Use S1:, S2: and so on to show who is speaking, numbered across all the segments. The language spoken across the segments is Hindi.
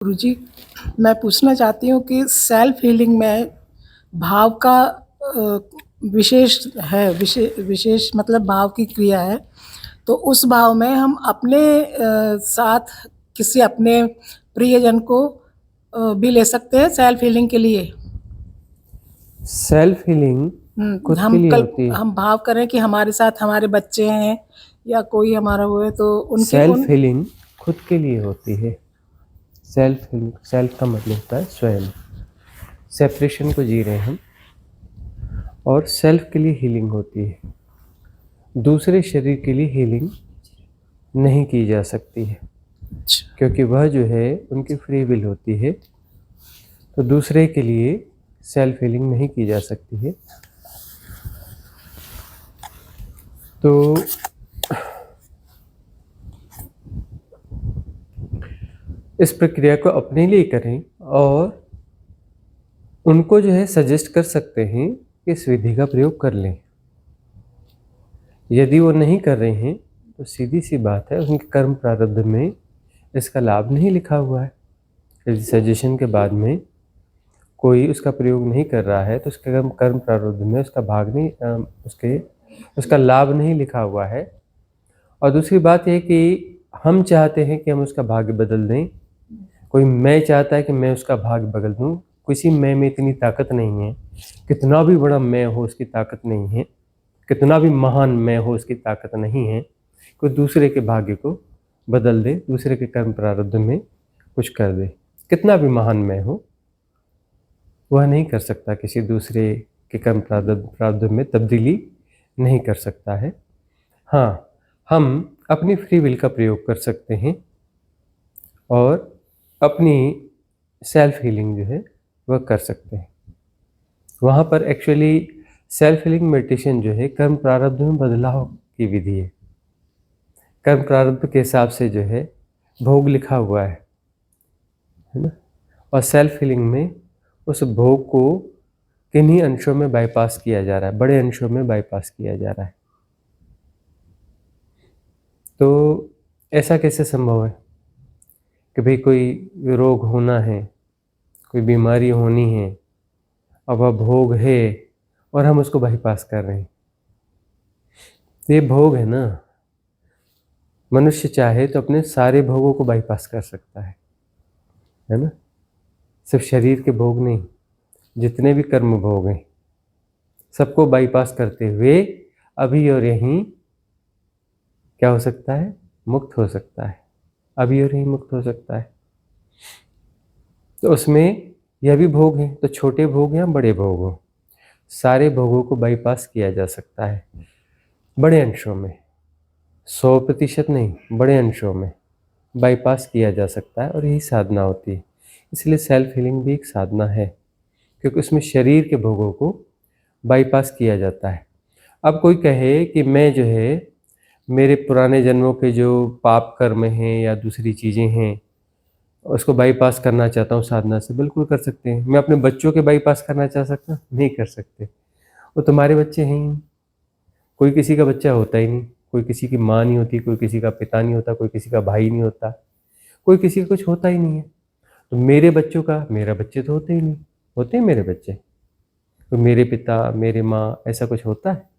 S1: गुरुजी, मैं पूछना चाहती हूँ कि सेल्फ हीलिंग में भाव का विशेष मतलब भाव की क्रिया है। तो उस भाव में हम अपने साथ किसी अपने प्रियजन को भी ले सकते हैं सेल्फ हीलिंग के लिए।
S2: सेल्फ हीलिंग खुद के लिए होती है।
S1: हम भाव करें कि हमारे साथ हमारे बच्चे हैं या कोई हमारा वो है, तो उनके
S2: सेल्फ हीलिंग खुद के लिए होती है। सेल्फ हीलिंग, सेल्फ का मतलब होता है स्वयं। सेपरेशन को जी रहे हैं हम, और सेल्फ के लिए हीलिंग होती है। दूसरे शरीर के लिए हीलिंग नहीं की जा सकती है, क्योंकि वह जो है उनकी फ्री विल होती है। तो दूसरे के लिए सेल्फ हीलिंग नहीं की जा सकती है। तो इस प्रक्रिया को अपने लिए करें, और उनको जो है सजेस्ट कर सकते हैं कि इस विधि का प्रयोग कर लें। यदि वो नहीं कर रहे हैं तो सीधी सी बात है, उनके कर्म प्रारब्ध में इसका लाभ नहीं लिखा हुआ है। यदि सजेशन के बाद में कोई उसका प्रयोग नहीं कर रहा है तो उसके कर्म प्रारब्ध में उसका भाग नहीं, उसका लाभ नहीं लिखा हुआ है। और दूसरी बात यह कि हम चाहते हैं कि हम उसका भाग्य बदल दें। कोई मैं चाहता है कि मैं उसका भाग्य बदल दूं। किसी मैं में इतनी ताकत नहीं है। कितना भी बड़ा मैं हो उसकी ताकत नहीं है। कितना भी महान मैं हो उसकी ताकत नहीं है। कोई दूसरे के भाग्य को बदल दे, दूसरे के कर्म प्रारब्ध में कुछ कर दे। कितना भी महान मैं हो, वह नहीं कर सकता। किसी दूसरे के कर्म प्रारब्ध में तब्दीली नहीं कर सकता है। हाँ, हम अपनी फ्री विल का प्रयोग कर सकते हैं और अपनी सेल्फ हीलिंग जो है वह कर सकते हैं। वहाँ पर एक्चुअली सेल्फ हीलिंग मेडिटेशन जो है कर्म प्रारब्ध में बदलाव की विधि है। कर्म प्रारब्ध के हिसाब से जो है भोग लिखा हुआ है ना। और सेल्फ हीलिंग में उस भोग को किन्हीं अंशों में बाईपास किया जा रहा है, बड़े अंशों में बाईपास किया जा रहा है। तो ऐसा कैसे संभव है कि भाई कोई रोग होना है, कोई बीमारी होनी है, और वह भोग है और हम उसको बाईपास कर रहे हैं। ये भोग है ना। मनुष्य चाहे तो अपने सारे भोगों को बाईपास कर सकता है ना। सिर्फ शरीर के भोग नहीं, जितने भी कर्म भोग हैं सबको बाईपास करते हुए अभी और यहीं क्या हो सकता है, मुक्त हो सकता है। अभी और यहीं मुक्त हो सकता है। तो उसमें यह भी भोग है, तो छोटे भोग या बड़े भोग हो, सारे भोगों को बाईपास किया जा सकता है बड़े अंशों में। 100% नहीं, बड़े अंशों में बाईपास किया जा सकता है, और यही साधना होती है। इसलिए सेल्फ हीलिंग भी एक साधना है, क्योंकि उसमें शरीर के भोगों को बाईपास किया जाता है। अब कोई कहे कि मैं जो है मेरे पुराने जन्मों के जो पाप कर्म हैं या दूसरी चीज़ें हैं उसको बाईपास करना चाहता हूँ साधना से, बिल्कुल कर सकते हैं। मैं अपने बच्चों के बाईपास करना चाह सकता, नहीं कर सकते। वो तुम्हारे बच्चे हैं ही नहीं। कोई किसी का बच्चा होता ही नहीं। कोई किसी की माँ नहीं होती, कोई किसी का पिता नहीं होता, कोई किसी का भाई नहीं होता, कोई किसी का कुछ होता ही नहीं है। तो मेरे बच्चों का, मेरा बच्चे तो होते ही नहीं। होते हैं मेरे बच्चे? तो मेरे पिता, मेरे माँ, ऐसा कुछ होता है?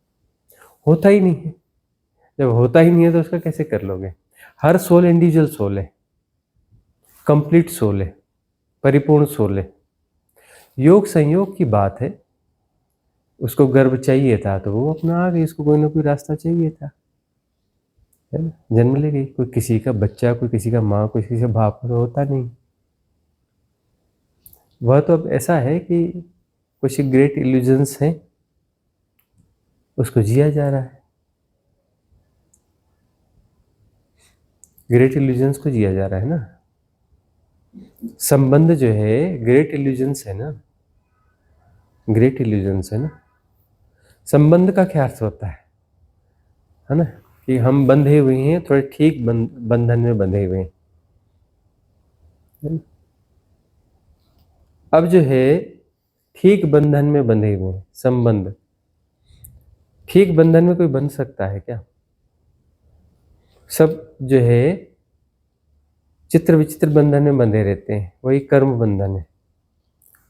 S2: होता ही नहीं है। जब होता ही नहीं है तो उसका कैसे कर लोगे? हर सोल इंडिविजुअल सोल है, कंप्लीट सोल है, परिपूर्ण सोल है। योग संयोग की बात है। उसको गर्भ चाहिए था तो वो अपना आ गई, उसको कोई ना कोई रास्ता चाहिए था, है ना। जन्म ले गई। कोई किसी का बच्चा, कोई किसी का माँ, कोई किसी का बाप तो होता नहीं। वह तो अब ऐसा है कि कुछ ग्रेट इल्यूजन्स हैं, उसको जिया जा रहा है। ग्रेट इल्यूजन्स को जिया जा रहा है ना। संबंध जो है ग्रेट इल्यूजन्स है ना, ग्रेट इल्यूजन्स है ना। संबंध का क्या अर्थ होता है ना, कि हम बंधे हुए हैं, थोड़े ठीक बंधन में बंधे हुए हैं। अब जो है ठीक बंधन में बंधे हुए हैं, संबंध। ठीक बंधन में कोई बंध सकता है क्या? सब जो है चित्र विचित्र बंधन में बंधे रहते हैं, वही कर्म बंधन है।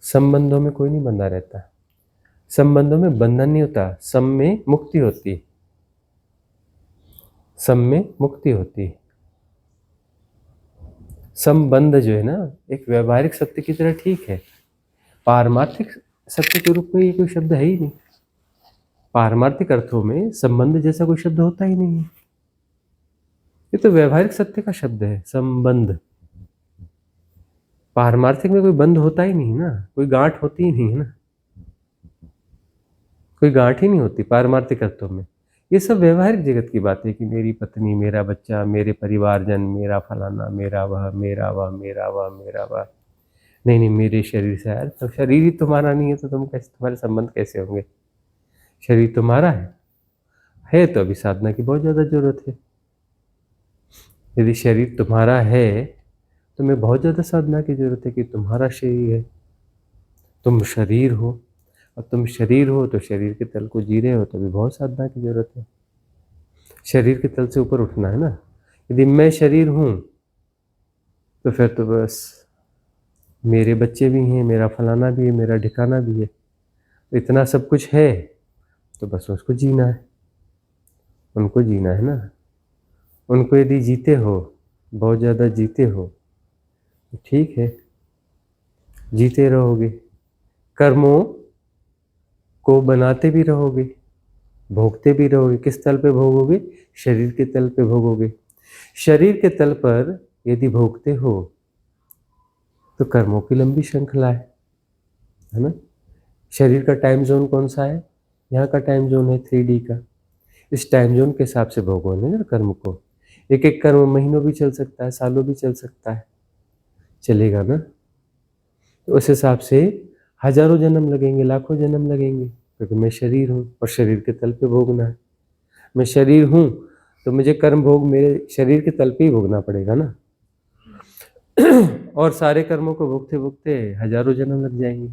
S2: संबंधों में कोई नहीं बंधा रहता, संबंधों में बंधन नहीं होता, सम में मुक्ति होती है, सम में मुक्ति होती है। संबंध जो है ना एक व्यवहारिक सत्य की तरह ठीक है, पारमार्थिक सत्य के रूप में ये कोई शब्द है ही नहीं। पारमार्थिक अर्थों में संबंध जैसा कोई शब्द होता ही नहीं है, ये तो व्यवहारिक सत्य का शब्द है संबंध। पारमार्थिक में कोई बंध होता ही नहीं ना, कोई गांठ होती ही नहीं है ना, कोई गांठ ही नहीं होती पारमार्थिक अर्थों में। ये सब व्यवहारिक जगत की बात है कि मेरी पत्नी, मेरा बच्चा, मेरे परिवारजन, मेरा फलाना, मेरा वह, मेरा वह, मेरा वह, मेरा वह। नहीं नहीं, मेरे शरीर से यार, तो शरीर ही तुम्हारा नहीं है तो तुम कैसे, तुम्हारे संबंध कैसे होंगे? शरीर तुम्हारा है तो अभी साधना की बहुत ज़्यादा जरूरत है। यदि शरीर तुम्हारा है तो मैं बहुत ज़्यादा साधना की जरूरत है कि तुम्हारा शरीर है, तुम शरीर हो। अब तुम शरीर हो तो शरीर के तल को जी रहे हो तो भी बहुत साधना की जरूरत है। शरीर के तल से ऊपर उठना है ना। यदि मैं शरीर हूँ तो फिर तो बस मेरे बच्चे भी हैं, मेरा फलाना भी है, मेरा ठिकाना भी है, तो इतना सब कुछ है तो बस उसको जीना है, उनको जीना है ना। उनको यदि जीते हो, बहुत ज़्यादा जीते हो तो ठीक है, जीते रहोगे, कर्मों को बनाते भी रहोगे, भोगते भी रहोगे। किस तल पे भोगोगे? शरीर के तल पे भोगोगे। शरीर के तल पर यदि भोगते हो तो कर्मों की लंबी श्रृंखला है ना। शरीर का टाइम जोन कौन सा है? यहाँ का टाइम जोन है 3D का। इस टाइम जोन के हिसाब से भोगोगे ना कर्म को। एक एक कर्म महीनों भी चल सकता है, सालों भी चल सकता है, चलेगा ना। तो उस हिसाब से हजारों जन्म लगेंगे, लाखों जन्म लगेंगे, क्योंकि मैं शरीर हूँ और शरीर के तल पे भोगना है। मैं शरीर हूँ तो मुझे कर्म भोग मेरे शरीर के तल पे ही भोगना पड़ेगा ना। और सारे कर्मों को भोगते भोगते हजारों जन्म लग जाएंगे,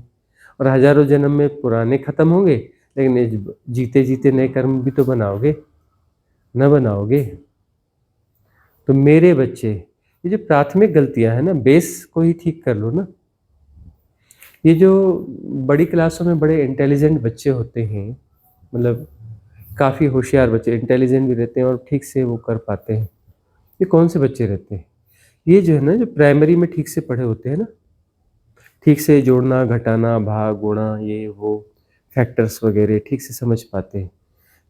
S2: और हजारों जन्म में पुराने खत्म होंगे, लेकिन जीते जीते नए कर्म भी तो बनाओगे, न बनाओगे? तो मेरे बच्चे, ये जो प्राथमिक गलतियां हैं ना, बेस को ही ठीक कर लो ना। ये जो बड़ी क्लासों में बड़े इंटेलिजेंट बच्चे होते हैं, मतलब काफ़ी होशियार बच्चे, इंटेलिजेंट भी रहते हैं और ठीक से वो कर पाते हैं, ये कौन से बच्चे रहते हैं? ये जो है ना, जो प्राइमरी में ठीक से पढ़े होते हैं ना, ठीक से जोड़ना, घटाना, भाग, गुणा, ये वो फैक्टर्स वगैरह ठीक से समझ पाते हैं,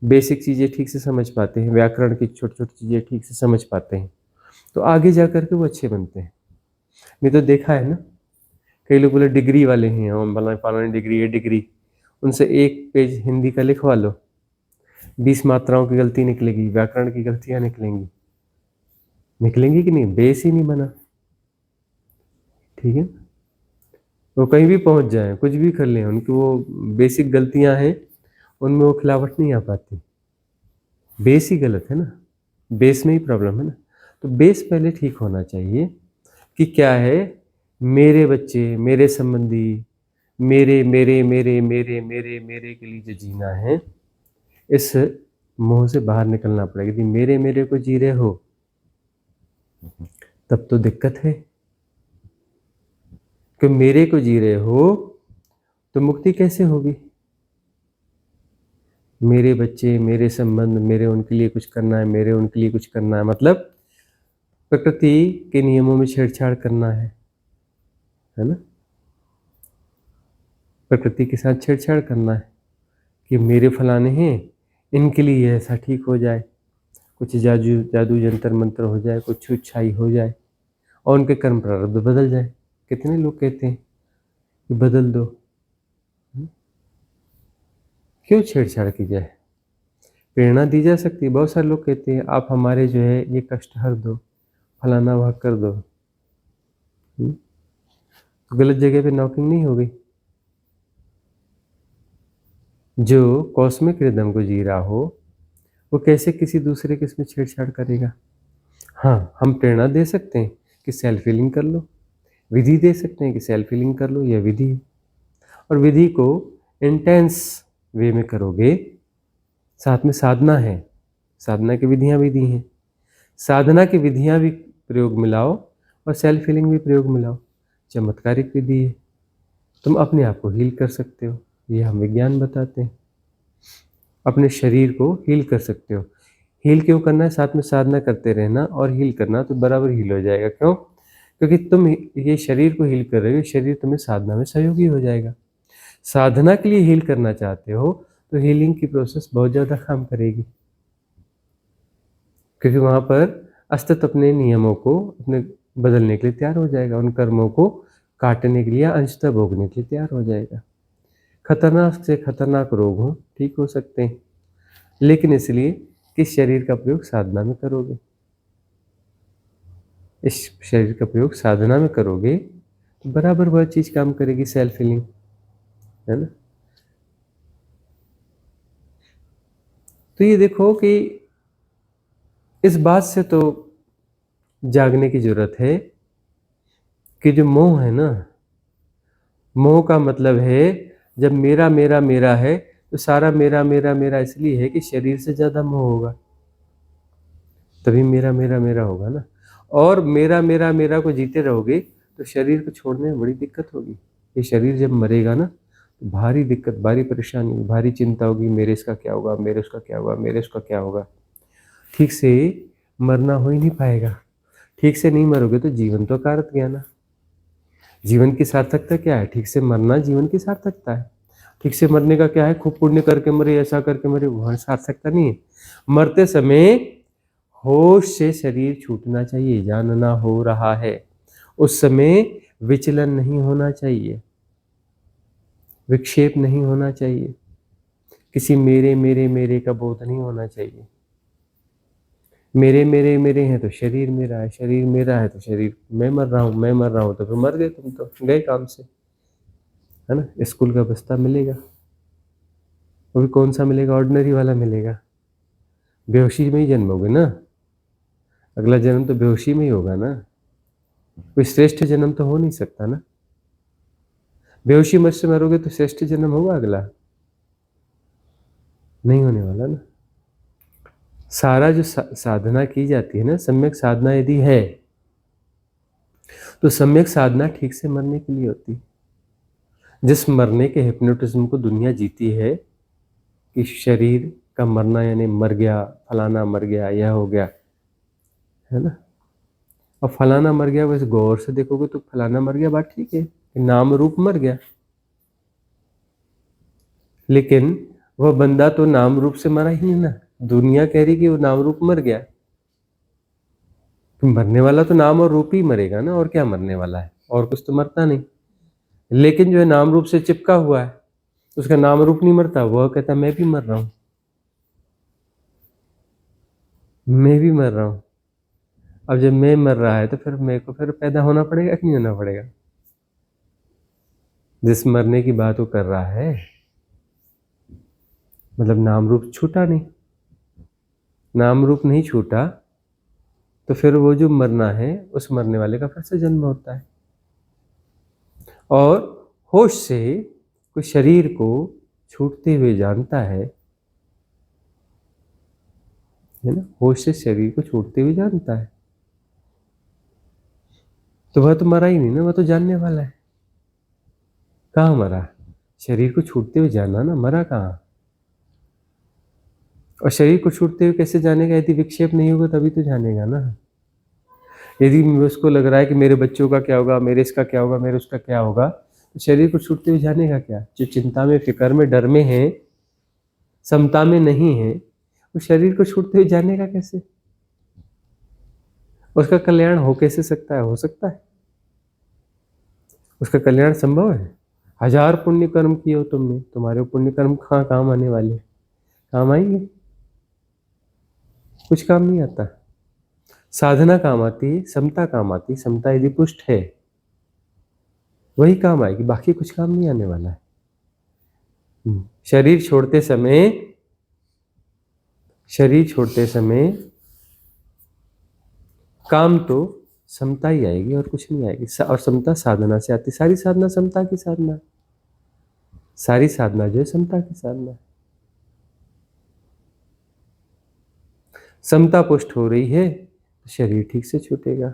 S2: बेसिक चीज़ें ठीक से समझ पाते हैं, व्याकरण की छोटी छोटी चीज़ें ठीक से समझ पाते हैं, तो आगे जा कर के वो अच्छे बनते हैं। नहीं तो देखा है ना, कई लोग बोले डिग्री वाले हैं, हम फलानी डिग्री है, डिग्री, उनसे एक पेज हिंदी का लिखवा लो, 20 मात्राओं की गलती निकलेगी, व्याकरण की गलतियाँ निकलेंगी, निकलेंगी कि नहीं? बेस ही नहीं बना, ठीक है। वो कहीं भी पहुंच जाए, कुछ भी कर लें, उनकी वो बेसिक गलतियां हैं, उनमें वो खिलावट नहीं आ पाती। बेस ही गलत है ना, बेस में ही प्रॉब्लम है ना। तो बेस पहले ठीक होना चाहिए कि क्या है, मेरे बच्चे, मेरे संबंधी, मेरे मेरे मेरे मेरे मेरे मेरे के लिए जो जीना है, इस मोह से बाहर निकलना पड़ेगा। यदि मेरे मेरे को जी रहे हो तब तो दिक्कत है, कि मेरे को जी रहे हो तो मुक्ति कैसे होगी? मेरे बच्चे, मेरे संबंध, मेरे उनके लिए कुछ करना है, मेरे उनके लिए कुछ करना है, मतलब प्रकृति के नियमों में छेड़छाड़ करना है ना। प्रकृति के साथ छेड़छाड़ करना है कि मेरे फलाने हैं, इनके लिए ऐसा ठीक हो जाए, कुछ जादू जादू जंतर मंत्र हो जाए, कुछ छूछाई हो जाए और उनके कर्म प्रारब्ध बदल जाए। कितने लोग कहते हैं कि बदल दो, क्यों छेड़छाड़ की जाए? प्रेरणा दी जा सकती है। बहुत सारे लोग कहते हैं आप हमारे जो है ये कष्ट हर दो, फलाना वह कर दो। तो गलत जगह पे नॉकिंग नहीं हो गई। जो कॉस्मिक रिदम को जी रहा हो वो कैसे किसी दूसरे के इसमें छेड़छाड़ करेगा? हाँ, हम प्रेरणा दे सकते हैं कि सेल्फ हीलिंग कर लो, विधि दे सकते हैं कि सेल्फ हीलिंग कर लो, यह विधि है। और विधि को इंटेंस वे में करोगे, साथ में साधना है, साधना की विधियाँ भी दी हैं, साधना की विधियाँ भी प्रयोग मिलाओ और सेल्फ हीलिंग भी प्रयोग में लाओ। चमत्कारिक विधि है, तुम अपने आप को हील कर सकते हो, ये हम विज्ञान बताते हैं। अपने शरीर को हील कर सकते हो। हील क्यों करना है? साथ में साधना करते रहना और हील करना, तो बराबर हील हो जाएगा। क्यों? क्योंकि तुम ये शरीर को हील कर रहे हो, शरीर तुम्हें साधना में सहयोगी हो जाएगा। साधना के लिए हील करना चाहते हो तो हीलिंग की प्रोसेस बहुत ज़्यादा काम करेगी, क्योंकि वहाँ पर अस्तित्व अपने नियमों को अपने बदलने के लिए तैयार हो जाएगा, उन कर्मों को काटने के लिए या अंशतः भोगने के लिए तैयार हो जाएगा। खतरनाक से खतरनाक रोग हो ठीक हो सकते हैं, लेकिन इसलिए कि शरीर का प्रयोग साधना में करोगे, इस शरीर का प्रयोग साधना में करोगे तो बराबर वह चीज काम करेगी, सेल्फ हीलिंग, है ना। तो ये देखो कि इस बात से तो जागने की जरूरत है कि जो मोह है ना, मोह का मतलब है जब मेरा मेरा मेरा है तो सारा मेरा मेरा मेरा इसलिए है कि शरीर से ज्यादा मोह होगा, तभी मेरा मेरा मेरा होगा ना। और मेरा मेरा मेरा को जीते रहोगे तो शरीर को छोड़ने में बड़ी दिक्कत होगी। ये शरीर जब मरेगा ना तो भारी दिक्कत, भारी परेशानी, भारी चिंता होगी, मेरे इसका क्या होगा, मेरे उसका क्या होगा, मेरे उसका क्या होगा। ठीक से मरना हो ही नहीं पाएगा। ठीक से नहीं मरोगे तो जीवन तो अकारत गया ना। जीवन की सार्थकता क्या है? ठीक से मरना जीवन की सार्थकता है। ठीक से मरने का क्या है? खूब पुण्य करके मरे, ऐसा करके मरे, वह सार्थकता नहीं है। मरते समय होश से शरीर छूटना चाहिए, जानना हो रहा है। उस समय विचलन नहीं होना चाहिए, विक्षेप नहीं होना चाहिए, किसी मेरे मेरे मेरे का बोध नहीं होना चाहिए। मेरे मेरे मेरे हैं तो शरीर मेरा है, शरीर मेरा है तो शरीर, मैं मर रहा हूँ, मैं मर रहा हूँ तो फिर मर गए, तुम तो गए काम से, है ना। स्कूल का बस्ता मिलेगा, वो भी कौन सा मिलेगा? ऑर्डिनरी वाला मिलेगा। बेहोशी में ही जन्मोगे ना, अगला जन्म तो बेहोशी में ही होगा ना, कोई श्रेष्ठ जन्म तो हो नहीं सकता ना। बेहोशी मत से मरोगे तो श्रेष्ठ जन्म होगा अगला? नहीं होने वाला ना। सारा जो साधना की जाती है ना, सम्यक साधना यदि है तो सम्यक साधना ठीक से मरने के लिए होती है। जिस मरने के हिप्नोटिज्म को दुनिया जीती है कि शरीर का मरना यानी मर गया, फलाना मर गया, यह हो गया, है ना। और फलाना मर गया, वैसे गौर से देखोगे तो फलाना मर गया बात ठीक है, नाम रूप मर गया, लेकिन वह बंदा तो नाम रूप से मरा ही नहीं ना। दुनिया कह रही कि वो नाम रूप मर गया, तो मरने वाला तो नाम और रूप ही मरेगा ना, और क्या मरने वाला है? और कुछ तो मरता नहीं। लेकिन जो है नाम रूप से चिपका हुआ है, उसका नाम रूप नहीं मरता, वह कहता मैं भी मर रहा हूं, मैं भी मर रहा हूं। अब जब मैं मर रहा है तो फिर मेरे को फिर पैदा होना पड़ेगा कि नहीं होना पड़ेगा? जिस मरने की बात वो कर रहा है, मतलब नाम रूप छूटा नहीं, नाम रूप नहीं छूटा तो फिर वो जो मरना है उस मरने वाले का फिर से जन्म होता है। और होश से कोई शरीर को छूटते हुए जानता है ना, होश से शरीर को छूटते हुए जानता है, तो वह तो मरा ही नहीं ना, वह तो जानने वाला है। कहाँ मरा? शरीर को छूटते हुए जाना ना, मरा कहाँ? और शरीर को छूटते हुए कैसे जानेगा? यदि विक्षेप नहीं होगा तभी तो जानेगा ना। यदि उसको लग रहा है कि मेरे बच्चों का क्या होगा, मेरे इसका क्या होगा, मेरे उसका क्या होगा, तो शरीर को छूटते हुए जानेगा क्या? जो चिंता में, फिक्र में, डर में है, समता में नहीं है, वो शरीर को छूटते हुए जानेगा कैसे? उसका कल्याण हो कैसे सकता है? हो सकता है? उसका कल्याण संभव है? हजार पुण्य कर्म किए हो तुमने, तुम्हारे पुण्य कर्म कहाँ काम आने वाले? काम आएंगे? कुछ काम नहीं आता। साधना काम आती है, समता काम आती है। समता यदि पुष्ट है वही काम आएगी, बाकी कुछ काम नहीं आने वाला है। शरीर छोड़ते समय, शरीर छोड़ते समय काम तो समता ही आएगी और कुछ नहीं आएगी। और समता साधना से आती। सारी साधना समता की साधना है, सारी साधना जो है समता की साधना है। समता पुष्ट हो रही है तो शरीर ठीक से छूटेगा।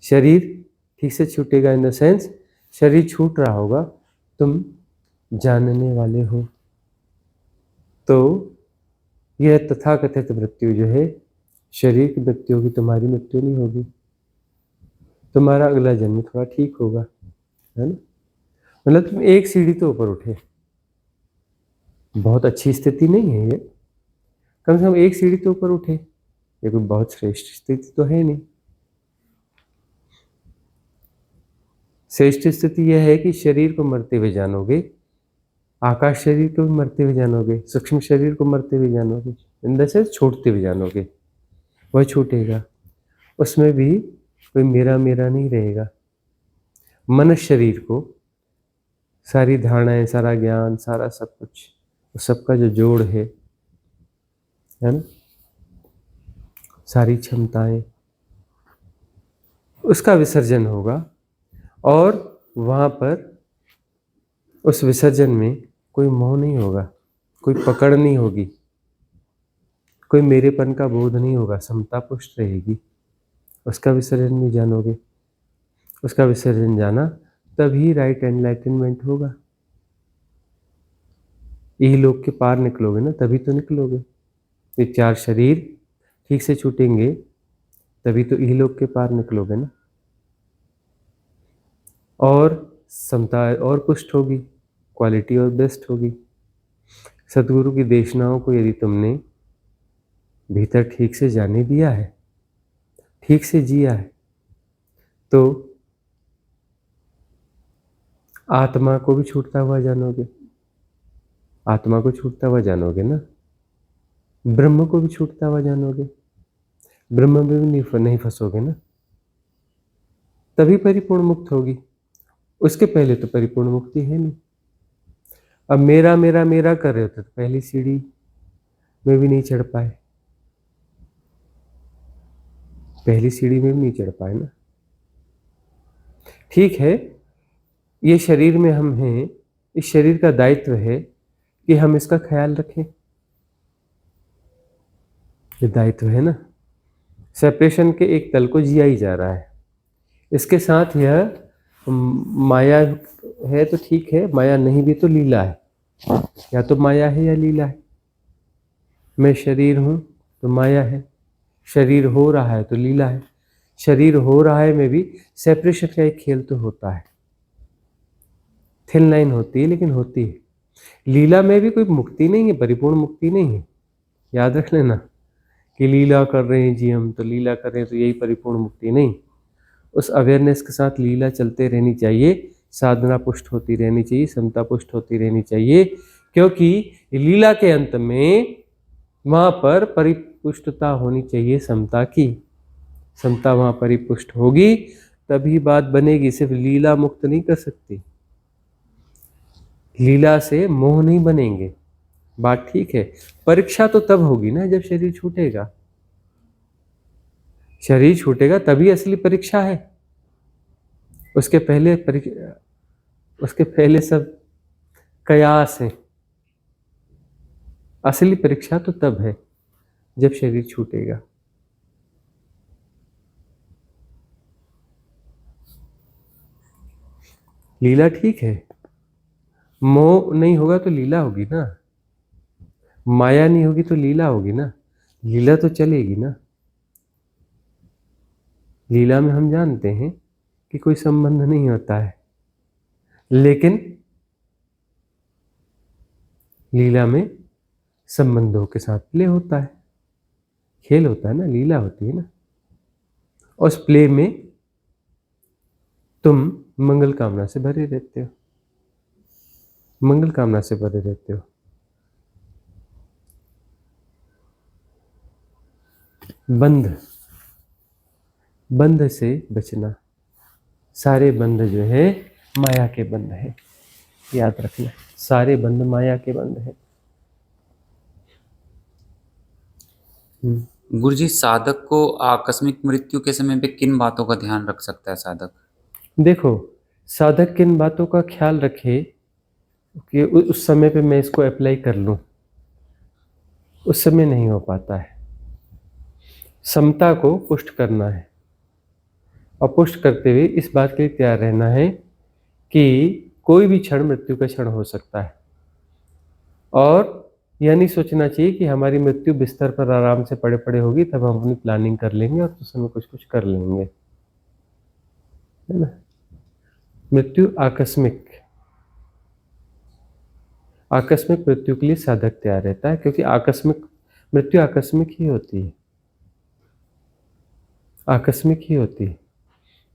S2: शरीर ठीक से छूटेगा इन द सेंस शरीर छूट रहा होगा, तुम जानने वाले हो। तो यह तथाकथित मृत्यु जो है, शरीर की मृत्यु होगी, तुम्हारी मृत्यु नहीं होगी। तुम्हारा अगला जन्म थोड़ा ठीक होगा, है ना। मतलब तुम एक सीढ़ी तो ऊपर उठे, बहुत अच्छी स्थिति नहीं है ये, कम से कम एक सीढ़ी तो ऊपर उठे। ये कोई बहुत श्रेष्ठ स्थिति तो है नहीं। श्रेष्ठ स्थिति यह है कि शरीर को मरते हुए जानोगे, आकाश शरीर को भी मरते हुए जानोगे, सूक्ष्म शरीर को मरते हुए जानोगे, अंदर से छोड़ते हुए जानोगे। वह छूटेगा, उसमें भी कोई मेरा मेरा नहीं रहेगा। मनुष्य शरीर को सारी धारणाएं, सारा ज्ञान, सारा सब कुछ, उस सबका जो जोड़ है ना, सारी क्षमताएं, उसका विसर्जन होगा। और वहाँ पर उस विसर्जन में कोई मोह नहीं होगा, कोई पकड़ नहीं होगी, कोई मेरेपन का बोध नहीं होगा, समता पुष्ट रहेगी। उसका विसर्जन भी जानोगे। उसका विसर्जन जाना तभी राइट एनलाइटनमेंट होगा। यही लोक के पार निकलोगे ना, तभी तो निकलोगे। ये चार शरीर ठीक से छूटेंगे तभी तो यही लोक के पार निकलोगे ना। और समता और पुष्ट होगी, क्वालिटी और बेस्ट होगी। सतगुरु की देशनाओं को यदि तुमने भीतर ठीक से जाने दिया है, ठीक से जिया है, तो आत्मा को भी छूटता हुआ जानोगे। आत्मा को छूटता हुआ जानोगे ना, ब्रह्म को भी छूटता हुआ जानोगे। ब्रह्म में भी नहीं फंसोगे ना, तभी परिपूर्ण मुक्त होगी। उसके पहले तो परिपूर्ण मुक्ति है नहीं। अब मेरा मेरा मेरा कर रहे होते तो पहली सीढ़ी में भी नहीं चढ़ पाए, पहली सीढ़ी में भी नहीं चढ़ पाए ना। ठीक है, ये शरीर में हम हैं, इस शरीर का दायित्व है कि हम इसका ख्याल रखें। ये दायित्व है ना। सेपरेशन के एक तल को जिया ही जा रहा है। इसके साथ यह माया है तो ठीक है, माया नहीं भी तो लीला है। या तो माया है या लीला है। मैं शरीर हूं तो माया है, शरीर हो रहा है तो लीला है। शरीर हो रहा है में भी सेपरेशन का एक खेल तो होता है, थिन लाइन होती है लेकिन होती है। लीला में भी कोई मुक्ति नहीं है, परिपूर्ण मुक्ति नहीं है। याद रख लेना कि लीला कर रहे हैं जी हम, तो लीला कर रहे हैं तो यही परिपूर्ण मुक्ति नहीं। उस अवेयरनेस के साथ लीला चलते रहनी चाहिए, साधना पुष्ट होती रहनी चाहिए, समता पुष्ट होती रहनी चाहिए, क्योंकि लीला के अंत में वहाँ पर परिपुष्टता होनी चाहिए समता की। समता वहाँ परिपुष्ट होगी तभी बात बनेगी। सिर्फ लीला मुक्त नहीं कर सकती, लीला से मोह नहीं बनेंगे। बात ठीक है। परीक्षा तो तब होगी ना जब शरीर छूटेगा। शरीर छूटेगा तभी असली परीक्षा है। उसके पहले सब कयास है। असली परीक्षा तो तब है जब शरीर छूटेगा। लीला ठीक है, मोह नहीं होगा तो लीला होगी ना, माया नहीं होगी तो लीला होगी ना। लीला तो चलेगी ना। लीला में हम जानते हैं कि कोई संबंध नहीं होता है, लेकिन लीला में संबंधों के साथ प्ले होता है, खेल होता है ना, लीला होती है ना। और उस प्ले में तुम मंगल कामना से भरे रहते हो, मंगल कामना से भरे रहते हो। बंध से बचना। सारे बंध जो है माया के बंध है, याद रखना। सारे बंध माया के बंध है।
S3: गुरुजी, साधक को आकस्मिक मृत्यु के समय पे किन बातों का ध्यान रख सकता है साधक?
S2: देखो, साधक किन बातों का ख्याल रखे कि उस समय पे मैं इसको अप्लाई कर लूं, उस समय नहीं हो पाता है। समता को पुष्ट करना है, और पुष्ट करते हुए इस बात के लिए तैयार रहना है कि कोई भी क्षण मृत्यु का क्षण हो सकता है, और यह नहीं सोचना चाहिए कि हमारी मृत्यु बिस्तर पर आराम से पड़े पड़े होगी तब हम अपनी प्लानिंग कर लेंगे और उस समय कुछ कुछ कर लेंगे, है ना। मृत्यु आकस्मिक मृत्यु के लिए साधक तैयार रहता है, क्योंकि मृत्यु आकस्मिक ही होती है, आकस्मिक ही होती है।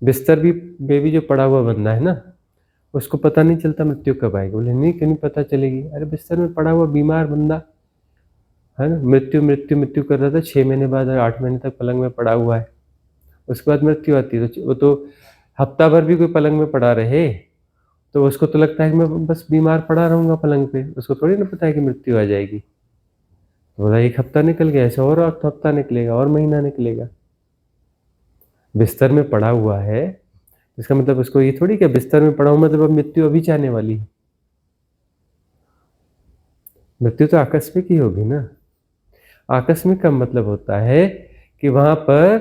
S2: बिस्तर में भी जो पड़ा हुआ बंदा है ना, उसको पता नहीं चलता मृत्यु कब आएगी। बोले नहीं, क्यों नहीं पता चलेगी? अरे बिस्तर में पड़ा हुआ बीमार बंदा है ना, मृत्यु मृत्यु मृत्यु कर रहा था, 6 महीने बाद 8 महीने तक पलंग में पड़ा हुआ है, उसके बाद मृत्यु आती है। तो वो तो हफ्ता भर भी कोई पलंग में पड़ा रहे तो उसको तो लगता है कि मैं बस बीमार पड़ा रहूंगा पलंग पे, उसको थोड़ी ना पता है कि मृत्यु आ जाएगी। तो बोला 1 हफ्ता निकल गया, ऐसे और हफ्ता निकलेगा और महीना निकलेगा। बिस्तर में पड़ा हुआ है इसका मतलब उसको ये थोड़ी कि बिस्तर में पड़ा हूं मतलब अब मृत्यु अभी चाहने वाली है। मृत्यु तो आकस्मिक ही होगी ना। आकस्मिक का मतलब होता है कि वहां पर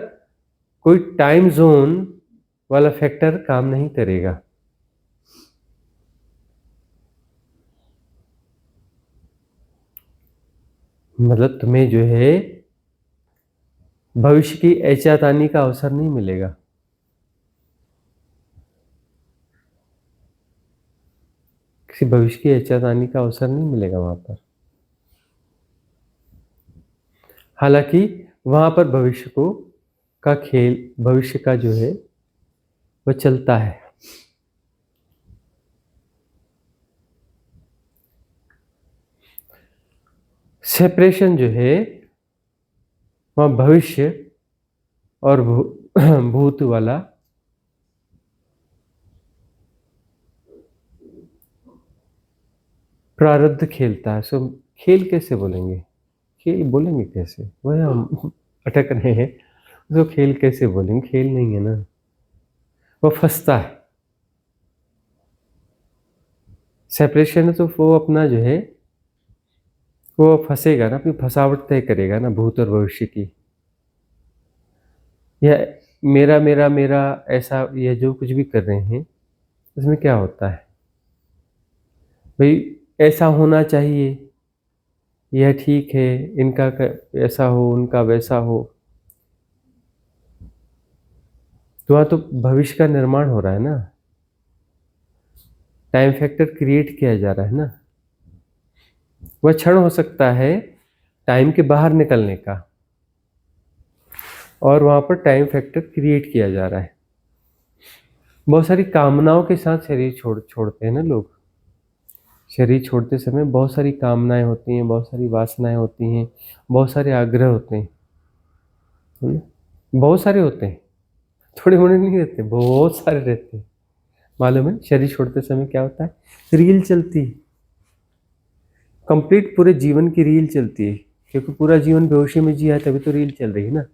S2: कोई टाइम जोन वाला फैक्टर काम नहीं करेगा। मतलब तुम्हें जो है भविष्य की एहतियातानी का अवसर नहीं मिलेगा। किसी भविष्य की एहतियातानी का अवसर नहीं मिलेगा वहां पर। हालांकि वहां पर भविष्य का जो है वो चलता है। सेपरेशन जो है वहां भविष्य और भूत वाला प्रारब्ध खेलता है। सो खेल कैसे बोलेंगे? खेल बोलेंगे कैसे? वह हम अटक रहे हैं। तो खेल कैसे बोलेंगे? खेल नहीं है ना, वो फंसता है। सेपरेशन है तो वो अपना जो है वो फंसेगा ना, अपनी फंसावट तय करेगा ना भूत और भविष्य की। या मेरा मेरा मेरा ऐसा, यह जो कुछ भी कर रहे हैं उसमें क्या होता है भाई, ऐसा होना चाहिए, यह ठीक है, इनका ऐसा हो, उनका वैसा हो। तो वहाँ तो भविष्य का निर्माण हो रहा है ना, टाइम फैक्टर क्रिएट किया जा रहा है ना। वह क्षण हो सकता है टाइम के बाहर निकलने का, और वहाँ पर टाइम फैक्टर क्रिएट किया जा रहा है। बहुत सारी कामनाओं के साथ शरीर छोड़ते हैं ना लोग। शरीर छोड़ते समय बहुत सारी कामनाएं होती हैं, बहुत सारी वासनाएं होती हैं, बहुत सारे आग्रह होते हैं, है ना? बहुत सारे होते हैं, थोड़े मोड़े नहीं रहते, बहुत सारे रहते हैं। मालूम है शरीर छोड़ते समय क्या होता है? रील चलती है, कंप्लीट पूरे जीवन की रील चलती है, क्योंकि पूरा जीवन बेहोशी में जिया है तभी तो रील चल रही है ना।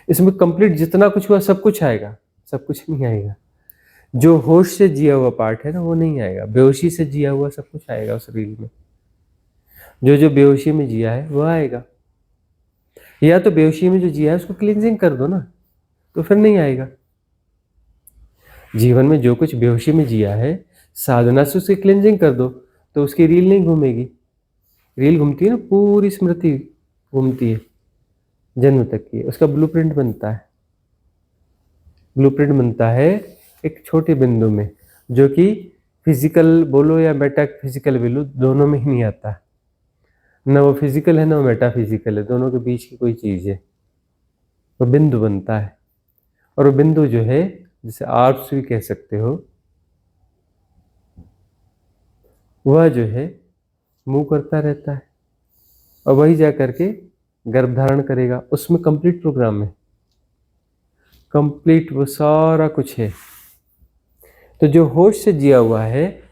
S2: इसमें कंप्लीट जितना कुछ हुआ सब कुछ आएगा, सब कुछ नहीं आएगा। जो होश से जिया हुआ पार्ट है ना वो नहीं आएगा, बेहोशी से जिया हुआ सब कुछ आएगा उस रील में। जो जो बेहोशी में जिया है वो आएगा। या तो बेहोशी में जो जिया है उसको क्लींजिंग कर दो ना, तो फिर नहीं आएगा। जीवन में जो कुछ बेहोशी में जिया है साधना से उसकी क्लींजिंग कर दो तो उसकी रील नहीं घूमेगी। रील घूमती है ना, पूरी स्मृति घूमती है जन्म तक की, उसका ब्लूप्रिंट बनता है। ब्लूप्रिंट बनता है एक छोटे बिंदु में, जो कि फिजिकल बोलो या मेटाफिजिकल बोलो, दोनों में ही नहीं आता। न वो फिजिकल है न वो मेटाफिजिकल है, दोनों के बीच की कोई चीज है। वो बिंदु बनता है, और वो बिंदु जो है जिसे आर्ट्स भी कह सकते हो, वह जो है मूव करता रहता है और वही जा करके गर्भ धारण करेगा। उसमें कंप्लीट प्रोग्राम है, कंप्लीट वो सारा कुछ है। तो जो होश से जिया हुआ है,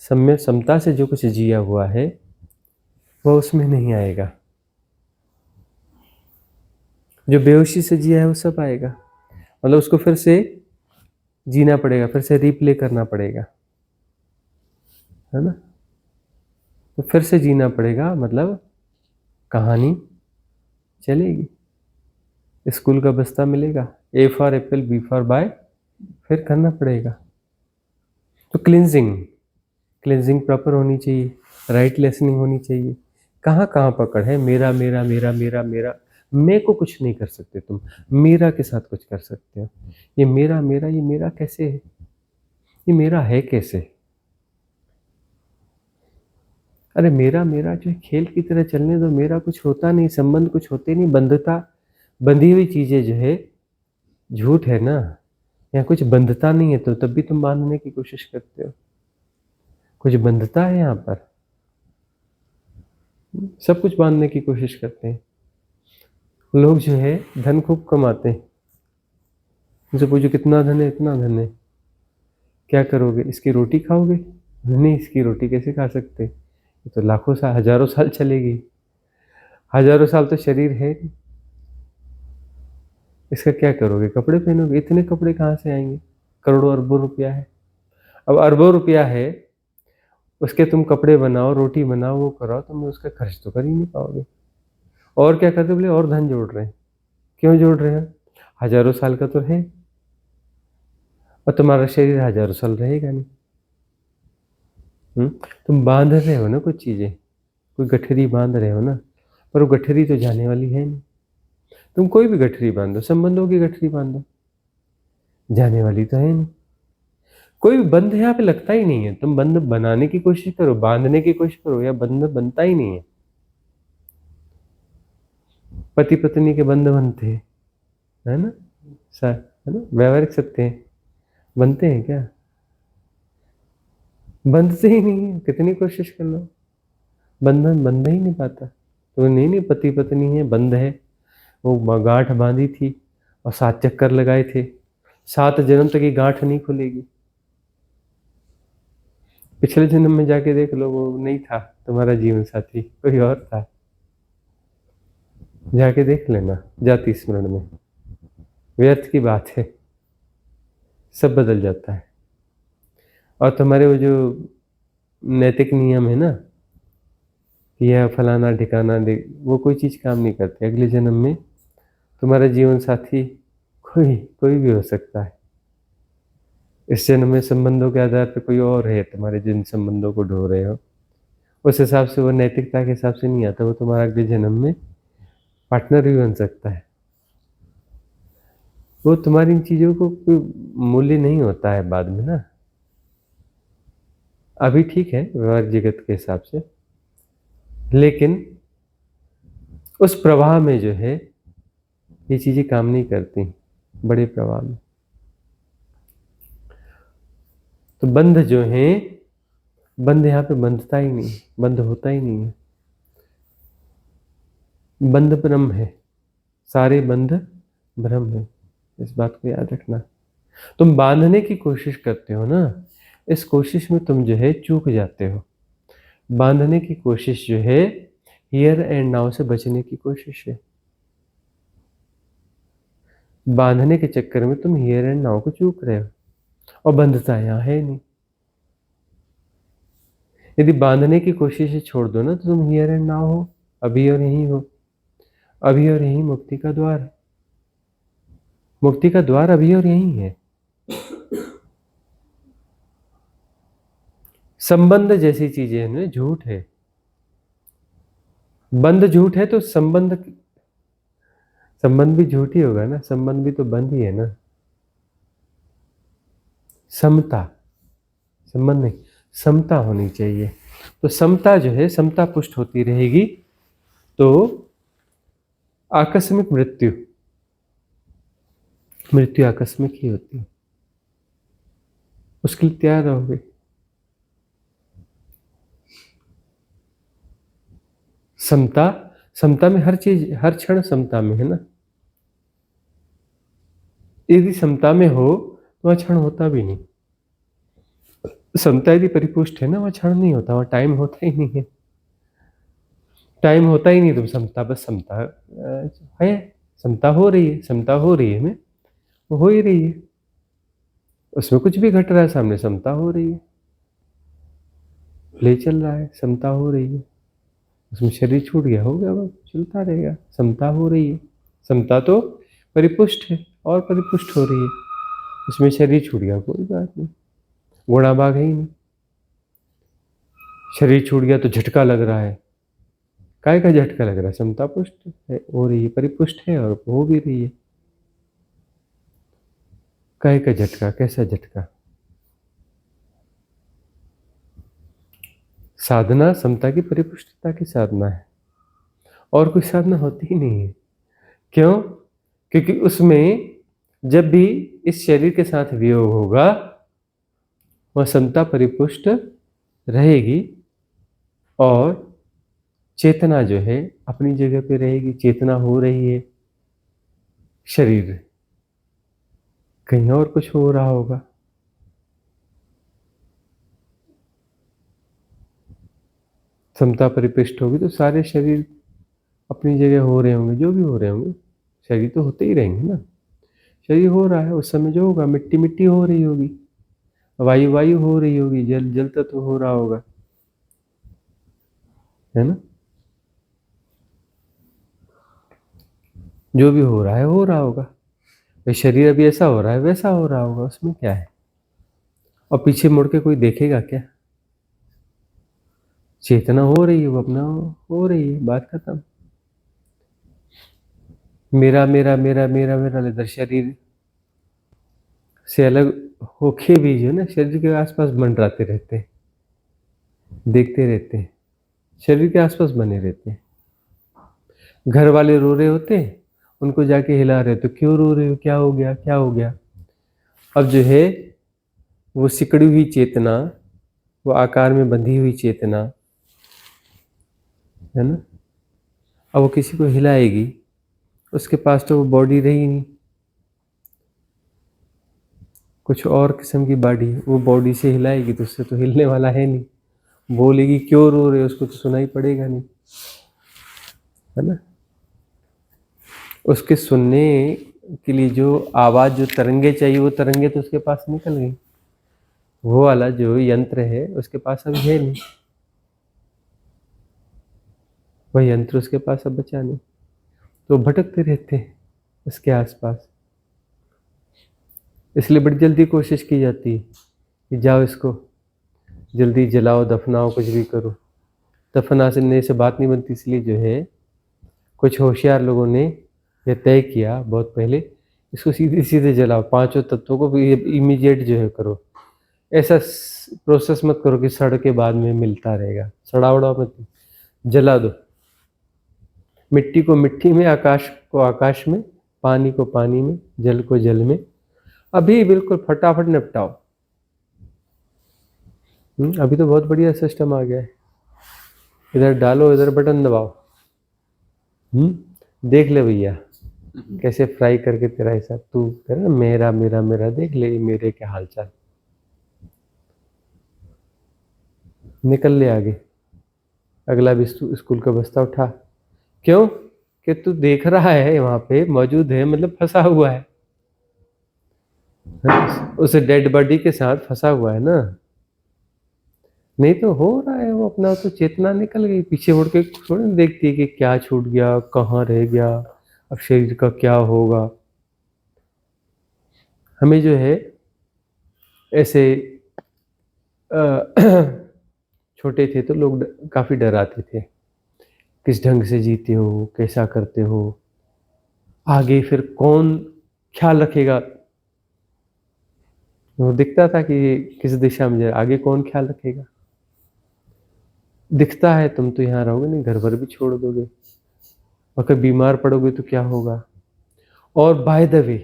S2: सम्य समता से जो कुछ जिया हुआ है वह उसमें नहीं आएगा। जो बेहोशी से जिया है वो सब आएगा, मतलब उसको फिर से जीना पड़ेगा, फिर से रिप्ले करना पड़ेगा, है ना। तो फिर से जीना पड़ेगा, मतलब कहानी चलेगी, स्कूल का बस्ता मिलेगा, A for apple, B for bye, फिर करना पड़ेगा। तो क्लिनजिंग प्रॉपर होनी चाहिए, राइट लिसनिंग होनी चाहिए। कहाँ कहाँ पकड़ है, मेरा मेरा मेरा मेरा मेरा, मैं को कुछ नहीं कर सकते तुम, मेरा के साथ कुछ कर सकते हो। ये मेरा मेरा, ये मेरा कैसे है, ये मेरा है कैसे? अरे मेरा मेरा जो है खेल की तरह चलने दो, मेरा कुछ होता नहीं, संबंध कुछ होते नहीं, बंधता, बंधी हुई चीजें जो है झूठ है ना, यहाँ कुछ बंधता नहीं है, तो तब भी तुम बांधने की कोशिश करते हो। कुछ बंधता है यहाँ पर, सब कुछ बांधने की कोशिश करते हैं। लोग जो है धन खूब कमाते हैं, उनसे पूछो कितना धन है, इतना धन है, क्या करोगे, इसकी रोटी खाओगे? नहीं, इसकी रोटी कैसे खा सकते, ये तो लाखों साल, हजारों साल चलेगी, हजारों साल तो शरीर है नहीं, इसका क्या करोगे, कपड़े पहनोगे? इतने कपड़े कहाँ से आएंगे, करोड़ों अरबों रुपया है। अब अरबों रुपया है, उसके तुम कपड़े बनाओ, रोटी बनाओ, वो कराओ, तुम उसका खर्च तो कर ही नहीं पाओगे। और क्या करते बोले, और धन जोड़ रहे हैं। क्यों जोड़ रहे हैं? हजारों साल का तो है, और तुम्हारा शरीर हजारों साल रहेगा नहीं। तुम बांध रहे हो ना कुछ चीजें, कोई गठरी बांध रहे हो ना, पर वो गठरी तो जाने वाली है नहीं। तुम कोई भी गठरी बांधो, संबंधों की गठरी बांधो, जाने वाली तो है नहीं। कोई भी बंध यहाँ पे लगता ही नहीं है। तुम बंध बनाने की कोशिश करो, बांधने की कोशिश करो, या बंध बनता ही नहीं है। पति पत्नी के बंध बनते हैं, है ना, है ना, व्यवहारिक सत्य है, बनते हैं क्या? बंधते ही नहीं है, कितनी कोशिश कर लो, बंधन बंध ही नहीं पाता। तो नहीं, पति पत्नी है, बंध है, वो गांठ बांधी थी और 7 चक्कर लगाए थे, 7 जन्म तक ये गांठ नहीं खुलेगी। पिछले जन्म में जाके देख लो, वो नहीं था तुम्हारा जीवन साथी, कोई और था, जाके देख लेना जाति स्मरण में। व्यर्थ की बात है, सब बदल जाता है। और तुम्हारे वो जो नैतिक नियम है ना, यह फलाना ठिकाना वो कोई चीज काम नहीं करते। अगले जन्म में तुम्हारा जीवन साथी कोई भी हो सकता है। इस जन्म में संबंधों के आधार पर कोई और है, तुम्हारे जिन संबंधों को ढो रहे हो, उस हिसाब से वो नैतिकता के हिसाब से नहीं आता, वो तुम्हारा अगले जन्म में पार्टनर भी बन सकता है। वो तुम्हारी इन चीजों को कोई मूल्य नहीं होता है बाद में ना। अभी ठीक है व्यवहार जगत के हिसाब से, लेकिन उस प्रवाह में जो है ये चीजें काम नहीं करती, बड़े प्रवाह में। तो बंध जो है, बंध यहाँ पे बंधता ही नहीं, बंध होता ही नहीं है। बंध ब्रह्म है, सारे बंध ब्रह्म है, इस बात को याद रखना। तुम बांधने की कोशिश करते हो ना, इस कोशिश में तुम जो है चूक जाते हो। बांधने की कोशिश जो है हियर एंड नाउ से बचने की कोशिश है। बांधने के चक्कर में तुम हियर एंड नाउ को चूक रहे हो, और बंधता यहाँ है नहीं। यदि बांधने की कोशिश छोड़ दो ना, तो तुम हियर एंड नाउ हो, अभी और यहीं हो। अभी और यहीं मुक्ति का द्वार है, मुक्ति का द्वार अभी और यहीं है। संबंध जैसी चीजें हैं झूठ है, बंध झूठ है, तो संबंध भी झूठ ही होगा ना, संबंध भी तो बंध ही है ना। समता, संबंध नहीं, समता होनी चाहिए। तो समता जो है, समता पुष्ट होती रहेगी, तो आकस्मिक मृत्यु आकस्मिक ही होती है, उसके लिए तैयार रहोगे। समता में हर चीज, हर क्षण समता में है ना। यदि समता में हो तो वह क्षण होता भी नहीं। समता यदि परिपुष्ट है ना, वह क्षण नहीं होता, वह टाइम होता ही नहीं है, टाइम होता ही नहीं। तुम समता, बस समता है, समता हो रही है, समता हो रही है, में वो हो ही रही है, उसमें कुछ भी घट रहा है सामने, समता हो रही है, ले चल रहा है, समता हो रही है। उसमें शरीर छूट गया, हो गया, वो चलता रहेगा, समता हो रही है, समता तो परिपुष्ट है। और परिपुष्ट हो रही है। उसमें शरीर छूट गया कोई बात नहीं, घोड़ा भाग है ही नहीं। शरीर छूट गया तो झटका लग रहा है, काय का झटका लग रहा है? समता पुष्ट है, हो रही है, परिपुष्ट है और हो भी रही है। काय का झटका? कैसा झटका? साधना समता की परिपुष्टता की साधना है, और कोई साधना होती ही नहीं है। क्यों? क्योंकि उसमें जब भी इस शरीर के साथ वियोग होगा, वह समता परिपुष्ट रहेगी और चेतना जो है अपनी जगह पे रहेगी। चेतना हो रही है, शरीर कहीं और कुछ हो रहा होगा। समता परिपुष्ट होगी तो सारे शरीर अपनी जगह हो रहे होंगे, जो भी हो रहे होंगे। शरीर तो होते ही रहेंगे ना। शरीर हो रहा है, उस समय जो होगा, मिट्टी मिट्टी हो रही होगी, वायु वायु हो रही होगी, जल जल तत्व हो रहा होगा, है ना। जो भी हो रहा है हो रहा होगा। ये शरीर अभी ऐसा हो रहा है वैसा हो रहा होगा, उसमें क्या है। और पीछे मुड़ के कोई देखेगा क्या? चेतना हो रही है, वो अपना हो रही है, बात खत्म। मेरा मेरा मेरा मेरा मेरा लेकर शरीर से अलग होके भी जो है ना, शरीर के आसपास मंडराते रहते हैं, देखते रहते हैं, शरीर के आसपास बने रहते हैं। घर वाले रो रहे होते हैं, उनको जाके हिला रहे, तो क्यों रो रहे हो, क्या हो गया, क्या हो गया। अब जो है वो सिकड़ी हुई चेतना, वो आकार में बंधी हुई चेतना, है ना, अब वो किसी को हिलाएगी, उसके पास तो वो बॉडी रही नहीं, कुछ और किस्म की बॉडी, वो बॉडी से हिलाएगी तो उससे तो हिलने वाला है नहीं। बोलेगी क्यों रो रहे हो, उसको तो सुनाई पड़ेगा नहीं, है ना। उसके सुनने के लिए जो आवाज़, जो तरंगे चाहिए, वो तरंगे तो उसके पास निकल गई। वो वाला जो यंत्र है उसके पास अब है नहीं, वह यंत्र उसके पास अब बचा नहीं, तो भटकते रहते हैं उसके आसपास। इसलिए बड़ी जल्दी कोशिश की जाती है कि जाओ इसको जल्दी जलाओ, दफनाओ, कुछ भी करो। दफनाने से बात नहीं बनती, इसलिए जो है कुछ होशियार लोगों ने यह तय किया बहुत पहले, इसको सीधे सीधे जलाओ, पांचों तत्वों को भी इमीडिएट जो है करो। ऐसा प्रोसेस मत करो कि सड़ के बाद में मिलता रहेगा, सड़ा उड़ा मत, जला दो। मिट्टी को मिट्टी में, आकाश को आकाश में, पानी को पानी में, जल को जल में, अभी बिल्कुल फटाफट निपटाओ। अभी तो बहुत बढ़िया सिस्टम आ गया है, इधर डालो, इधर बटन दबाओ, देख ले भैया कैसे फ्राई करके तेरा ऐसा तू कर, मेरा मेरा मेरा देख ले, मेरे क्या हालचाल, निकल ले आगे। अगला भी स्कूल का बस्ता उठा, क्यों कि तू देख रहा है वहां पे मौजूद है, मतलब फंसा हुआ है, उस डेड बॉडी के साथ फंसा हुआ है ना। नहीं तो हो रहा है वो अपना, तो चेतना निकल गई, पीछे मुड़ के थोड़ी ना देखती है कि क्या छूट गया, कहाँ रह गया, अब शरीर का क्या होगा। हमें जो है ऐसे छोटे थे तो लोग काफ़ी डराते थे, किस ढंग से जीते हो, कैसा करते हो, आगे फिर कौन ख्याल रखेगा। वो दिखता था कि किस दिशा में जाए, आगे कौन ख्याल रखेगा। दिखता है तुम तो यहाँ रहोगे नहीं, घर भर भी छोड़ दोगे, और कभी बीमार पड़ोगे तो क्या होगा, और बाय द वे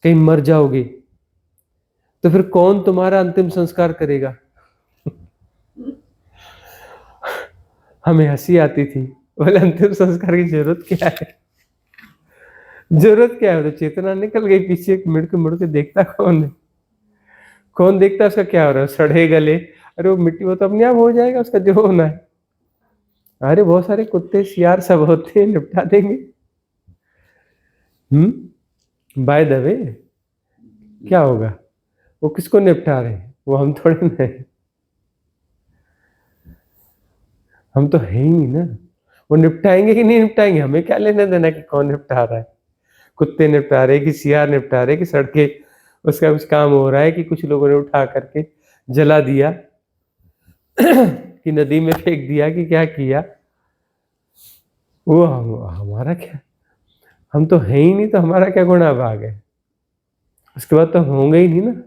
S2: कहीं मर जाओगे तो फिर कौन तुम्हारा अंतिम संस्कार करेगा। हमें हंसी आती थी, बोले अंतिम संस्कार की जरूरत क्या है, जरूरत क्या है, तो चेतना निकल गई पीछे, मुड़ के देखता कौन है, कौन देखता उसका क्या हो रहा है, सड़े गले, अरे वो मिट्टी, वो तो अपने आप हो जाएगा उसका जो होना है। अरे बहुत सारे कुत्ते सियार सब होते हैं, निपटा देंगे। बाय द वे क्या होगा, वो किसको निपटा रहे हैं, वो हम थोड़े ना है, हम तो है ही नहीं ना। वो निपटाएंगे कि नहीं निपटाएंगे, हमें क्या लेना देना कि कौन निपटा रहा है। कुत्ते निपटा रहे, कि सियार निपटा रहे, कि सड़कें उसका कुछ काम हो रहा है, कि कुछ लोगों ने उठा करके जला दिया कि नदी में फेंक दिया, कि क्या किया, वो हमारा क्या, हम तो है ही नहीं, तो हमारा क्या गुनाह भाग है। उसके बाद तो होंगे ही नहीं ना,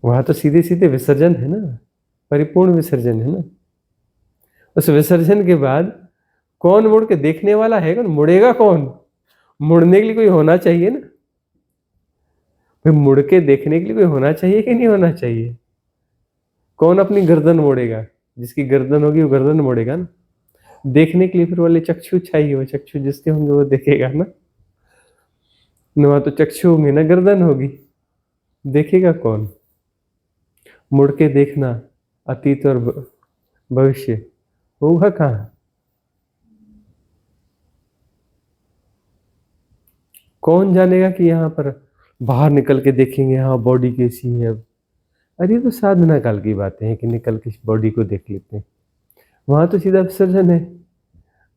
S2: वहां तो सीधे सीधे विसर्जन है ना, परिपूर्ण विसर्जन है ना। उस विसर्जन के बाद कौन मुड़ के देखने वाला है, कौन मुड़ेगा, कौन मुड़ने के लिए कोई होना चाहिए ना, भाई मुड़ के देखने के लिए कोई होना चाहिए कि नहीं होना चाहिए। कौन अपनी गर्दन मोड़ेगा, जिसकी गर्दन होगी वो गर्दन मोड़ेगा ना। देखने के लिए फिर वाले चक्षु चाहिए, वो चक्षु जिसके होंगे वो देखेगा ना, वहां तो चक्षु होंगे ना, गर्दन होगी, देखेगा कौन। मुड़ के देखना अतीत और भविष्य होगा कहाँ। कौन जानेगा कि यहाँ पर बाहर निकल के देखेंगे, हाँ बॉडी कैसी है अब। अरे ये तो साधना काल की बातें हैं कि निकल के बॉडी को देख लेते हैं। वहां तो सीधा विसर्जन है,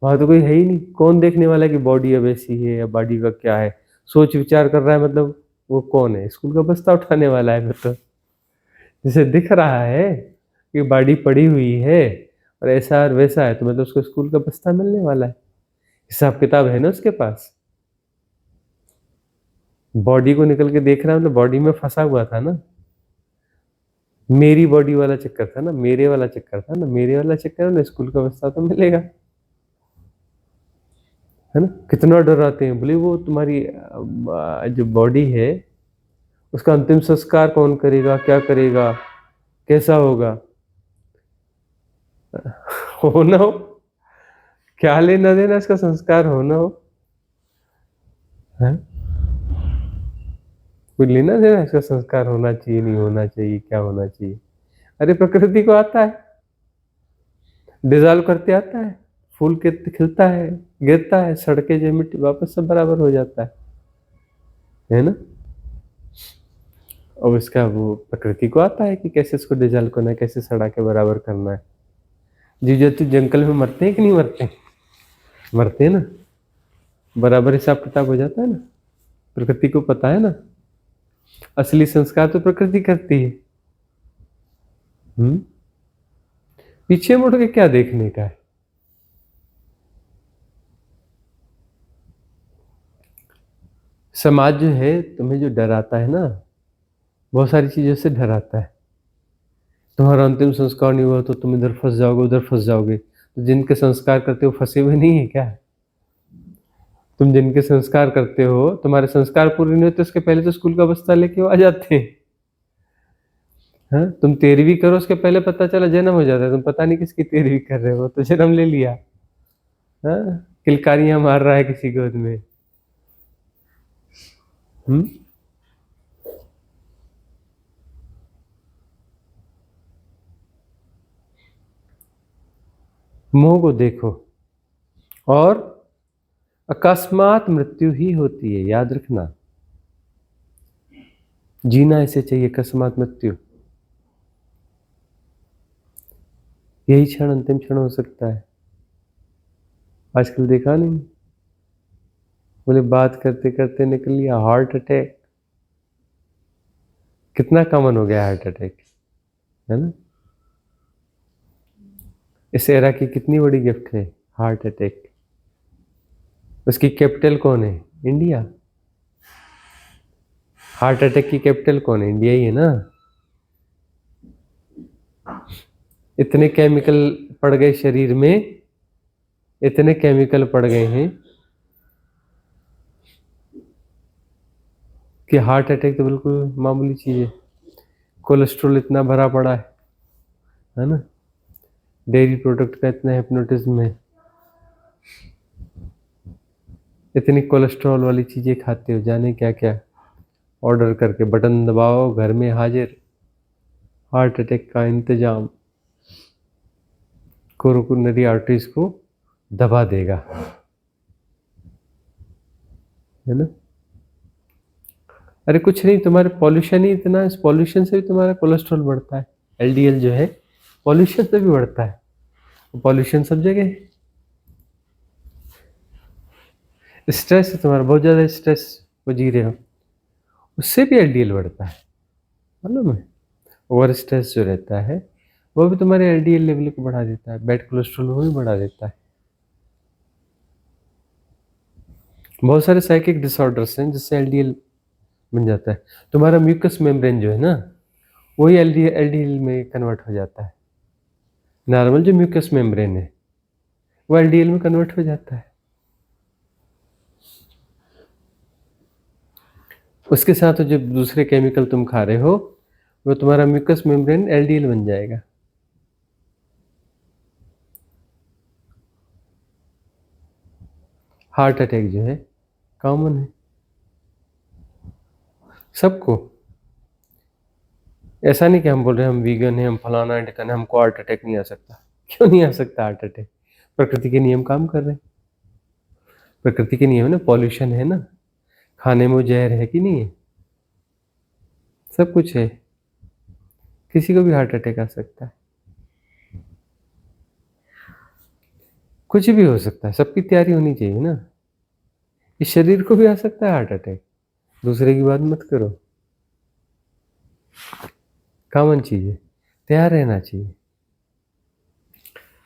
S2: वहां तो कोई है ही नहीं। कौन देखने वाला है कि बॉडी अब ऐसी है या बॉडी का क्या है। सोच विचार कर रहा है, मतलब वो कौन है, स्कूल का बस्ता उठाने वाला है। फिर तो जिसे दिख रहा है कि बॉडी पड़ी हुई है और ऐसा और वैसा है, तो मतलब उसको स्कूल का बस्ता मिलने वाला है। हिसाब किताब है ना उसके पास। बॉडी को निकल के देख रहा है, मतलब बॉडी में फंसा हुआ था ना। मेरी बॉडी वाला चक्कर था ना, मेरे वाला चक्कर था ना, मेरे वाला चक्कर ना, स्कूल का बस्ता तो मिलेगा, है ना। कितना डराते हैं, बोले वो तुम्हारी जो बॉडी है उसका अंतिम संस्कार कौन करेगा, क्या करेगा, कैसा होगा। हो ना हो, क्या लेना देना इसका संस्कार हो ना हो, है कोई लेना देना इसका संस्कार होना चाहिए नहीं होना चाहिए, क्या होना चाहिए। अरे प्रकृति को आता है, डिजॉल्व करते आता है, फूल के खिलता है, गिरता है, सड़के जो मिट्टी वापस सब बराबर हो जाता है ना। और इसका वो प्रकृति को आता है कि कैसे इसको डिजॉल्व करना है, कैसे सड़ा के बराबर करना है। जीव जंतु जंगल में मरते हैं कि नहीं मरते, मरते हैं ना, बराबर हिसाब किताब हो जाता है ना। प्रकृति को पता है ना, असली संस्कार तो प्रकृति करती है। पीछे मुड़ के क्या देखने का है। समाज जो है तुम्हें जो डराता है ना, बहुत सारी चीजों से डराता है। तुम्हारा अंतिम संस्कार नहीं हुआ तो तुम इधर फंस जाओगे, उधर फंस जाओगे। तो जिनके संस्कार करते हो फंसे हुए नहीं है क्या। तुम जिनके संस्कार करते हो, तुम्हारे संस्कार पूरे नहीं होते उसके पहले तो स्कूल का बस्ता लेके वो आ जाते हैं। हाँ, तुम 13वीं करो उसके पहले पता चला जन्म हो जाता है, तुम पता नहीं किसकी 13वीं कर रहे हो, तो जन्म ले लिया। हाँ, किलकारियां मार रहा है किसी गोद में। मोह को देखो, और अकस्मात मृत्यु ही होती है, याद रखना। जीना ऐसे चाहिए, अकस्मात मृत्यु, यही क्षण अंतिम क्षण हो सकता है। आजकल देखा नहीं, बोले बात करते करते निकल लिया हार्ट अटैक। कितना कॉमन हो गया हार्ट अटैक, है ना। इस एरा की कितनी बड़ी गिफ्ट है हार्ट अटैक। उसकी कैपिटल कौन है, इंडिया। हार्ट अटैक की कैपिटल कौन है, इंडिया ही है ना। इतने केमिकल पड़ गए शरीर में, इतने केमिकल पड़ गए हैं कि हार्ट अटैक तो बिल्कुल मामूली चीज है। कोलेस्ट्रॉल इतना भरा पड़ा है ना। डेयरी प्रोडक्ट का इतना हिप्नोटिज्म है, इतनी कोलेस्ट्रॉल वाली चीजें खाते हो, जाने क्या क्या ऑर्डर करके बटन दबाओ घर में हाजिर, हार्ट अटैक का इंतजाम। कोरोनरी आर्टरीज को दबा देगा, है ना। अरे कुछ नहीं, तुम्हारे पॉल्यूशन ही इतना है, इस पॉल्यूशन से भी तुम्हारा कोलेस्ट्रॉल बढ़ता है। एलडीएल जो है पॉल्यूशन से भी बढ़ता है, पॉल्यूशन सब जगह है। स्ट्रेस है तुम्हारा, बहुत ज़्यादा स्ट्रेस वो जी रहे हो, उससे भी एलडीएल बढ़ता है, मालूम है। ओवर स्ट्रेस जो रहता है वो भी तुम्हारे एलडीएल लेवल को बढ़ा देता है, बैड कोलेस्ट्रॉल वो भी बढ़ा देता है। बहुत सारे साइकिक डिसऑर्डर्स हैं जिससे एलडीएल बन जाता है। तुम्हारा म्यूकस मेम्ब्रेन जो है ना, वही एलडीएल में कन्वर्ट हो जाता है। नॉर्मल जो म्यूकस मेम्ब्रेन है वो एलडीएल में कन्वर्ट हो जाता है। उसके साथ जो दूसरे केमिकल तुम खा रहे हो वो तुम्हारा म्यूकस मेम्ब्रेन एलडीएल बन जाएगा। हार्ट अटैक जो है कॉमन है सबको। ऐसा नहीं कि हम बोल रहे हैं हम वीगन हैं, हम फलाना है ढिकाना, हमको हार्ट अटैक नहीं आ सकता। क्यों नहीं आ सकता हार्ट अटैक? प्रकृति के नियम काम कर रहे हैं। प्रकृति के नियम ना, पॉल्यूशन है ना, खाने में वो जहर है कि नहीं है, सब कुछ है, किसी को भी हार्ट अटैक आ सकता है, कुछ भी हो सकता है, सबकी तैयारी होनी चाहिए ना। इस शरीर को भी आ सकता है हार्ट अटैक, दूसरे की बात मत करो, कॉमन चीज है, तैयार रहना चाहिए,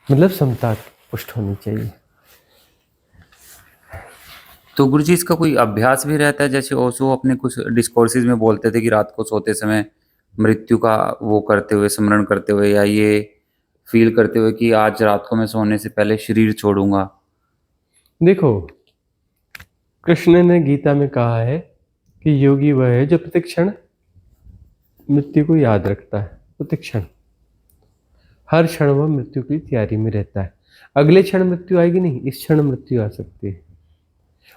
S2: मतलब क्षमता पुष्ट होनी चाहिए।
S3: तो गुरुजी इसका कोई अभ्यास भी रहता है? जैसे ओशो अपने कुछ डिस्कोर्सेज में बोलते थे कि रात को सोते समय मृत्यु का वो करते हुए, स्मरण करते हुए, या ये फील करते हुए कि आज रात को मैं सोने से पहले शरीर छोड़ूंगा।
S2: देखो, कृष्ण ने गीता में कहा है कि योगी वह है जो प्रतिक्षण मृत्यु को याद रखता है। प्रतिक्षण, हर क्षण वह मृत्यु की तैयारी में रहता है। अगले क्षण मृत्यु आएगी नहीं, इस क्षण मृत्यु आ सकती है।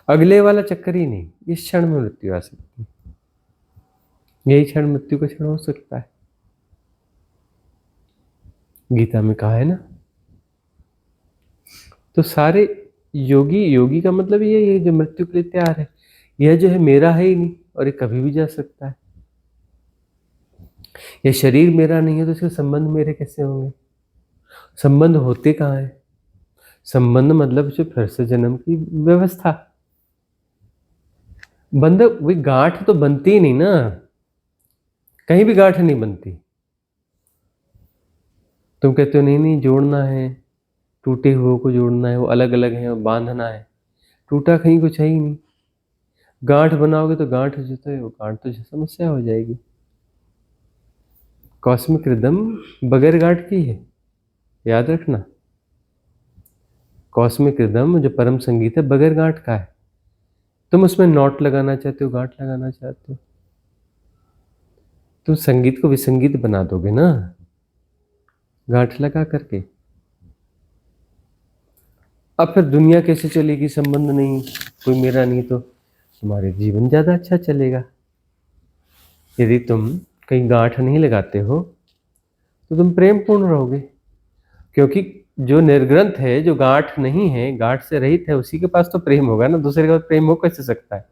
S2: अगले वाला चक्कर ही नहीं, इस क्षण में मृत्यु आ सकती है। यही क्षण मृत्यु का क्षण हो सकता है, गीता में कहा है ना। तो सारे योगी, योगी का मतलब ये है जो मृत्यु के लिए तैयार है। यह जो है मेरा है ही नहीं और ये कभी भी जा सकता है। ये शरीर मेरा नहीं है तो इसके संबंध मेरे कैसे होंगे? संबंध होते कहाँ है? संबंध मतलब जो फिर से जन्म की व्यवस्था। बंध, वही गांठ तो बनती ही नहीं ना, कहीं भी गांठ नहीं बनती। तुम कहते हो नहीं नहीं जोड़ना है, टूटे हुए को जोड़ना है, वो अलग अलग है, वो बांधना है। टूटा कहीं कुछ है ही नहीं। गांठ बनाओगे तो गांठ जो है वो गांठ तो समस्या हो जाएगी। कॉस्मिक रिदम बगैर गांठ की है, याद रखना। कॉस्मिक रिदम जो परम संगीत है बगैर गांठ का है। तुम उसमें नॉट लगाना चाहते हो, गांठ लगाना चाहते हो, तुम संगीत को विसंगीत बना दोगे ना गांठ लगा करके। अब फिर दुनिया कैसे चलेगी? संबंध नहीं, कोई मेरा नहीं, तो तुम्हारे जीवन ज्यादा अच्छा चलेगा। यदि तुम कहीं गांठ नहीं लगाते हो तो तुम प्रेम पूर्ण रहोगे, क्योंकि जो निर्ग्रंथ है, जो गांठ नहीं है, गांठ से रहित है, उसी के पास तो प्रेम होगा ना। दूसरे के पास प्रेम हो कैसे सकता है?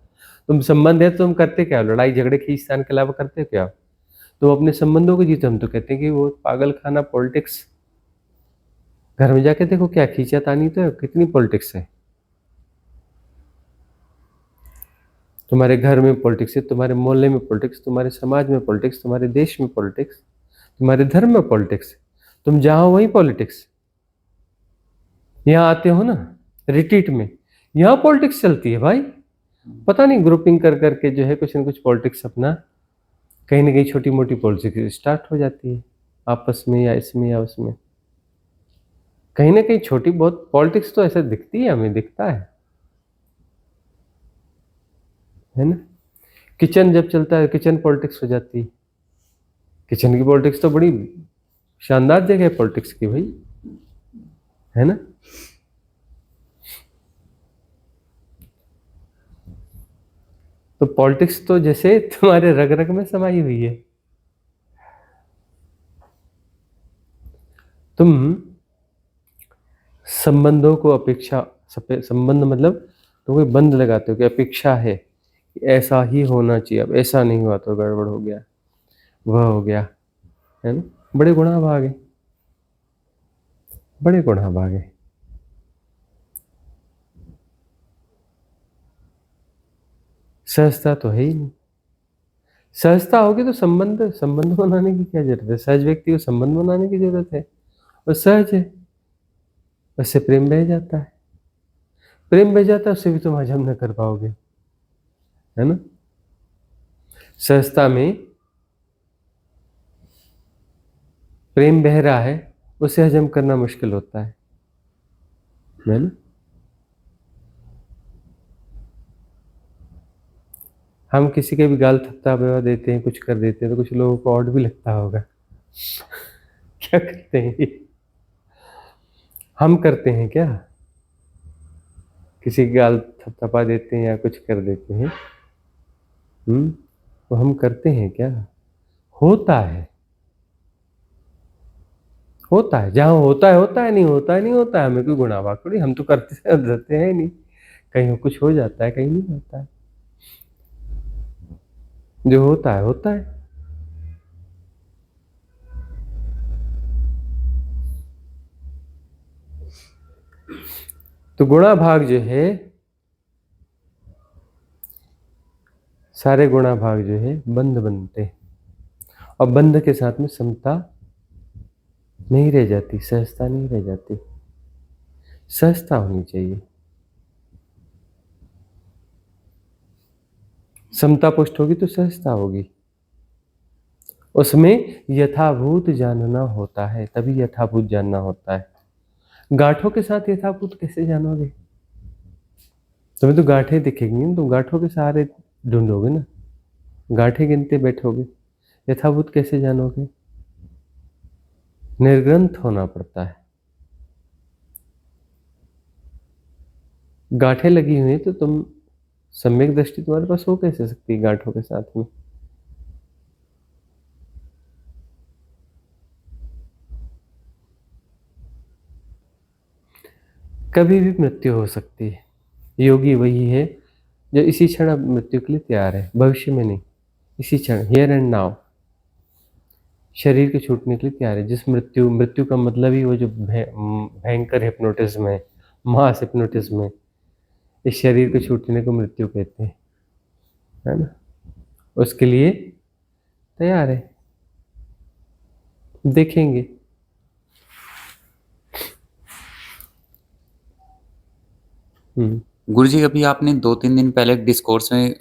S2: तुम संबंध है तो तुम करते क्या हो? लड़ाई झगड़े खींचतान के अलावा करते क्या हो? तुम अपने संबंधों को जीते। हम तो कहते हैं कि वो पागल खाना पॉलिटिक्स। घर में जाके देखो क्या खींचातानी तो है, कितनी पॉलिटिक्स है। तुम्हारे घर में पॉलिटिक्स है, तुम्हारे मोहल्ले में पॉलिटिक्स, तुम्हारे समाज में पॉलिटिक्स, तुम्हारे देश में पॉलिटिक्स, तुम्हारे धर्म में पॉलिटिक्स। तुम जहां हो वहीं पॉलिटिक्स। यहाँ आते हो ना रिट्रीट में, यहाँ पॉलिटिक्स चलती है भाई। पता नहीं ग्रुपिंग कर करके जो है कुछ न कुछ पॉलिटिक्स अपना, कहीं ना कहीं छोटी मोटी पॉलिटिक्स स्टार्ट हो जाती है आपस में या इसमें या उसमें। कहीं ना कहीं छोटी बहुत पॉलिटिक्स तो ऐसे दिखती है, हमें दिखता है ना। किचन जब चलता है किचन पॉलिटिक्स हो जाती है। किचन की पॉलिटिक्स तो बड़ी शानदार जगह है पॉलिटिक्स की भाई, है ना। तो पॉलिटिक्स तो जैसे तुम्हारे रग रग में समाई हुई है। तुम संबंधों को अपेक्षा, संबंध मतलब तुम कोई बंध लगाते हो कि अपेक्षा है कि ऐसा ही होना चाहिए, अब ऐसा नहीं हुआ तो गड़बड़ हो गया, वह हो गया, है ना। बड़े गुणाह भागे, बड़े गुणाह भागे। सहजता तो है ही नहीं। सहजता होगी तो संबंध संबंध बनाने की क्या जरूरत है? सहज व्यक्ति को संबंध बनाने की जरूरत है। वो सहज है, उससे प्रेम बह जाता है। प्रेम बह जाता है, उससे भी तुम हजम न कर पाओगे, है ना। सहजता में प्रेम बह रहा है, उसे हजम करना मुश्किल होता है ना। हम किसी के भी गाल थपथपा देते हैं, कुछ कर देते हैं, तो कुछ लोगों को ऑड भी लगता होगा। क्या करते हैं ये? हम करते हैं क्या? किसी की गाल थपथपा देते हैं या कुछ कर देते हैं? तो हम करते हैं क्या? होता है, होता है। जहां होता है होता है, नहीं होता है नहीं होता है। हमें कोई गुनाह थोड़ी, हम तो करते रहते हैं नहीं। कहीं कुछ हो जाता है, कहीं नहीं होता है। जो होता है होता है। तो गुणा भाग जो है, सारे गुणा भाग जो है बंध बनते हैं, और बंध के साथ में समता नहीं रह जाती, सहजता नहीं रह जाती। सहजता होनी चाहिए। समता पुष्ट होगी तो सहजता होगी। उसमें यथाभूत जानना होता है, तभी यथाभूत जानना होता है। गांठों के साथ यथाभूत कैसे जानोगे? तुम्हें तो गांठें दिखेंगी, तुम गांठों के सहारे ढूंढोगे ना, गांठें गिनते बैठोगे। यथाभूत कैसे जानोगे? निर्ग्रंथ होना पड़ता है। गांठें लगी हुई तो तुम सम्यक दृष्टि तुम्हारे पास हो कैसे सकती है गांठों के साथ में? कभी भी मृत्यु हो सकती है। योगी वही है जो इसी क्षण अब मृत्यु के लिए तैयार है, भविष्य में नहीं। इसी क्षण, हियर एंड नाउ, शरीर के छूटने के लिए तैयार है। जिस मृत्यु, मृत्यु का मतलब ही वो जो भयंकर हिप्नोटिज्म है, मास हिप्नोटिज्म है, इस शरीर के छूटने को मृत्यु कहते हैं, है ना। उसके लिए तैयार है, देखेंगे।
S3: गुरुजी, अभी आपने 2-3 दिन पहले एक डिस्कोर्स में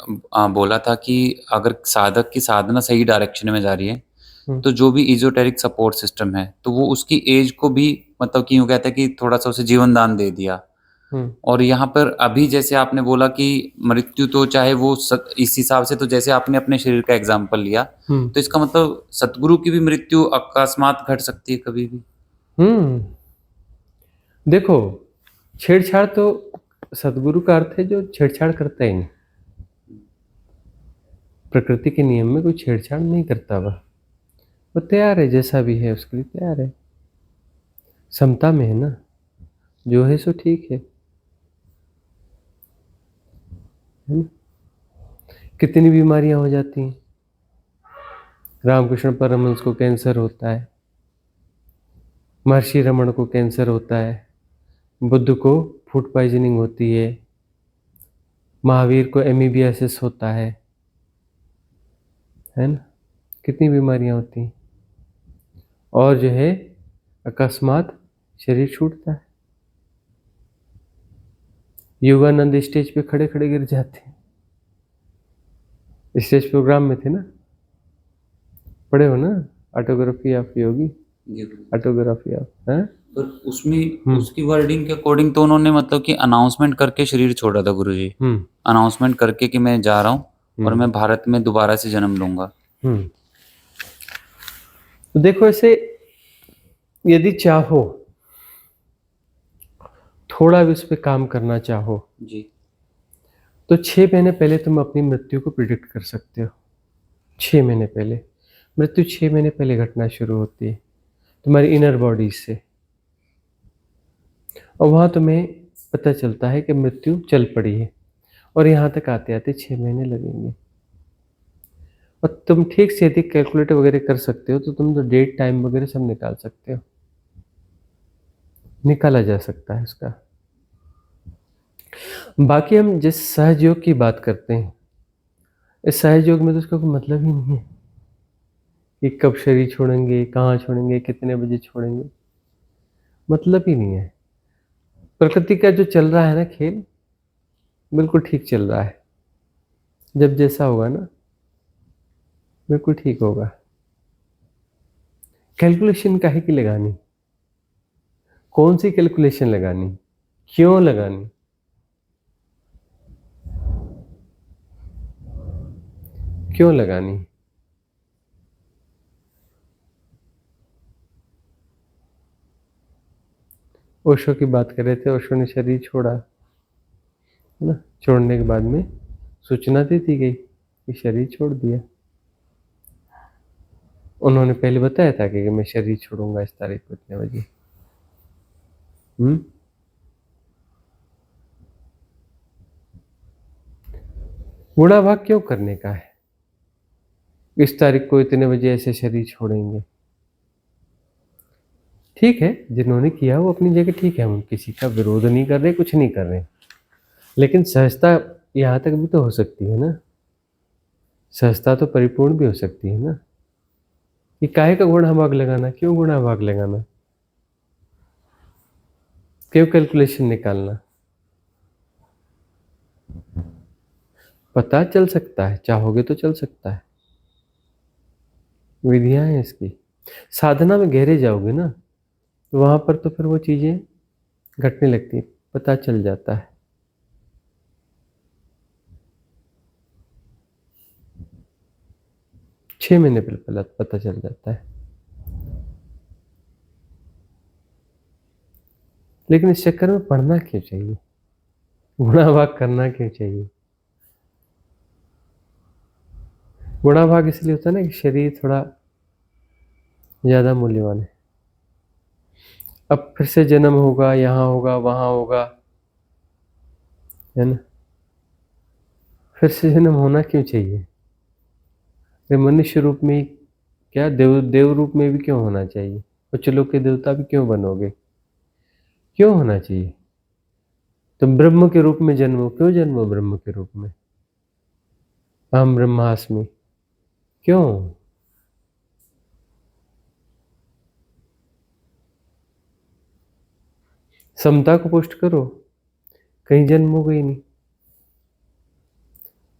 S3: बोला था कि अगर साधक की साधना सही डायरेक्शन में जा रही है, तो जो भी इज़ोटेरिक सपोर्ट सिस्टम है, तो वो उसकी एज को भी मतलब कि यूँ कहते हैं कि थोड़ा-सा उसे जीवन दान दे दिया। और यहाँ पर अभी जैसे आपने बोला कि मृत्यु तो चाहे वो इस हिसाब से, तो जैसे आपने अपने शरीर का एग्जाम्पल लिया, तो इसका मतलब सतगुरु की भी मृत्यु अकस्मात घट सकती है कभी भी।
S2: देखो, छेड़छाड़ तो सतगुरु का अर्थ है जो छेड़छाड़ करता ही नहीं। प्रकृति के नियम में कोई छेड़छाड़ नहीं करता। वो तैयार है, जैसा भी है उसके लिए तैयार है। समता में है ना, जो है सो ठीक है ना? कितनी बीमारियां हो जाती हैं। रामकृष्ण परमहंस को कैंसर होता है, महर्षि रमण को कैंसर होता है, बुद्ध को फूड पॉइजनिंग होती है, महावीर को एमीबियासिस होता है ना। कितनी बीमारियां होती हैं, और जो है अकस्मात शरीर छूटता है। योगानंद स्टेज पे खड़े खड़े गिर जाते हैं। स्टेज प्रोग्राम में थे ना, पढ़े हो ना, autography of Yogi, autography of, है।
S3: पर उसमें उसकी वर्डिंग के अकॉर्डिंग तो उन्होंने मतलब कि अनाउंसमेंट करके शरीर छोड़ा था गुरुजी। अनाउंसमेंट करके कि मैं जा रहा हूँ और मैं भारत में दोबारा से जन्म लूंगा।
S2: तो देखो, ऐसे यदि चाहो, थोड़ा भी उस पर काम करना चाहो
S3: जी,
S2: तो 6 महीने पहले तुम अपनी मृत्यु को प्रिडिक्ट कर सकते हो। 6 महीने पहले मृत्यु, 6 महीने पहले घटना शुरू होती है तुम्हारी इनर बॉडी से, और वहां तुम्हें पता चलता है कि मृत्यु चल पड़ी है, और यहाँ तक आते आते 6 महीने लगेंगे। और तुम ठीक से यदि कैलकुलेट वगैरह कर सकते हो तो तुम तो डेट टाइम वगैरह सब निकाल सकते हो, निकाला जा सकता है उसका। बाकी हम जिस सहज योग की बात करते हैं, इस सहज योग में तो उसका कोई मतलब ही नहीं है कि कब शरीर छोड़ेंगे, कहाँ छोड़ेंगे, कितने बजे छोड़ेंगे, मतलब ही नहीं है। प्रकृति का जो चल रहा है ना खेल, बिल्कुल ठीक चल रहा है। जब जैसा होगा ना, बिल्कुल ठीक होगा। कैलकुलेशन काहे की लगानी? कौन सी कैलकुलेशन लगानी? क्यों लगानी? क्यों लगानी? ओशो की बात कर रहे थे, ओशो ने शरीर छोड़ा, है ना। छोड़ने के बाद में सूचना दे दी गई कि शरीर छोड़ दिया। उन्होंने पहले बताया था कि मैं शरीर छोड़ूंगा इस तारीख को इतने बजे। गुणा भाग क्यों करने का है? इस तारीख को इतने बजे ऐसे शरीर छोड़ेंगे। ठीक है, जिन्होंने किया वो अपनी जगह ठीक है, हम किसी का विरोध नहीं कर रहे, कुछ नहीं कर रहे, लेकिन सहजता यहाँ तक भी तो हो सकती है ना। सहजता तो परिपूर्ण भी हो सकती है ना, कि काहे का गुणा भाग लगाना, क्यों गुणा भाग लगाना, क्यों कैलकुलेशन निकालना। पता चल सकता है, चाहोगे तो चल सकता है, विधियां हैं इसकी। साधना में गहरे जाओगे ना, तो वहां पर तो फिर वो चीजें घटने लगती है, पता चल जाता है। छह महीने पहले पता चल जाता है। लेकिन इस चक्कर में पढ़ना क्यों चाहिए? गुणा भाग करना क्यों चाहिए? गुणा भाग इसलिए होता है ना कि शरीर थोड़ा ज्यादा मूल्यवान है। अब फिर से जन्म होगा, यहाँ होगा, वहां होगा, है ना। फिर से जन्म होना क्यों चाहिए? ये मनुष्य रूप में ही क्या, देव रूप में भी क्यों होना चाहिए? उच्च लोक के देवता भी क्यों बनोगे? क्यों होना चाहिए? तुम ब्रह्म के रूप में जन्मो, क्यों जन्मो ब्रह्म के रूप में? हम ब्रह्मास्मि, क्यों? समता को पुष्ट करो, कहीं जन्मोगे ही नहीं।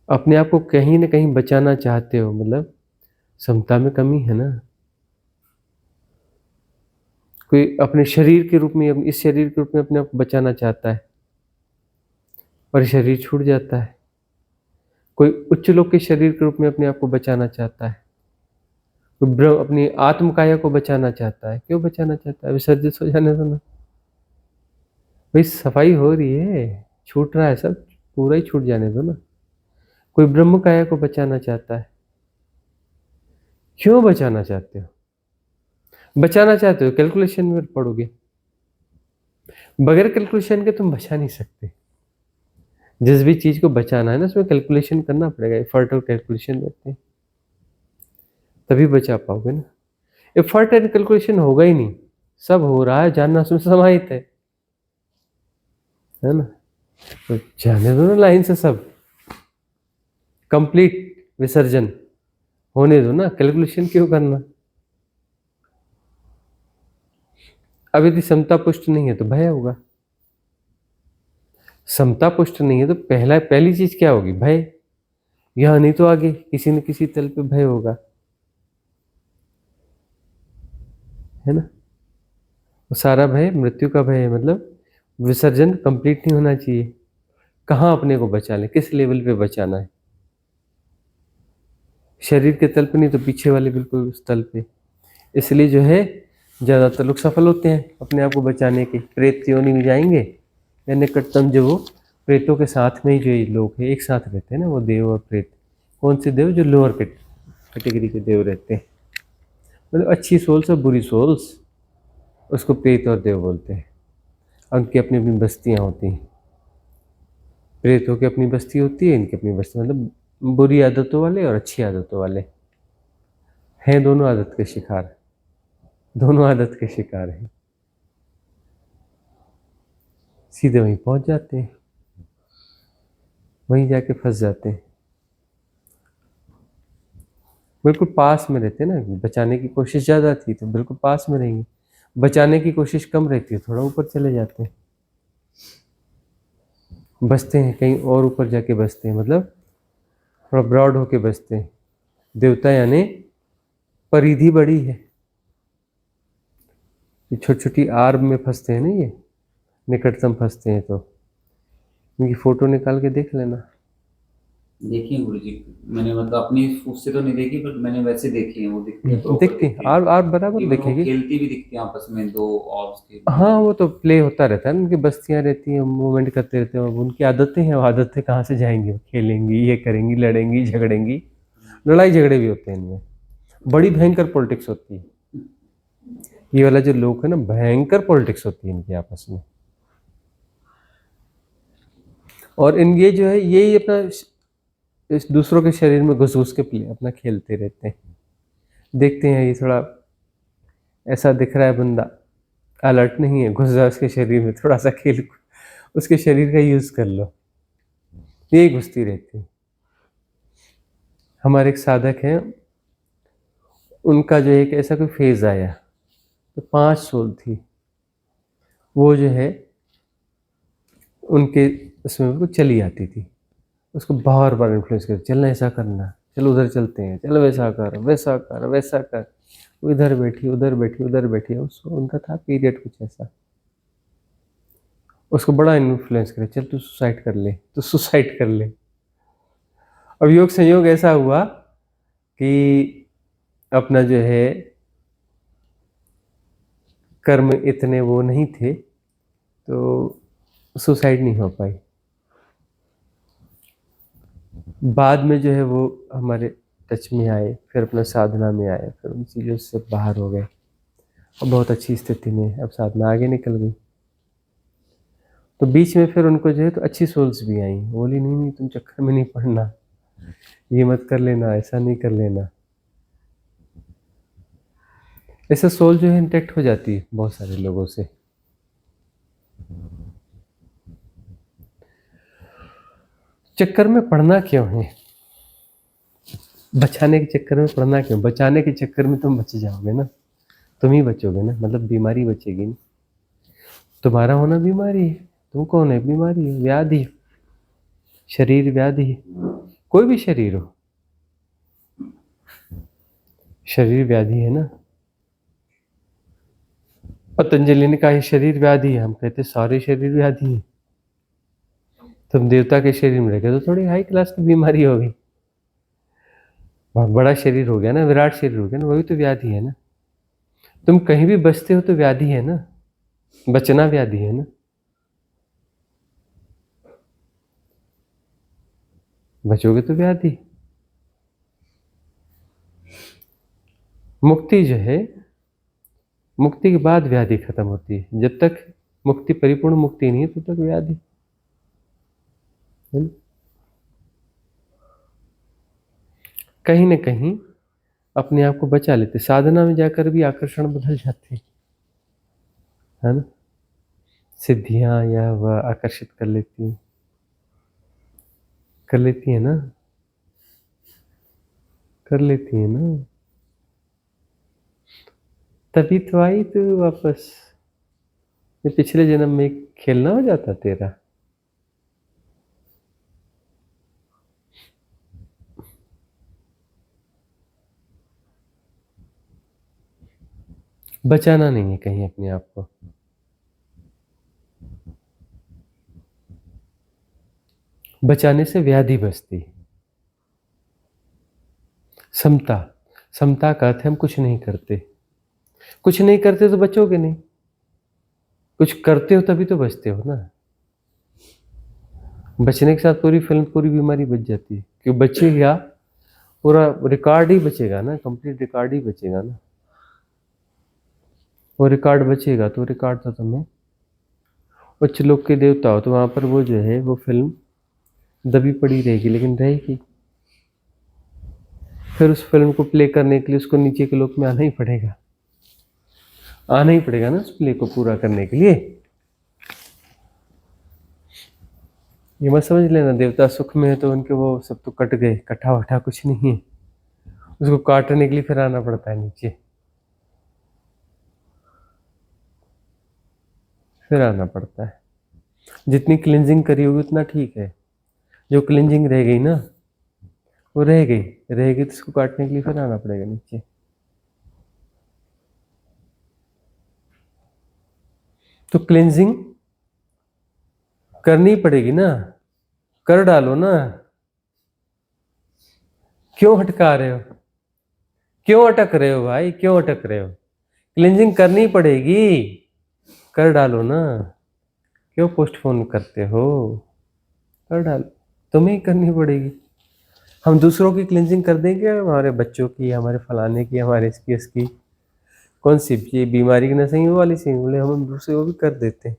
S2: अपने आप को कहीं ना कहीं बचाना चाहते हो, मतलब समता में कमी है ना। कोई अपने शरीर के रूप में, इस शरीर के रूप में अपने आप को बचाना चाहता है और शरीर छूट जाता है। कोई उच्च लोक के शरीर के रूप में अपने आप को बचाना चाहता है, कोई अपनी आत्म काया को बचाना चाहता है। क्यों बचाना चाहता है? विसर्जित हो जाने दो ना भाई, सफाई हो रही है, छूट रहा है सब, पूरा ही छूट जाने दो ना। कोई ब्रह्म काया को बचाना चाहता है। क्यों बचाना चाहते हो? बचाना चाहते हो, कैलकुलेशन में पढ़ोगे, बगैर कैलकुलेशन के तुम बचा नहीं सकते। जिस भी चीज को बचाना है ना, उसमें कैलकुलेशन करना पड़ेगा, एफर्ट और कैलकुलेशन रहते हैं, तभी बचा पाओगे ना। एफर्ट एंड कैलकुलेशन होगा ही नहीं, सब हो रहा है, जानना उसमें समाहित है ना। तो जाने दो ना लाइन से सब, कंप्लीट विसर्जन होने दो ना, कैलकुलेशन क्यों करना? अब यदि समता पुष्ट नहीं है तो भय होगा। समता पुष्ट नहीं है तो पहली चीज क्या होगी? भय। यहां नहीं तो आगे किसी न किसी तल पे भय होगा, है ना। वो सारा भय मृत्यु का भय है, मतलब विसर्जन कंप्लीट नहीं होना चाहिए। कहाँ अपने को बचा लें, किस लेवल पे बचाना है? शरीर के तल पे नहीं तो पीछे वाले बिल्कुल उस तल पे। इसलिए जो है ज्यादातर लोग सफल होते हैं अपने आप को बचाने के। प्रेत योनि में जाएंगे या निकटतम जो वो प्रेतों के साथ में ही जो ये लोग हैं एक साथ रहते हैं ना, वो देव और प्रेत। कौन से देव? जो लोअर कैटेगरी के देव रहते हैं, मतलब अच्छी सोल्स और बुरी सोल्स, उसको प्रेत और देव बोलते हैं। उनकी अपनी अपनी बस्तियां होती हैं। प्रेतों की अपनी बस्ती होती है, इनकी अपनी बस्ती, मतलब बुरी आदतों वाले और अच्छी आदतों वाले हैं, दोनों आदत के शिकार, दोनों आदत के शिकार हैं। सीधे वहीं पहुंच जाते हैं, वहीं जाके फंस जाते हैं। बिल्कुल पास में रहते हैं ना, बचाने की कोशिश ज़्यादा थी तो बिल्कुल पास में रहेंगे, बचाने की कोशिश कम रहती है थोड़ा ऊपर चले जाते हैं, बसते हैं कहीं और ऊपर जाके बसते हैं, मतलब थोड़ा ब्रॉड होके बसते हैं। देवता यानी परिधि बड़ी है, ये छोटी छोटी आर्म में फंसते हैं ना, ये निकटतम फंसते हैं, तो इनकी फोटो निकाल के देख लेना।
S3: देखी है गुरुजी, मैंने मतलब अपनी उससे तो नहीं देखी, पर मैंने वैसे देखी है, वो दिखती है, प्रॉपर
S2: दिखती
S3: दिखती
S2: है,
S3: है।
S2: आर्म बराबर
S3: इवन वो
S2: दिखेगी।
S3: खेलती भी दिखती है आपस में, दो ऑर्ब्स की।
S2: हाँ वो तो प्ले होता रहता है ना, उनकी बस्तियां रहती हैं, मूवमेंट करते रहते हैं, अब उनकी आदतें हैं, वो आदतें कहाँ से जाएंगी, वो खेलेंगी, ये करेंगी, लड़ेंगी झगड़ेंगी, लड़ाई झगड़े भी होते हैं इनमें, बड़ी भयंकर पॉलिटिक्स होती है। ये वाला जो लोग है ना, भयंकर पॉलिटिक्स होती है इनकी आपस में। और इन ये जो है यही अपना इस दूसरों के शरीर में घुस घुस के प्ले अपना खेलते रहते हैं। देखते हैं ये थोड़ा ऐसा दिख रहा है बंदा, अलर्ट नहीं है, घुस जा उसके शरीर में, थोड़ा सा खेल, उसके शरीर का यूज कर लो, यही घुसती रहती है। हमारे एक साधक हैं, उनका जो एक ऐसा कोई फेज आया तो 5 सोल थी, वो जो है उनके उसमें वो चली आती थी, उसको बार बार इन्फ्लुएंस कर, चलना ऐसा करना, चल उधर चलते हैं, चल वैसा कर वैसा कर वैसा कर, वो इधर बैठी उधर बैठी उधर बैठी, उसको उनका था पीरियड कुछ ऐसा, उसको बड़ा इन्फ्लुएंस करे, चल तू सुसाइड कर ले, तू सुसाइड कर ले। अब योग संयोग ऐसा हुआ कि अपना जो है कर्म इतने वो नहीं थे, तो सुसाइड नहीं हो पाई। बाद में जो है वो हमारे टच में आए, फिर अपना साधना में आए, फिर उन चीज़ों से बाहर हो गए, और बहुत अच्छी स्थिति में अब साधना आगे निकल गई। तो बीच में फिर उनको जो है तो अच्छी सोल्स भी आई, बोली नहीं नहीं तुम चक्कर में नहीं पड़ना, ये मत कर लेना, ऐसा नहीं कर लेना। ऐसे सोल जो है इंटैक्ट हो जाती है बहुत सारे लोगों से। चक्कर में पड़ना क्यों है, बचाने के चक्कर में पड़ना क्यों, बचाने के चक्कर में तुम बच जाओगे ना, तुम ही बचोगे ना, मतलब बीमारी बचेगी ना, तुम्हारा होना बीमारी है, तुम कौन है, बीमारी है, व्याधि है, शरीर व्याधि है, कोई भी शरीर हो, शरीर व्याधि है ना। पतंजलि ने कहा शरीर व्याधि है, हम कहते सारे शरीर व्याधि है। तुम देवता के शरीर में रह गए तो थोड़ी हाई क्लास की बीमारी हो गई, बहुत बड़ा शरीर हो गया ना, विराट शरीर हो गया ना, वही तो व्याधि है ना। तुम कहीं भी बचते हो तो व्याधि है ना, बचना व्याधि है ना, बचोगे तो व्याधि। मुक्ति जो है, मुक्ति के बाद व्याधि खत्म होती है, जब तक मुक्ति परिपूर्ण मुक्ति नहीं है तब तक व्याधि है ना? कहीं ना कहीं अपने आप को बचा लेते, साधना में जाकर भी आकर्षण बदल जाते है ना, सिद्धियां या वह आकर्षित कर लेती है ना, कर लेती है ना, तभी तो आई तो वापस, ये पिछले जन्म में खेलना हो जाता तेरा। बचाना नहीं है कहीं अपने आप को, बचाने से व्याधि बचती है। समता, समता का अर्थ है हम कुछ नहीं करते, कुछ नहीं करते तो बचोगे नहीं, कुछ करते हो तभी तो बचते हो ना। बचने के साथ पूरी फिल्म पूरी बीमारी बच जाती है, क्यों बचेगा, पूरा रिकॉर्ड ही बचेगा ना, कंप्लीट रिकॉर्ड ही बचेगा ना, वो रिकॉर्ड बचेगा तो रिकॉर्ड तो तुम्हें उच्च लोक के देवता हो तो वहां पर वो जो है वो फिल्म दबी पड़ी रहेगी, लेकिन रहेगी। फिर उस फिल्म को प्ले करने के लिए उसको नीचे के लोक में आना ही पड़ेगा, आना ही पड़ेगा ना उस प्ले को पूरा करने के लिए। ये मत समझ लेना देवता सुख में है तो उनके वो सब तो कट गए, कटा वटा कुछ नहीं है, उसको काटने के लिए फिर आना पड़ता है नीचे, फिर आना पड़ता है। जितनी क्लिनजिंग करी होगी उतना ठीक है, जो क्लिनजिंग रह गई ना वो रह गई तो उसको काटने के लिए फिर आना पड़ेगा नीचे। तो क्लिनजिंग करनी पड़ेगी ना, कर डालो ना, क्यों हटका रहे हो, क्यों अटक रहे हो भाई, क्यों अटक रहे हो? क्लिनजिंग करनी पड़ेगी, कर डालो ना, क्यों पोस्टपोन करते हो? कर डालो, तुम्हें ही करनी पड़ेगी। हम दूसरों की क्लिनजिंग कर देंगे, हमारे बच्चों की, हमारे फलाने की, हमारे इसकी कौन सी ये बीमारी की ना सही वो वाली सही, बोले हम दूसरे को भी कर देते हैं।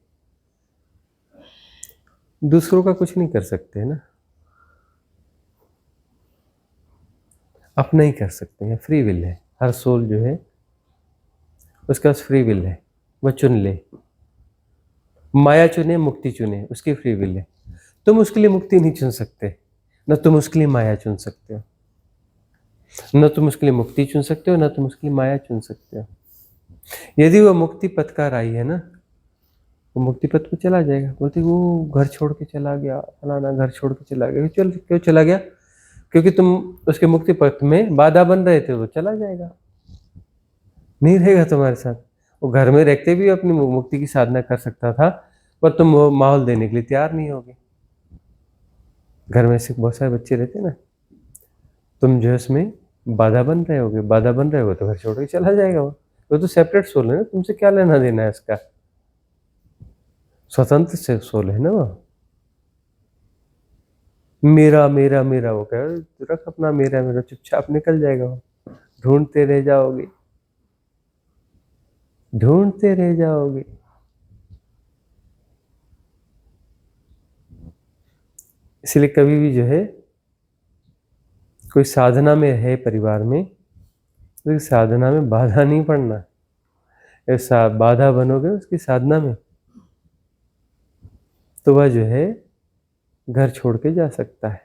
S2: दूसरों का कुछ नहीं कर सकते ना, अपना ही कर सकते हैं। फ्री विल है, हर सोल जो है उसके पास फ्री विल है, वो चुन ले, माया चुने मुक्ति चुने, उसकी फ्री विल है। तुम उसके लिए मुक्ति नहीं चुन सकते, न तुम उसके लिए माया चुन सकते हो, न तुम उसके लिए मुक्ति चुन सकते हो, न तुम उसके लिए माया चुन सकते हो। यदि वो मुक्ति पथ का राही है ना, वो मुक्ति पथ पे चला जाएगा। बोलते वो घर छोड़ के चला गया, फलाना घर छोड़ के चला गया, क्यों चला गया? क्योंकि तुम उसके मुक्ति पथ में बाधा बन रहे थे, वो चला जाएगा, नहीं रहेगा तुम्हारे साथ। वो घर में रहते भी अपनी मुक्ति की साधना कर सकता था, पर तुम वो माहौल देने के लिए तैयार नहीं होगे। घर में से बहुत सारे बच्चे रहते ना, तुम जो है उसमें बाधा बन रहे होगे तो घर छोड़ के चला जाएगा। वो तो सेपरेट सोल है ना, तुमसे क्या लेना देना है इसका, स्वतंत्र से सोल है ना वो। मेरा मेरा मेरा वो कह रख अपना मेरा मेरा, चुपचाप निकल जाएगा वो। ढूंढते रह जाओगे, ढूंढते रह जाओगे। इसलिए कभी भी जो है कोई साधना में है परिवार में, तो साधना में बाधा नहीं पड़ना। ऐसा बाधा बनोगे उसकी साधना में तो वह जो है घर छोड़ के जा सकता है,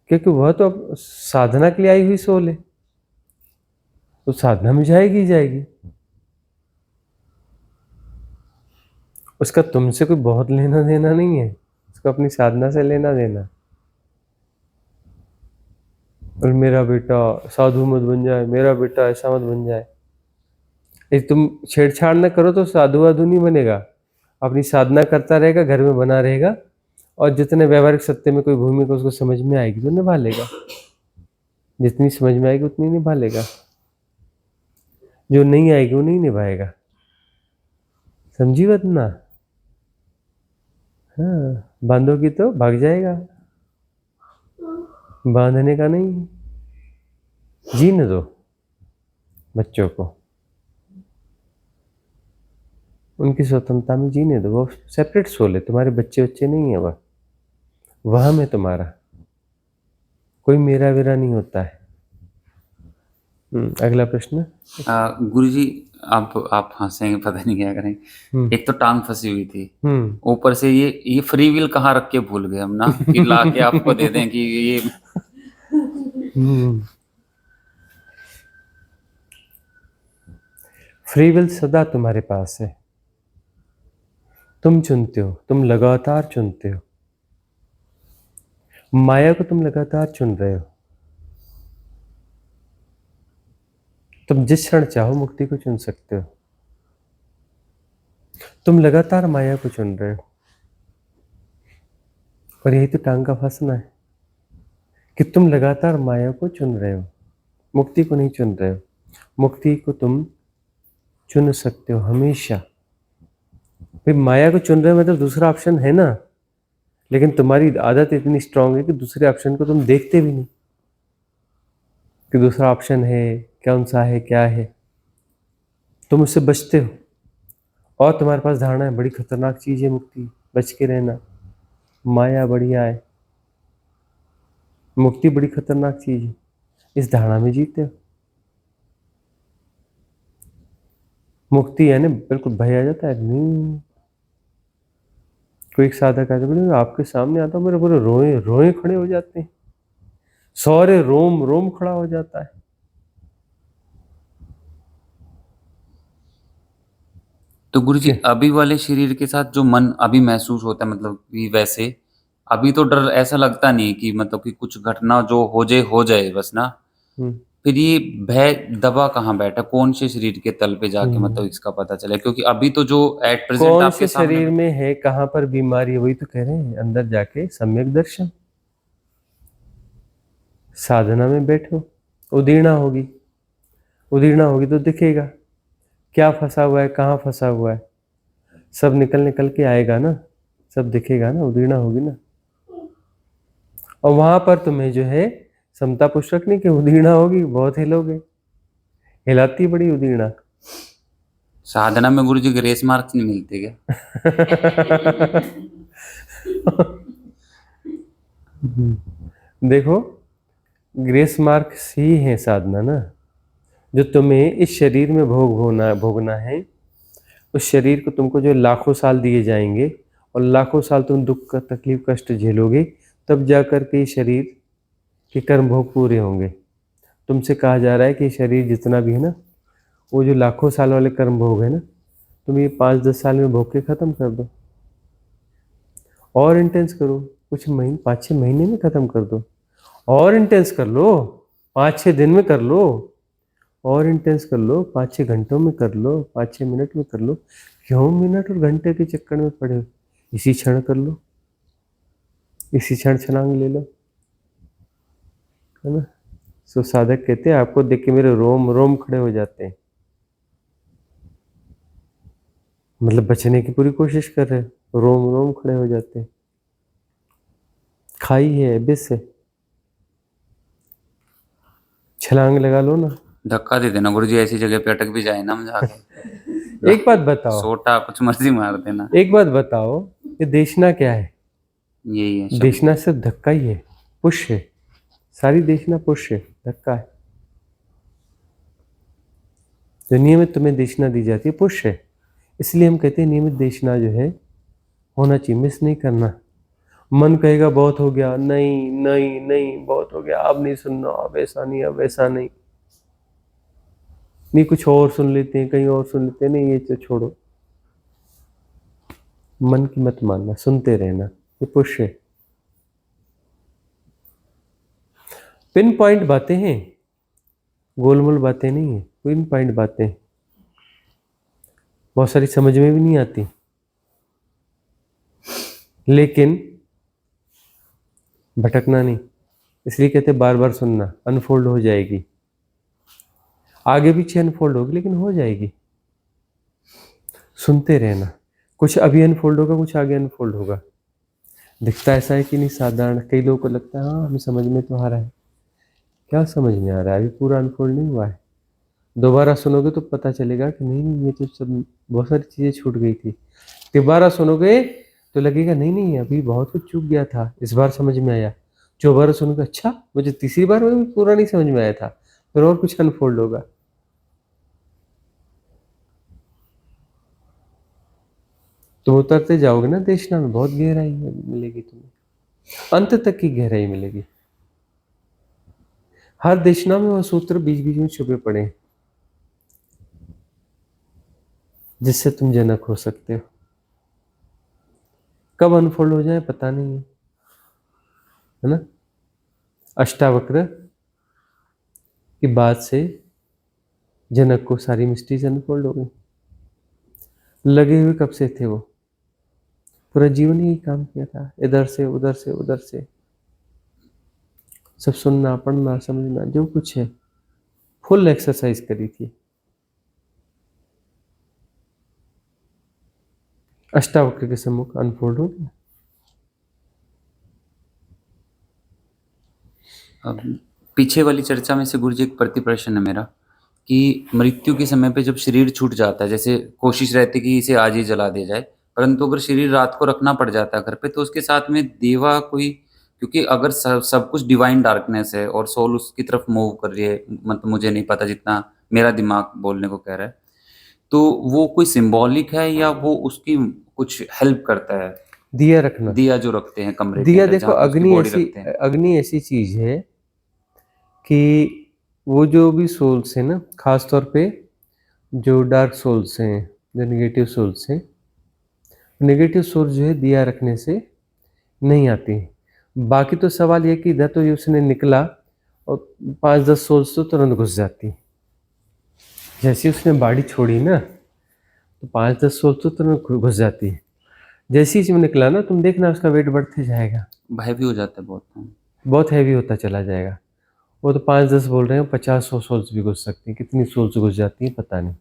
S2: क्योंकि वह तो साधना के लिए आई हुई सोल है, तो साधना में जाएगी ही जाएगी। उसका तुमसे कोई बहुत लेना देना नहीं है, उसको अपनी साधना से लेना देना। और मेरा बेटा साधु मत बन जाए, मेरा बेटा ऐसा मत बन जाए, यदि तुम छेड़छाड़ न करो तो साधु वाधु नहीं बनेगा, अपनी साधना करता रहेगा, घर में बना रहेगा, और जितने व्यवहारिक सत्य में कोई भूमिका उसको समझ में आएगी तो निभा लेगा, जितनी समझ में आएगी उतनी निभा लेगा, जो नहीं आएगी वो नहीं निभाएगा। समझी बात ना? हाँ, बांधोगी तो भाग जाएगा, बांधने का नहीं, जीने दो बच्चों को, उनकी स्वतंत्रता में जीने दो। वो सेपरेट सोल है, तुम्हारे बच्चे नहीं है वह में तुम्हारा कोई मेरा वेरा नहीं होता है। अगला प्रश्न।
S3: गुरुजी आप हंसेंगे, पता नहीं क्या करेंगे। एक तो टांग फंसी हुई थी, ऊपर से ये फ्री विल कहाँ रख के भूल गए हम ना, कि ला के आपको दे दें कि ये
S2: फ्री विल सदा तुम्हारे पास है, तुम चुनते हो, तुम लगातार चुनते हो, माया को तुम लगातार चुन रहे हो। तुम जिस क्षण चाहो मुक्ति को चुन सकते हो, तुम लगातार माया को चुन रहे हो। और यही तो टांग का फंसना है कि तुम लगातार माया को चुन रहे हो, मुक्ति को नहीं चुन रहे हो। मुक्ति को तुम चुन सकते हो हमेशा। भाई माया को चुन रहे हो मतलब दूसरा ऑप्शन है ना, लेकिन तुम्हारी आदत इतनी स्ट्रांग है कि दूसरे ऑप्शन को तुम देखते भी नहीं कि दूसरा ऑप्शन है, कौन सा है, क्या है। तुम उससे बचते हो, और तुम्हारे पास धारणा है बड़ी खतरनाक चीज है मुक्ति, बच के रहना, माया बढ़िया है, मुक्ति बड़ी खतरनाक चीज है, इस धारणा में जीते हो। मुक्ति है ना बिल्कुल भय आ जाता है, नहीं। कोई एक साधक आता है, आपके सामने आता हूँ मेरे पूरे रोए रोए खड़े हो जाते हैं, सारे रोम रोम खड़ा हो जाता है।
S3: तो गुरुजी
S2: कि
S3: अभी वाले शरीर के साथ जो मन अभी महसूस होता है मतलब कि वैसे अभी तो डर ऐसा लगता नहीं कि मतलब कि कुछ घटना जो हो जाए बस ना।
S2: हम्म,
S3: फिर ये भय दबा कहाँ बैठा? कौन से शरीर के तल पे जाके मतलब
S2: हम्म,
S3: इसका पता चला? क्योंकि अभी तो जो एट प्रेज़ेंट
S2: कौन
S3: आपके
S2: से
S3: सामने
S2: शरीर में है, कहाँ पर बीमारी है, वही तो कह रहे हैं, अंदर जाके सम्यक दर्शन। साधना में बैठो, उदीर्णा होगी, उदीर्णा होगी तो दिखेगा क्या फंसा हुआ है, कहाँ फंसा हुआ है, सब निकल निकल के आएगा ना, सब दिखेगा ना, उदीर्णा होगी ना। और वहां पर तुम्हें जो है समता पुष्ट रखने की, उदीर्णा होगी, बहुत हिलोगे, हिलाती बड़ी उदीर्णा।
S3: साधना में गुरुजी ग्रेस मार्क्स नहीं मिलते क्या?
S2: देखो, ग्रेस मार्क्स ही है साधना ना, जो तुम्हें इस शरीर में भोगना है। उस शरीर को तुमको जो लाखों साल दिए जाएंगे और लाखों साल तुम दुख का तकलीफ कष्ट झेलोगे, तब जाकर के शरीर के कर्म भोग पूरे होंगे। तुमसे कहा जा रहा है कि शरीर जितना भी है ना, वो जो लाखों साल वाले कर्म भोग है ना, तुम ये 5-10 साल में भोग के खत्म कर दो, और इंटेंस करो, कुछ महीने 5-6 महीने में खत्म कर दो, और इंटेंस कर लो, 5-6 दिन में कर लो, और इंटेंस कर लो, 5-6 घंटों में कर लो, 5-6 मिनट में कर लो। क्यों मिनट और घंटे के चक्कर में पड़े हो? इसी क्षण कर लो, इसी क्षण छलांग ले लो, है ना। सो साधक कहते हैं, आपको देख के मेरे रोम रोम खड़े हो जाते हैं, मतलब बचने की पूरी कोशिश कर रहे हो, रोम रोम खड़े हो जाते हैं। खाई है, एबिस है, छलांग लगा लो ना।
S3: धक्का दे देना गुरुजी, ऐसी जगह पे अटक भी जाए ना हम जाके।
S2: एक बात बताओ,
S3: सोटा कुछ मर्जी मार देना।
S2: एक बात बताओ, ये देशना क्या है?
S3: यही है शब्द।
S2: देशना सिर्फ धक्का ही है, पुश है, सारी देशना पुश है, धक्का है। जो नियमित तुम्हें देशना दी जाती है पुश है, इसलिए हम कहते हैं नियमित देशना जो है होना चाहिए, मिस नहीं करना। मन कहेगा बहुत हो गया, नहीं नहीं नहीं बहुत हो गया, अब नहीं सुनना, अब ऐसा नहीं, अब ऐसा नहीं, नहीं कुछ और सुन लेते हैं, कहीं और सुन लेते हैं, नहीं ये तो छोड़ो। मन की मत मानना, सुनते रहना, ये पुश है। पिन पॉइंट बातें हैं, गोलमोल बातें नहीं है, पिन पॉइंट बातें, बहुत सारी समझ में भी नहीं आती, लेकिन भटकना नहीं, इसलिए कहते बार बार सुनना, अनफोल्ड हो जाएगी, आगे पीछे अनफोल्ड होगी लेकिन हो जाएगी। सुनते रहना, कुछ अभी अनफोल्ड होगा, कुछ आगे अनफोल्ड होगा। दिखता ऐसा है कि नहीं साधारण, कई लोगों को लगता है हाँ हमें समझ में तो आ रहा है, क्या समझ में आ रहा है, अभी पूरा अनफोल्ड नहीं हुआ है। दोबारा सुनोगे तो पता चलेगा कि नहीं नहीं ये तो सब बहुत सारी चीजें छूट गई थी। दोबारा सुनोगे तो लगेगा नहीं नहीं अभी बहुत कुछ चूक गया था, इस बार समझ में आया। चौबारा सुनोगे, अच्छा मुझे तीसरी बार में भी पूरा नहीं समझ में आया था, फिर और कुछ अनफोल्ड होगा। तुम उतरते जाओगे ना देशना में, बहुत गहराई मिलेगी तुम्हें, अंत तक की गहराई मिलेगी। हर देशना में वो सूत्र बीच बीच में छुपे पड़े हैं, जिससे तुम जनक हो सकते हो। कब अनफोल्ड हो जाए पता नहीं है ना। अष्टावक्र की बात से जनक को सारी मिस्ट्रीज अनफोल्ड हो गई। लगे हुए कब से थे वो, पूरा जीवन ही काम किया था, इधर से उधर से उधर से, सब सुनना पढ़ना समझना जो कुछ है, फुल एक्सरसाइज करी थी। अष्टावक्र के सम्मुख अनफोल्ड हो गया।
S3: अब पीछे वाली चर्चा में से गुरुजी एक प्रति प्रश्न है मेरा कि मृत्यु के समय पे जब शरीर छूट जाता है, जैसे कोशिश रहती है कि इसे आज ही जला दिया जाए, परंतु अगर शरीर रात को रखना पड़ जाता है घर पे, तो उसके साथ में देवा कोई, क्योंकि अगर सब कुछ डिवाइन डार्कनेस है और सोल उसकी तरफ मूव कर रही है, मतलब मुझे नहीं पता, जितना मेरा दिमाग बोलने को कह रहा है, तो वो कोई सिंबॉलिक है या वो उसकी कुछ हेल्प करता है?
S2: दिया रखना,
S3: दिया जो रखते हैं कमरे के
S2: दिया
S3: अंदर
S2: देखो,
S3: जहाँ पे उसकी
S2: अग्नि
S3: बॉडी
S2: ऐसी,
S3: रखते हैं।
S2: अग्नि ऐसी चीज है कि वो जो भी सोल्स है ना, खास तौर पे जो डार्क सोल्स हैं, जो नेगेटिव सोर्स है, नेगेटिव सोर्स जो है दिया रखने से नहीं आती। बाकी तो सवाल ये कि इधर तो ये उसने निकला और 5-10 सोल्स तो तुरंत घुस जाती। जैसे उसने बाड़ी छोड़ी ना तो 5-10 सोल्स तो तुरंत घुस जाती है। जैसे ही इसमें निकला ना, तुम देखना उसका वेट बढ़ते जाएगा,
S3: हैवी हो जाता है बहुत।
S2: बहुत हैवी होता चला जाएगा। वो तो 5-10 बोल रहे हैं, 50-100 सोल्स भी घुस सकती हैं। कितनी सोल्स घुस जाती हैं पता नहीं,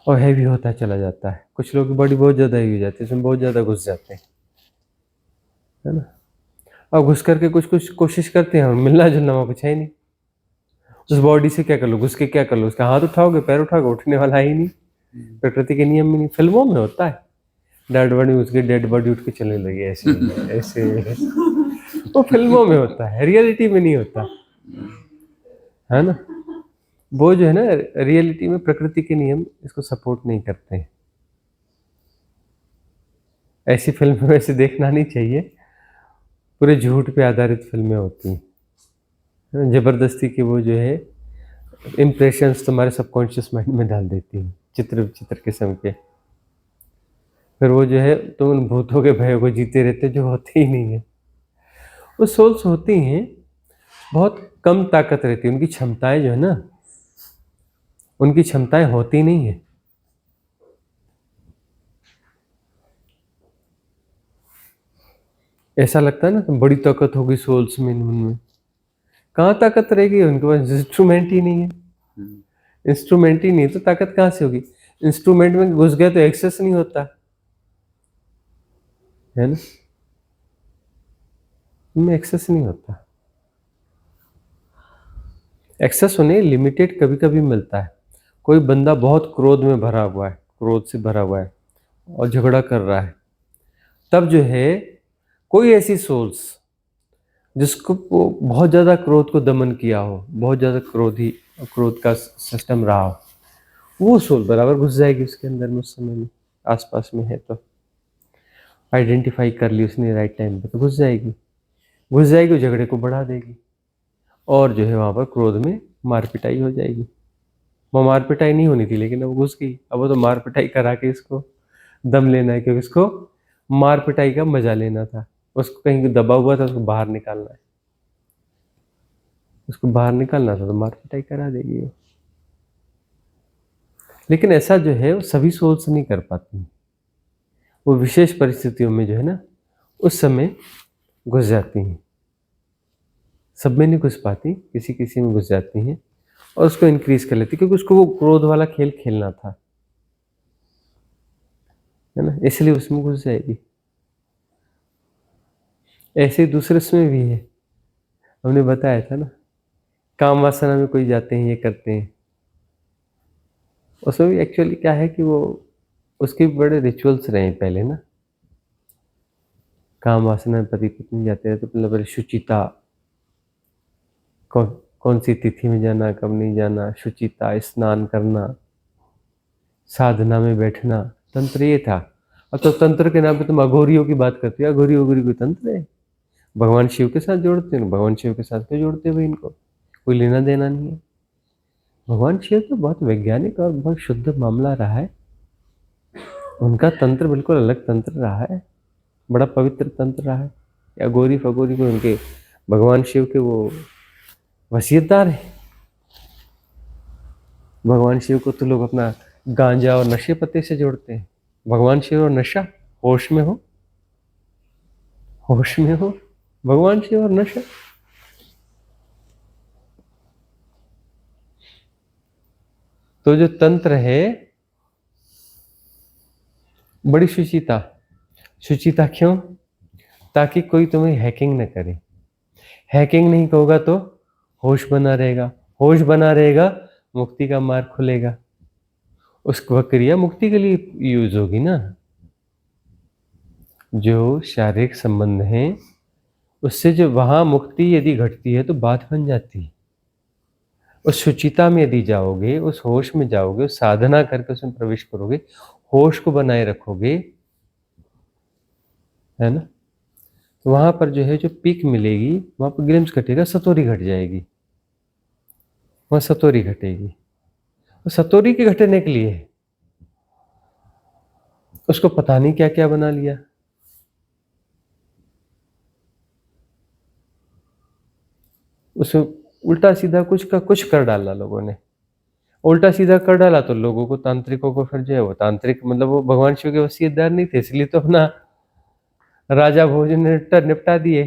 S2: और हैवी होता चला जाता है। कुछ लोग की बॉडी बहुत ज़्यादा हैवी हो जाती है, इसमें बहुत ज़्यादा घुस जाते हैं, है ना। और घुस करके कुछ कुछ कोशिश करते हैं और मिलना जुलना वहाँ कुछ है ही नहीं। उस बॉडी से क्या कर लो, घुस के क्या कर लो, उसका हाथ उठाओगे, पैर उठाओगे, उठने वाला है ही नहीं। प्रकृति के नियम में नहीं, फिल्मों में होता है। डेड बॉडी, उसकी डेड बॉडी उठ के चलने लगी ऐसे ऐसे, वो फिल्मों में होता है, रियलिटी में नहीं होता, है ना। वो जो है ना, रियलिटी में प्रकृति के नियम इसको सपोर्ट नहीं करते हैं। ऐसी फिल्में वैसे देखना नहीं चाहिए, पूरे झूठ पे आधारित फिल्में होती हैं। जबरदस्ती की वो जो है इम्प्रेशंस तुम्हारे सबकॉन्शियस माइंड में डाल देती हैं, चित्र विचित्र किस्म के। फिर वो जो है तुम उन भूतों के भयों को जीते रहते जो होते ही नहीं है। वो सोल्स होती हैं, बहुत कम ताकत रहती है, उनकी क्षमताएं जो है ना, उनकी क्षमताएं होती नहीं है। ऐसा लगता है ना बड़ी ताकत होगी सोल्स में, उनमें कहाँ ताकत रहेगी, उनके पास इंस्ट्रूमेंट ही नहीं है। इंस्ट्रूमेंट ही नहीं तो ताकत कहाँ से होगी। इंस्ट्रूमेंट में घुस गए तो एक्सेस नहीं होता, है ना, उनमें एक्सेस नहीं होता। एक्सेस होने लिमिटेड कभी कभी मिलता है। कोई बंदा बहुत क्रोध में भरा हुआ है, क्रोध से भरा हुआ है और झगड़ा कर रहा है, तब जो है कोई ऐसी सोल्स जिसको वो बहुत ज़्यादा क्रोध को दमन किया हो, बहुत ज़्यादा क्रोध का सिस्टम रहा हो, वो सोल बराबर घुस जाएगी उसके अंदर में, उस समय में आसपास में है तो आइडेंटिफाई कर ली उसने राइट टाइम पे, तो घुस जाएगी, वो झगड़े को बढ़ा देगी और जो है वहाँ पर क्रोध में मार पिटाई हो जाएगी। वो मार पिटाई नहीं होनी थी लेकिन अब घुस गई, अब वो तो मार पिटाई करा के इसको दम लेना है, क्योंकि इसको मार पिटाई का मजा लेना था। उसको कहीं दबा हुआ था, उसको बाहर निकालना है, उसको बाहर निकालना था तो मार पिटाई करा देगी वो। लेकिन ऐसा जो है वो सभी सोल्स नहीं कर पाती, वो विशेष परिस्थितियों में जो है ना उस समय घुस जाती हैं। सब में नहीं घुस पाती, किसी किसी में घुस जाती हैं और उसको इंक्रीज कर लेती, क्योंकि उसको वो क्रोध वाला खेल खेलना था, है ना, इसलिए उसमें घुस जाएगी। ऐसे दूसरे उसमें भी है, हमने बताया था ना, काम वासना में कोई जाते हैं, ये करते हैं, उसमें भी एक्चुअली क्या है कि वो उसके बड़े रिचुअल्स रहे पहले ना। काम वासना में पति पत्नी जाते हैं तो मतलब बड़े शुचिता, कौन सी तिथि में जाना, कब नहीं जाना, शुचिता, स्नान करना, साधना में बैठना, तंत्र ये था। अब तो तंत्र के नाम पे तुम अघोरियों की बात करते हो, अघोरी वघोरी कोई तंत्र है? भगवान शिव के साथ जोड़ते हैं, भगवान शिव के साथ क्यों जोड़ते हो इनको, कोई लेना देना नहीं है। भगवान शिव तो बहुत वैज्ञानिक और बहुत शुद्ध मामला रहा है, उनका तंत्र बिल्कुल अलग तंत्र रहा है, बड़ा पवित्र तंत्र रहा है। या गौरी फगोरी को उनके भगवान शिव के वो वसीयतदार है। भगवान शिव को तो लोग अपना गांजा और नशे पत्ते से जोड़ते हैं। भगवान शिव और नशा, होश में हो, होश में हो, भगवान शिव और नशा। तो जो तंत्र है, बड़ी शुचिता, शुचिता क्यों? ताकि कोई तुम्हें हैकिंग न करे। हैकिंग नहीं होगा तो होश बना रहेगा, होश बना रहेगा मुक्ति का मार्ग खुलेगा। उस क्रिया मुक्ति के लिए यूज होगी ना। जो शारीरिक संबंध है उससे जो वहां मुक्ति यदि घटती है तो बात बन जाती है। उस शुचिता में यदि जाओगे, उस होश में जाओगे, उस साधना करके उसमें प्रवेश करोगे, होश को बनाए रखोगे, है ना, तो वहां पर जो है जो पीक मिलेगी, वहां पर ग्लिम्स घटेगा, सतोरी घट जाएगी, वहां सतोरी घटेगी। तो सतोरी के घटने के लिए उसको पता नहीं क्या क्या बना लिया। उसमें उल्टा सीधा कुछ का कुछ कर डाला लोगों ने। उल्टा सीधा कर डाला तो लोगों को, तांत्रिकों को, फिर जो है वो तांत्रिक, मतलब वो भगवान शिव के वसीयतदार नहीं थे, इसलिए तो अपना राजा भोज ने निपटा दिए।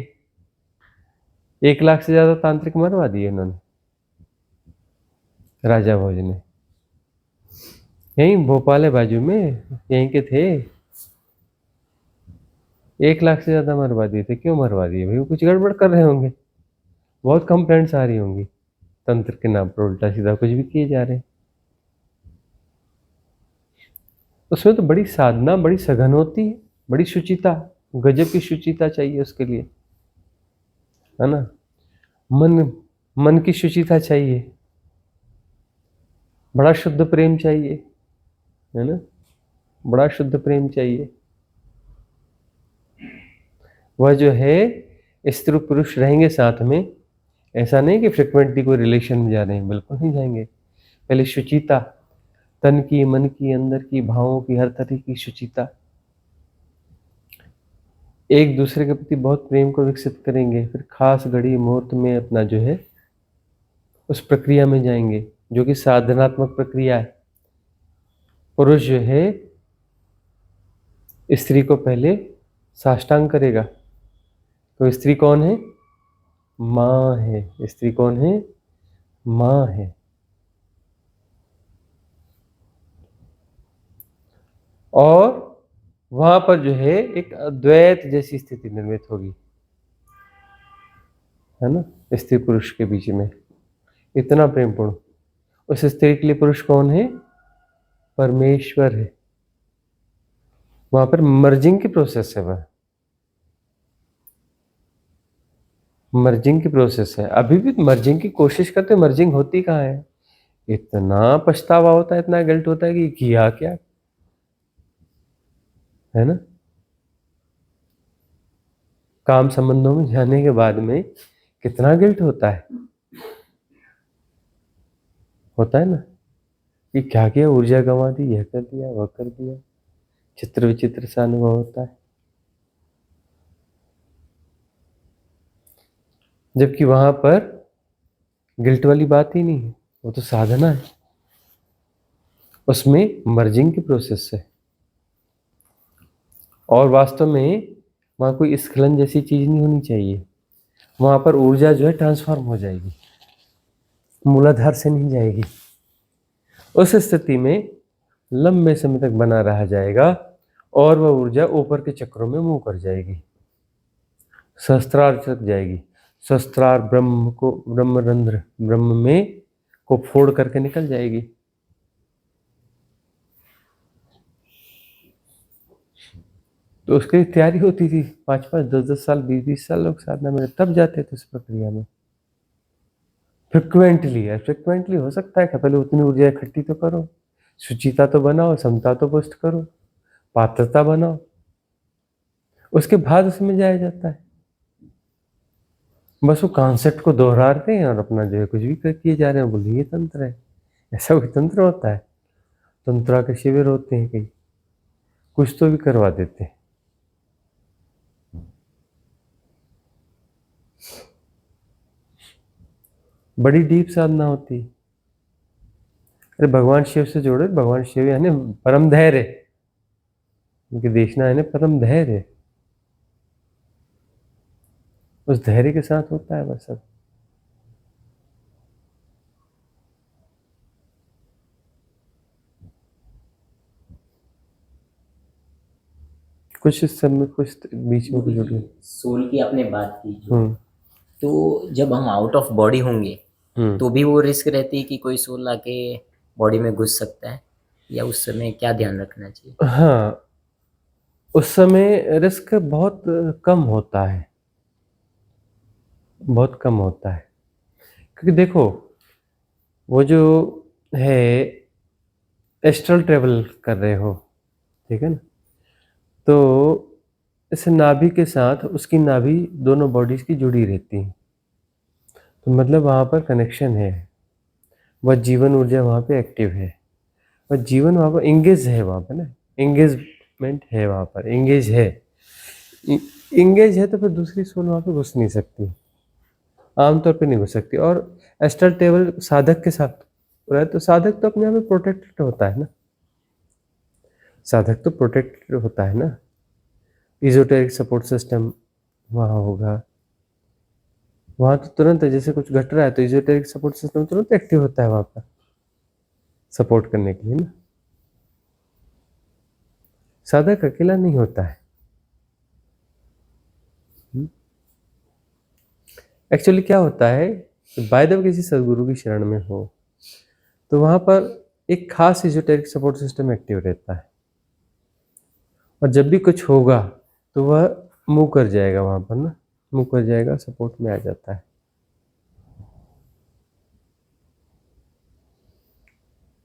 S2: 1 लाख से ज्यादा तांत्रिक मरवा दिए उन्होंने, राजा भोज ने। यहीं भोपाल है बाजू में, यहीं के थे। 1 लाख से ज्यादा मरवा दिए थे। क्यों मरवा दिए भाई? वो कुछ गड़बड़ कर रहे होंगे, बहुत कंप्लेंट्स आ रही होंगी तंत्र के नाम पर, उल्टा सीधा कुछ भी किए जा रहे हैं। उसमें तो बड़ी साधना, बड़ी सघन होती है, बड़ी शुचिता, गजब की शुचिता चाहिए उसके लिए, है ना। मन की शुचिता चाहिए, बड़ा शुद्ध प्रेम चाहिए, है ना, बड़ा शुद्ध प्रेम चाहिए। वह जो है स्त्री पुरुष रहेंगे साथ में, ऐसा नहीं कि फ्रिक्वेंटली कोई रिलेशन में जा रहे हैं, बिल्कुल नहीं जाएंगे। पहले शुचिता, तन की, मन की, अंदर की, भावों की, हर तरह की शुचिता। एक दूसरे के प्रति बहुत प्रेम को विकसित करेंगे, फिर खास घड़ी मुहूर्त में अपना जो है उस प्रक्रिया में जाएंगे, जो कि साधनात्मक प्रक्रिया है। पुरुष जो है स्त्री को पहले साष्टांग करेगा। तो स्त्री कौन है? माँ है। स्त्री कौन है? माँ है। और वहां पर जो है एक अद्वैत जैसी स्थिति निर्मित होगी, है ना, स्त्री पुरुष के बीच में इतना प्रेमपूर्ण। उस स्त्री के लिए पुरुष कौन है? परमेश्वर है। वहां पर मर्जिंग की प्रोसेस है, वह मर्जिंग की प्रोसेस है। अभी भी मर्जिंग की कोशिश करते, मर्जिंग होती कहाँ है? इतना पछतावा होता है, इतना गिल्ट होता है कि किया क्या, है ना। काम संबंधों में जाने के बाद में कितना गिल्ट होता है ना, कि क्या किया, ऊर्जा गंवा दी, यह कर दिया, वह कर दिया। चित्र विचित्र सा अनुभव होता है। जबकि वहां पर गिल्ट वाली बात ही नहीं है, वो तो साधना है, उसमें मर्जिंग की प्रोसेस है। और वास्तव में वहां कोई स्खलन जैसी चीज नहीं होनी चाहिए। वहां पर ऊर्जा जो है ट्रांसफॉर्म हो जाएगी, मूलाधार से नहीं जाएगी। उस स्थिति में लंबे समय तक बना रहा जाएगा और वह ऊर्जा ऊपर के चक्रों में मूव कर जाएगी, सहस्त्रार तक जाएगी। सहस्त्रार ब्रह्म को, ब्रह्मरंध्र, ब्रह्म में को फोड़ करके निकल जाएगी। तो उसके लिए तैयारी होती थी, 5-5, 10-10 साल, 20-20 साल लोग साधना में तब जाते थे उस प्रक्रिया में। फ्रिक्वेंटली हो सकता है कि पहले उतनी ऊर्जा इकट्ठी तो करो, शुचिता तो बनाओ, समता तो पुष्ट करो, पात्रता बनाओ, उसके बाद उसमें जाया जाता है। बस वो कॉन्सेप्ट को दोहराते हैं और अपना जो है कुछ भी किए जा रहे हैं, बोलिए ये तंत्र है। ऐसा कोई तंत्र होता है? तंत्रा के शिविर होते हैं कई, कुछ तो भी करवा देते हैं। बड़ी डीप साधना होती है। अरे भगवान शिव से जोड़े, भगवान शिव यानी परम धैर्य, उनकी देशना है ना परम धैर्य। उस धैर्य के साथ होता है बस सब। कुछ इस सब में, कुछ बीच में कुछ जुड़
S4: सोल की आपने बात की जो, तो जब हम आउट ऑफ बॉडी होंगे तो भी वो रिस्क रहती है कि कोई सोल आके बॉडी में घुस सकता है, या उस समय क्या ध्यान रखना चाहिए?
S2: हाँ, उस समय रिस्क बहुत कम होता है, बहुत कम होता है। क्योंकि देखो, वो जो है एस्ट्रल ट्रेवल कर रहे हो, ठीक है ना, तो इस नाभि के साथ उसकी नाभि दोनों बॉडीज की जुड़ी रहती है, तो मतलब वहाँ पर कनेक्शन है, वह जीवन ऊर्जा वहाँ पे एक्टिव है, वह जीवन वहाँ पर इंगेज है, वहाँ पे ना इंगेज एंगेजमेंट है, वहाँ पर एंगेज है। एंगेज है तो फिर दूसरी सोल वहाँ पे घुस नहीं सकती, आमतौर पे नहीं घुस सकती। और एस्ट्रल ट्रेवल साधक के साथ हो रहा है तो साधक तो अपने आप में प्रोटेक्टेड होता है ना, साधक तो प्रोटेक्टेड होता है ना। इजोटेरिक सपोर्ट सिस्टम वहाँ होगा, वहाँ तो तुरंत जैसे कुछ घट रहा है तो इजोटेरिक सपोर्ट सिस्टम तुरंत एक्टिव होता है वहाँ पर सपोर्ट करने के लिए ना। साधक अकेला नहीं होता है। एक्चुअली क्या होता है कि बाय द वे किसी सदगुरु की शरण में हो तो वहाँ पर एक खास इजोटेरिक सपोर्ट सिस्टम एक्टिव रहता है, और जब भी कुछ होगा तो वह मूव कर जाएगा वहाँ पर ना, मूव कर जाएगा, सपोर्ट में आ जाता है।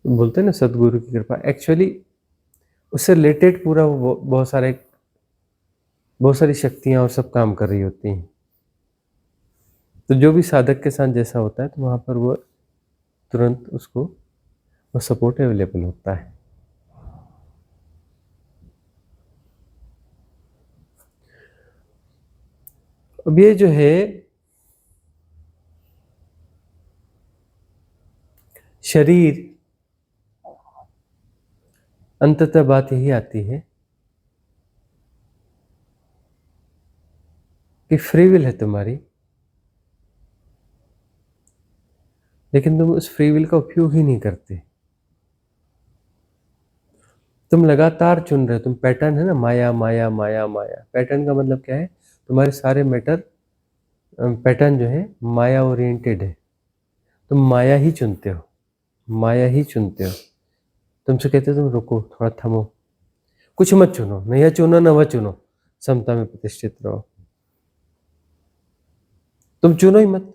S2: बोलते हैं ना सदगुरु की कृपा, एक्चुअली उससे रिलेटेड पूरा बहुत सारी शक्तियाँ और सब काम कर रही होती हैं। तो जो भी साधक के साथ जैसा होता है तो वहाँ पर वो तुरंत उसको वो सपोर्ट अवेलेबल होता है। अब ये जो है शरीर, अंततः बात यही आती है कि फ्री विल है तुम्हारी, लेकिन तुम उस फ्री विल का उपयोग ही नहीं करते। तुम लगातार चुन रहे हो, तुम पैटर्न है ना, माया माया माया माया। पैटर्न का मतलब क्या है, तुम्हारे सारे मैटर पैटर्न जो है माया ओरिएंटेड है। तुम माया ही चुनते हो, माया ही चुनते हो। तुमसे कहते हो तुम रुको, थोड़ा थमो, कुछ मत चुनो, न यह चुनो न वह चुनो, समता में प्रतिष्ठित रहो। तुम चुनो ही मत,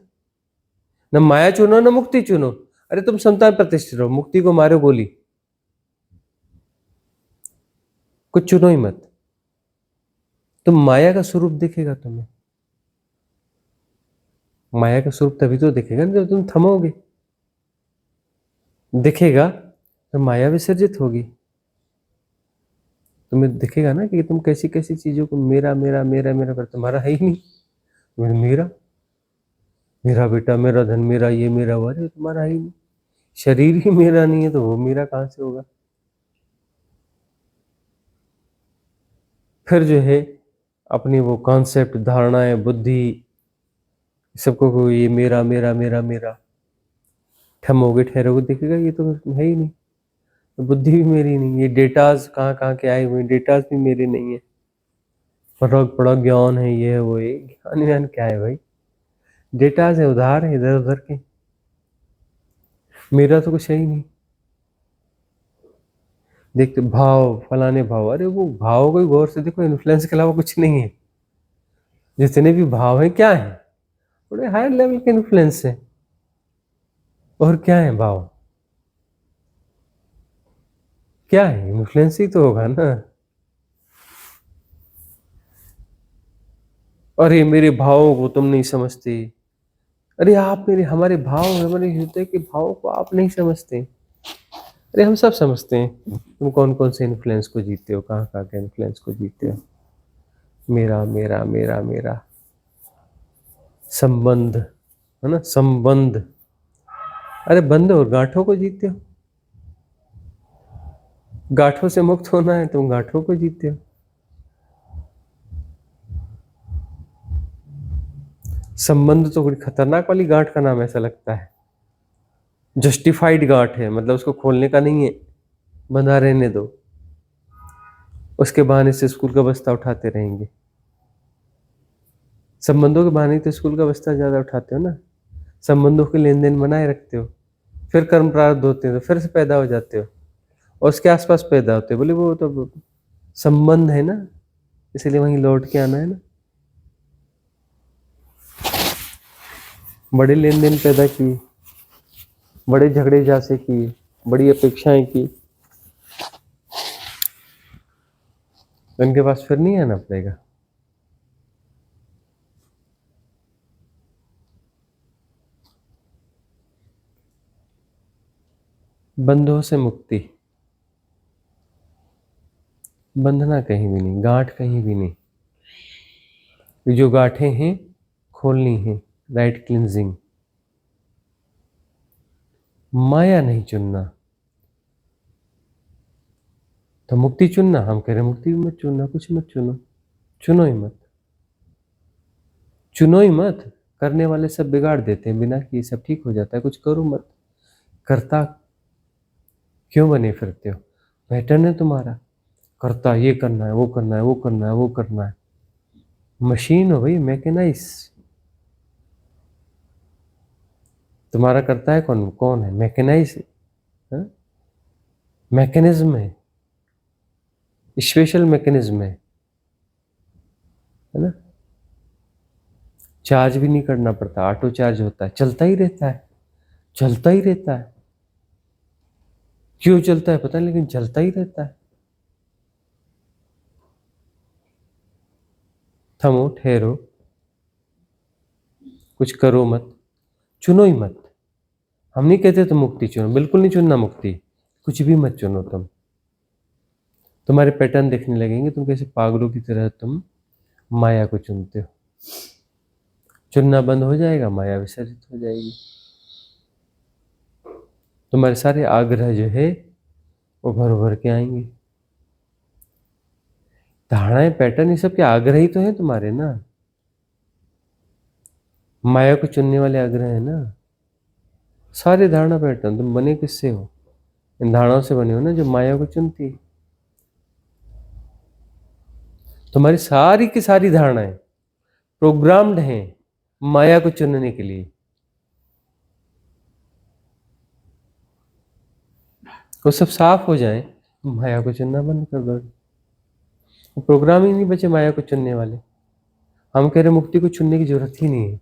S2: न माया चुनो न मुक्ति चुनो। अरे तुम समता में प्रतिष्ठित रहो, मुक्ति को मारो गोली, कुछ चुनो ही मत। तुम माया का स्वरूप दिखेगा तुम्हें, माया का स्वरूप तभी तो दिखेगा ना जब तुम थमोगे। दिखेगा तो माया विसर्जित होगी। तुम्हें दिखेगा ना कि तुम कैसी कैसी चीजों को मेरा मेरा मेरा मेरा कर, तुम्हारा है ही नहीं। मेरा मेरा बेटा, मेरा धन, मेरा ये, मेरा वो, अरे तुम्हारा है ही नहीं। शरीर ही मेरा नहीं है तो वो मेरा कहाँ से होगा। फिर जो है अपनी वो कॉन्सेप्ट, धारणाएं, बुद्धि, सबको को ये मेरा मेरा मेरा मेरा, थमोगे ठहरोगे दिखेगा ये तो है ही नहीं, तो बुद्धि भी मेरी नहीं। ये डेटाज कहाँ कहाँ के आए हुए, डेटाज भी मेरे नहीं है। बड़ा बड़ा ज्ञान है, ये है वो, ये ज्ञान व्यान क्या है भाई, डेटाज है, उधार है इधर उधर के, मेरा तो कुछ है ही नहीं। देखते भाव, फलाने भाव, अरे वो भाव को गौर से देखो, इन्फ्लुएंस के अलावा कुछ नहीं है। जितने भी भाव हैं क्या है, थोड़े हायर लेवल के इन्फ्लुएंस है, और क्या है भाव, क्या है, इन्फ्लुएंस ही तो होगा ना। अरे मेरे भावों को तुम नहीं समझते, अरे आप मेरे, हमारे भाव, हमारे हृदय के भाव को आप नहीं समझते। अरे हम सब समझते हैं, तुम कौन कौन से इन्फ्लुएंस को जीते हो, कहाँ कहाँ के इन्फ्लुएंस को जीते हो। मेरा मेरा मेरा मेरा संबंध है ना, संबंध, अरे बंध और गांठों को जीते हो। गांठों से मुक्त होना है, तुम गांठों को जीते हो। संबंध तो बड़ी खतरनाक वाली गांठ का नाम ऐसा लगता है। जस्टिफाइड गांठ है, मतलब उसको खोलने का नहीं है, बंधा रहने दो, उसके बहाने से स्कूल का बस्ता उठाते रहेंगे। संबंधों के बहाने तो स्कूल का बस्ता ज्यादा उठाते हो ना, संबंधों के लेन देन बनाए रखते हो, फिर कर्म प्रारब्ध होते हैं तो फिर से पैदा हो जाते हो, और उसके आसपास पैदा होते हो, बोले वो तो संबंध है ना, इसलिए वहीं लौट के आना है ना। बड़े लेन देन पैदा किए, बड़े झगड़े जासे किए, बड़ी अपेक्षाएं की, तो इनके पास फिर नहीं आना पड़ेगा। बंधों से मुक्ति, बंधना कहीं भी नहीं, गांठ कहीं भी नहीं। ये जो गांठें हैं खोलनी है, राइट क्लिनजिंग। माया नहीं चुनना, तो मुक्ति चुनना, हम कह रहे मुक्ति मत चुनना, कुछ मत चुनो, चुनो ही मत, चुनो ही मत। करने वाले सब बिगाड़ देते हैं, बिना कि सब ठीक हो जाता है। कुछ करो मत, करता क्यों बने फिरते हो? पैटर्न है तुम्हारा, करता ये करना है, वो करना है, वो करना है, वो करना है। मशीन हो भाई, मैकेनाइज। तुम्हारा करता है कौन? कौन है? मैकेनाइज है, मैकेनिज्म है, स्पेशल मैकेनिज्म है ना। चार्ज भी नहीं करना पड़ता, ऑटो चार्ज होता है, चलता ही रहता है, चलता ही रहता है। क्यों चलता है पता नहीं, लेकिन चलता ही रहता है। थमो, ठहरो, कुछ करो मत, चुनो ही मत। हम नहीं कहते तुम मुक्ति चुनो, बिल्कुल नहीं चुनना मुक्ति, कुछ भी मत चुनो तुम। तुम्हारे पैटर्न देखने लगेंगे, तुम कैसे पागलों की तरह तुम माया को चुनते हो। चुनना बंद हो जाएगा, माया विसर्जित हो जाएगी। तुम्हारे सारे आग्रह जो है वो भर भर के आएंगे। धारणाएं, पैटर्न, ये सब के आग्रह ही तो है तुम्हारे ना। माया को चुनने वाले आग्रह है ना। सारे धारणा पैटर्न तुम बने किससे हो? इन धारणाओं से बने हो ना, जो माया को चुनती है। तुम्हारी सारी की सारी धारणाएं प्रोग्राम्ड हैं माया को चुनने के लिए। वो सब साफ हो जाए, माया को चुनना बंद कर दो। प्रोग्राम ही नहीं बचे माया को चुनने वाले। हम कह रहे मुक्ति को चुनने की जरूरत ही नहीं है,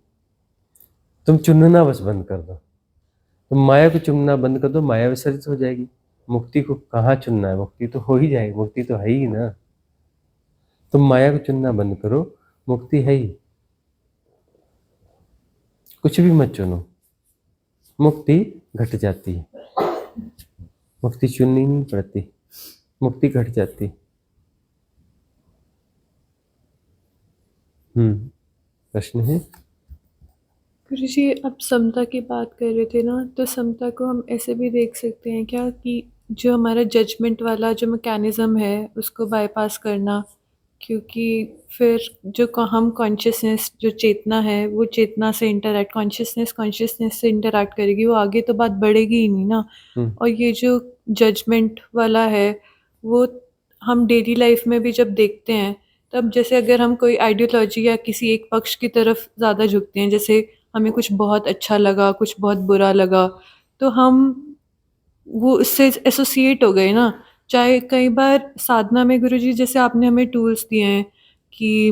S2: तुम चुनना बस बंद कर दो। तुम माया को चुनना बंद कर दो, माया विसर्जित हो जाएगी। मुक्ति को कहाँ चुनना है? मुक्ति तो हो ही जाएगी, मुक्ति तो है ही ना। तुम माया को चुनना बंद करो, मुक्ति है ही। कुछ भी मत चुनो, मुक्ति घट जाती है। मुक्ति चुननी नहीं पड़ती, मुक्ति घट जाती। प्रश्न है?
S5: गुरुजी, आप समता की बात कर रहे थे ना, तो समता को हम ऐसे भी देख सकते हैं क्या कि जो हमारा जजमेंट वाला जो मैकेनिज्म है उसको बाईपास करना, क्योंकि फिर जो हम कॉन्शियसनेस, जो चेतना है वो चेतना से इंटरैक्ट, कॉन्शियसनेस से इंटरैक्ट करेगी, वो आगे तो बात बढ़ेगी ही नहीं ना। और ये जो जजमेंट वाला है वो हम डेली लाइफ में भी जब देखते हैं, तब जैसे अगर हम कोई आइडियोलॉजी या किसी एक पक्ष की तरफ ज़्यादा झुकते हैं, जैसे हमें कुछ बहुत अच्छा लगा, कुछ बहुत बुरा लगा, तो हम वो उससे एसोसिएट हो गए ना। चाहे कई बार साधना में गुरुजी जैसे आपने हमें टूल्स दिए हैं कि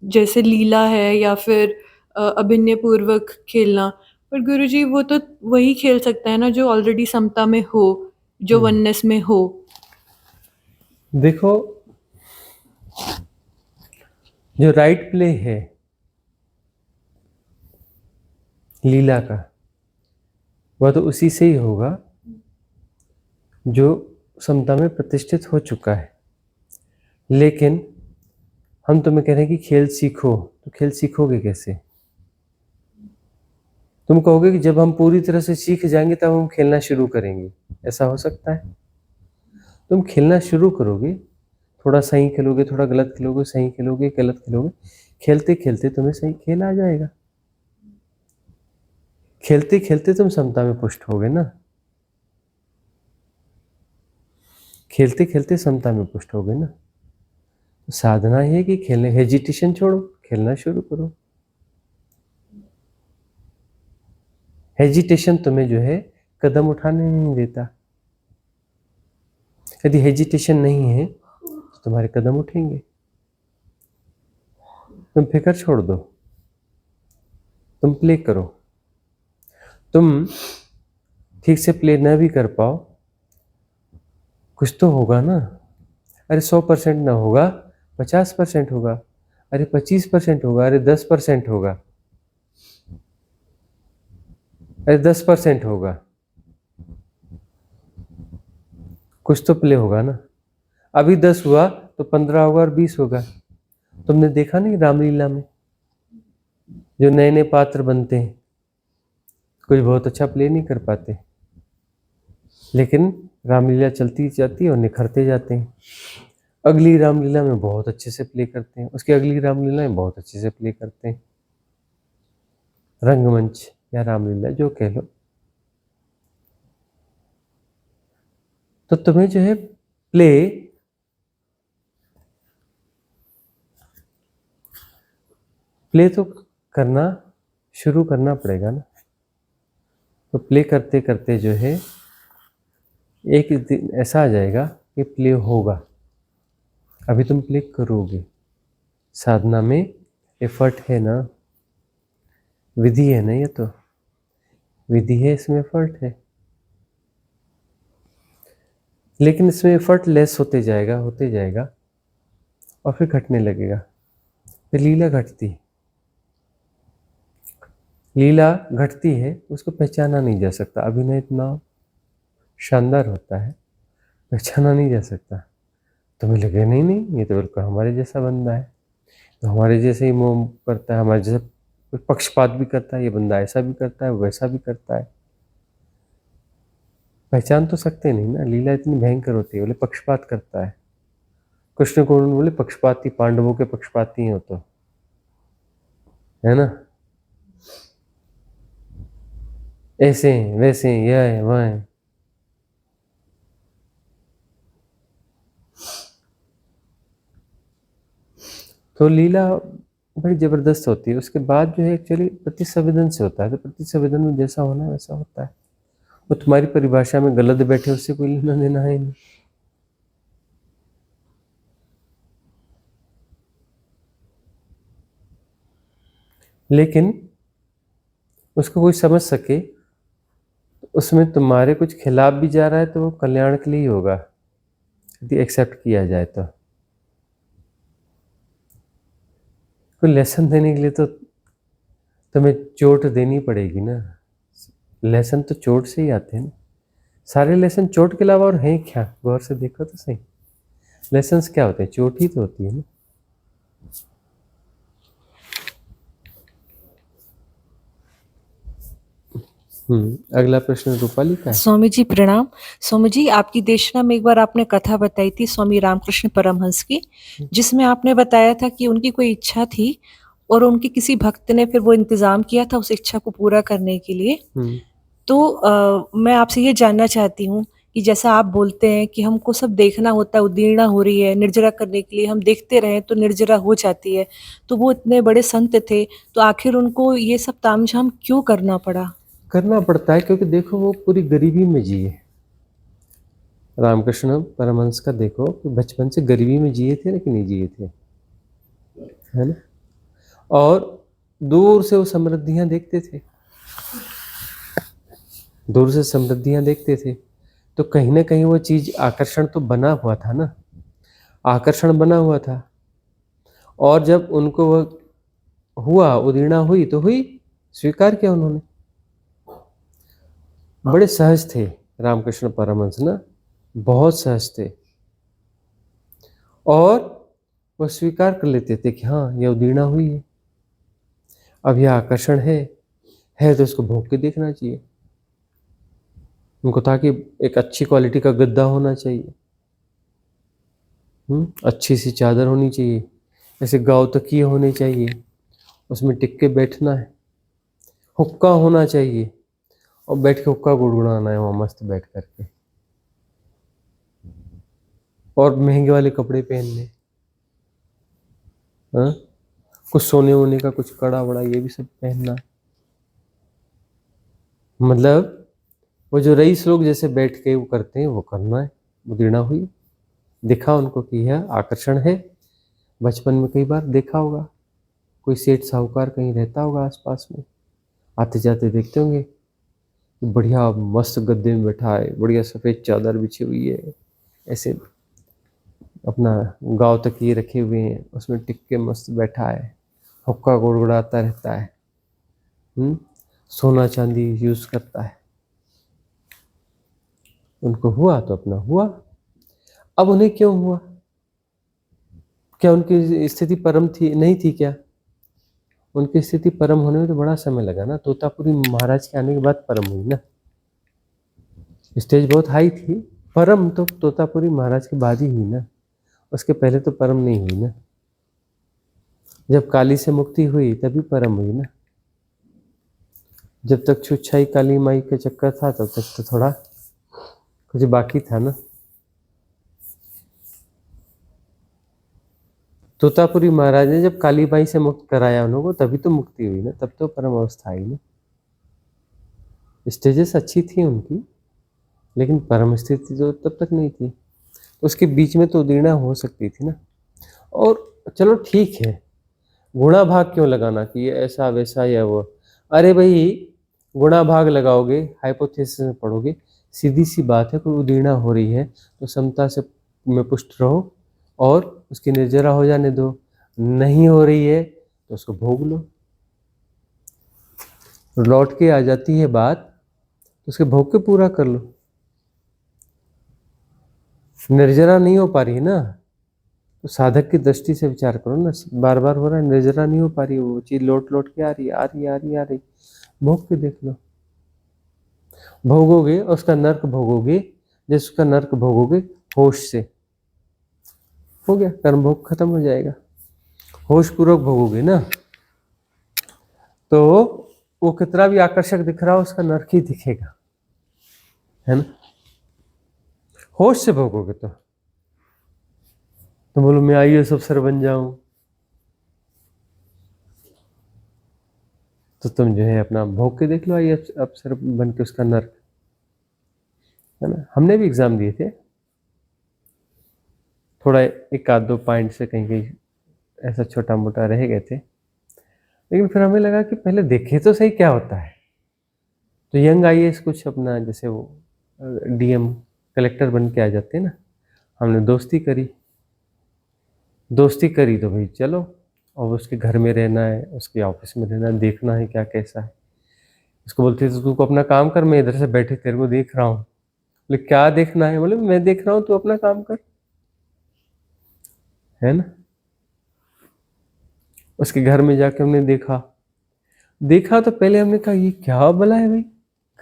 S5: जैसे लीला है या फिर अभिनय पूर्वक खेलना, पर गुरुजी वो तो वही खेल सकता है ना जो ऑलरेडी समता में हो, जो वननेस में हो।
S2: देखो, जो राइट प्ले है लीला का, वह तो उसी से ही होगा जो समता में प्रतिष्ठित हो चुका है। लेकिन हम तुम्हें कह रहे हैं कि खेल सीखो, तो खेल सीखोगे कैसे? तुम कहोगे कि जब हम पूरी तरह से सीख जाएंगे तब हम खेलना शुरू करेंगे। ऐसा हो सकता है? तुम खेलना शुरू करोगे, थोड़ा सही खेलोगे, थोड़ा गलत खेलोगे, सही खेलोगे, गलत खेलोगे, खेलते खेलते तुम्हें सही खेल आ जाएगा। खेलते खेलते तुम समता में पुष्ट होगे ना। खेलते खेलते समता में पुष्ट होगे ना। साधना है कि खेलने, हेजिटेशन छोड़ो, खेलना शुरू करो। हेजिटेशन तुम्हें जो है कदम उठाने नहीं देता। यदि हेजिटेशन नहीं है तो तुम्हारे कदम उठेंगे। तुम फिक्र छोड़ दो, तुम प्ले करो। तुम ठीक से प्ले न भी कर पाओ, कुछ तो होगा ना। अरे 100% ना होगा, 50% होगा, अरे 25% होगा, अरे 10% होगा, अरे 10% होगा। कुछ तो प्ले होगा ना। अभी 10 हुआ तो 15 होगा और 20 होगा। तुमने देखा नहीं रामलीला में जो नए नए पात्र बनते हैं, कुछ बहुत अच्छा प्ले नहीं कर पाते, लेकिन रामलीला चलती जाती है और निखरते जाते हैं। अगली रामलीला में बहुत अच्छे से प्ले करते हैं, उसकी अगली रामलीला में बहुत अच्छे से प्ले करते हैं। रंगमंच या रामलीला जो कह लो। तो तुम्हें जो है प्ले तो करना शुरू करना पड़ेगा ना। तो प्ले करते करते जो है एक दिन ऐसा आ जाएगा कि प्ले होगा। अभी तुम प्ले करोगे, साधना में एफर्ट है ना, विधि है ना, ये तो विधि है, इसमें एफर्ट है, लेकिन इसमें एफर्ट लेस होते जाएगा और फिर घटने लगेगा। फिर लीला घटती है, उसको पहचाना नहीं जा सकता। अभिनय इतना शानदार होता है, पहचाना नहीं जा सकता। तुम्हें लगे नहीं ये तो बिल्कुल हमारे जैसा बंदा है, तो हमारे जैसे ही मोह करता है, हमारे जैसा पक्षपात भी करता है, ये बंदा ऐसा भी करता है वैसा भी करता है। पहचान तो सकते नहीं ना, लीला इतनी भयंकर होती है। बोले पक्षपात करता है, कृष्ण को बोले पक्षपाती, पांडवों के पक्षपाती हैं तो, है ना, ऐसे हैं वैसे हैं, यह है वह है। तो लीला बड़ी जबरदस्त होती है। उसके बाद जो है एक्चुअली प्रतिसंवेदन से होता है, तो प्रतिसंवेदन में जैसा होना है वैसा होता है। वो तुम्हारी परिभाषा में गलत बैठे, उससे कोई लेना देना है नहीं। लेकिन उसको कोई समझ सके, उसमें तुम्हारे कुछ खिलाफ भी जा रहा है तो वो कल्याण के लिए ही होगा, यदि एक्सेप्ट किया जाए तो। कोई लेसन देने के लिए तो तुम्हें चोट देनी पड़ेगी ना। लेसन तो चोट से ही आते हैं ना। सारे लेसन चोट के अलावा और हैं क्या? गौर से देखो तो सही, लेसन्स क्या होते हैं? चोट ही तो होती है ना। अगला प्रश्न रूपाली का है।
S6: स्वामी जी प्रणाम। स्वामी जी, आपकी देशना में एक बार आपने कथा बताई थी स्वामी रामकृष्ण परमहंस की, जिसमें आपने बताया था कि उनकी कोई इच्छा थी और उनके किसी भक्त ने फिर वो इंतजाम किया था उस इच्छा को पूरा करने के लिए। तो मैं आपसे ये जानना चाहती हूँ कि जैसा आप बोलते हैं कि हमको सब देखना होता है, उद्दीर्णा हो रही है, निर्जरा करने के लिए हम देखते रहें तो निर्जरा हो जाती है। तो वो इतने बड़े संत थे, तो आखिर उनको ये सब तामझाम क्यों करना पड़ा?
S2: करना पड़ता है क्योंकि देखो वो पूरी गरीबी में जिए। रामकृष्ण परमहंस का देखो कि बचपन से गरीबी में जिए थे ना कि नहीं जिए थे, है ना। और दूर से वो समृद्धियां देखते थे, दूर से समृद्धियां देखते थे, तो कहीं ना कहीं वो चीज आकर्षण तो बना हुआ था ना, आकर्षण बना हुआ था। और जब उनको वह हुआ, उदीर्णा हुई तो हुई, स्वीकार किया उन्होंने। बड़े सहज थे रामकृष्ण परमहंस ना, बहुत सहज थे, और वह स्वीकार कर लेते थे कि हाँ यह उदीर्णा हुई है, अब यह आकर्षण है तो इसको भोग के देखना चाहिए। उनको था कि एक अच्छी क्वालिटी का गद्दा होना चाहिए, अच्छी सी चादर होनी चाहिए, ऐसे गाँव तकिए होने चाहिए, उसमें टिक के बैठना है, हुक्का होना चाहिए और बैठ के हुक्का गुड़गुड़ाना है वहाँ मस्त बैठ करके, और महंगे वाले कपड़े पहनने, हाँ, कुछ सोने वोने का कुछ कड़ा वड़ा ये भी सब पहनना। मतलब वो जो रईस लोग जैसे बैठ के वो करते हैं वो करना है। उदीर्णा हुई, देखा उनको कि यह आकर्षण है। बचपन में कई बार देखा होगा, कोई सेठ साहूकार कहीं रहता होगा आसपास में, आते जाते देखते होंगे, बढ़िया मस्त गद्दे में बैठा है, बढ़िया सफ़ेद चादर बिछी हुई है, ऐसे अपना गाँव तकिए रखे हुए हैं, उसमें टिक के मस्त बैठा है, हुक्का गुड़गुड़ाता रहता है, सोना चांदी यूज़ करता है। उनको हुआ तो अपना हुआ, अब उन्हें क्यों हुआ? क्या उनकी स्थिति परम थी, नहीं थी क्या? उनकी स्थिति परम होने में तो बड़ा समय लगा ना। तोतापुरी महाराज के आने के बाद परम हुई ना। स्टेज बहुत हाई थी, परम तो तोतापुरी महाराज के बाद ही हुई ना, उसके पहले तो परम नहीं हुई ना। जब काली से मुक्ति हुई तभी परम हुई ना। जब तक छुच्छाई काली माई का चक्कर था तब तक तो थोड़ा कुछ बाकी था ना। तोतापुरी महाराज ने जब काली माई से मुक्त कराया उन लोगों को तभी तो मुक्ति हुई ना, तब तो परम अवस्था आई ना। स्टेजेस अच्छी थी उनकी, लेकिन परम स्थिति तो तब तक नहीं थी। उसके बीच में तो उदीर्णा हो सकती थी ना। और चलो ठीक है, गुणा भाग क्यों लगाना कि ये ऐसा वैसा या वो? अरे भाई, गुणा भाग लगाओगे, हाइपोथेसिस में पढ़ोगे, सीधी सी बात है, कोई उदीर्णा हो रही है तो समता से में पुष्ट रहो और उसकी निर्जरा हो जाने दो। नहीं हो रही है तो उसको भोग लो। लौट के आ जाती है बात तो उसके भोग के पूरा कर लो। निर्जरा नहीं हो पा रही ना, तो साधक की दृष्टि से विचार करो ना। बार बार हो रहा है, निर्जरा नहीं हो पा रही, वो चीज लौट लौट के आ रही आ रही आ रही आ रही, भोग के देख लो। भोगोगे और उसका नर्क भोगोगे, जैसे उसका नर्क भोगोगे होश से, हो गया, कर्म भोग खत्म हो जाएगा। होश पूर्वक भोगोगे ना तो वो कितना भी आकर्षक दिख रहा हो उसका नर्क ही दिखेगा, है ना। होश से भोगोगे तो बोलो मैं आईएएस अफसर बन जाऊं, तो तुम जो है अपना भोग के देख लो आईएएस अफसर बन के उसका नर्क, है ना। हमने भी एग्जाम दिए थे, थोड़ा एक आध दो पॉइंट से कहीं कहीं ऐसा छोटा मोटा रह गए थे, लेकिन फिर हमें लगा कि पहले देखे तो सही क्या होता है। तो यंग आईएएस कुछ अपना जैसे वो डीएम कलेक्टर बन के आ जाते हैं ना, हमने दोस्ती करी तो भाई चलो, और उसके घर में रहना है, उसके ऑफिस में रहना है, देखना है क्या कैसा है। उसको बोलते थे तू अपना काम कर, मैं इधर से बैठे तेरे को देख रहा हूँ। बोले क्या देखना है? बोले मैं देख रहा हूँ, तू अपना काम कर, है ना। उसके घर में जाके हमने देखा तो पहले हमने कहा ये क्या भला है भाई,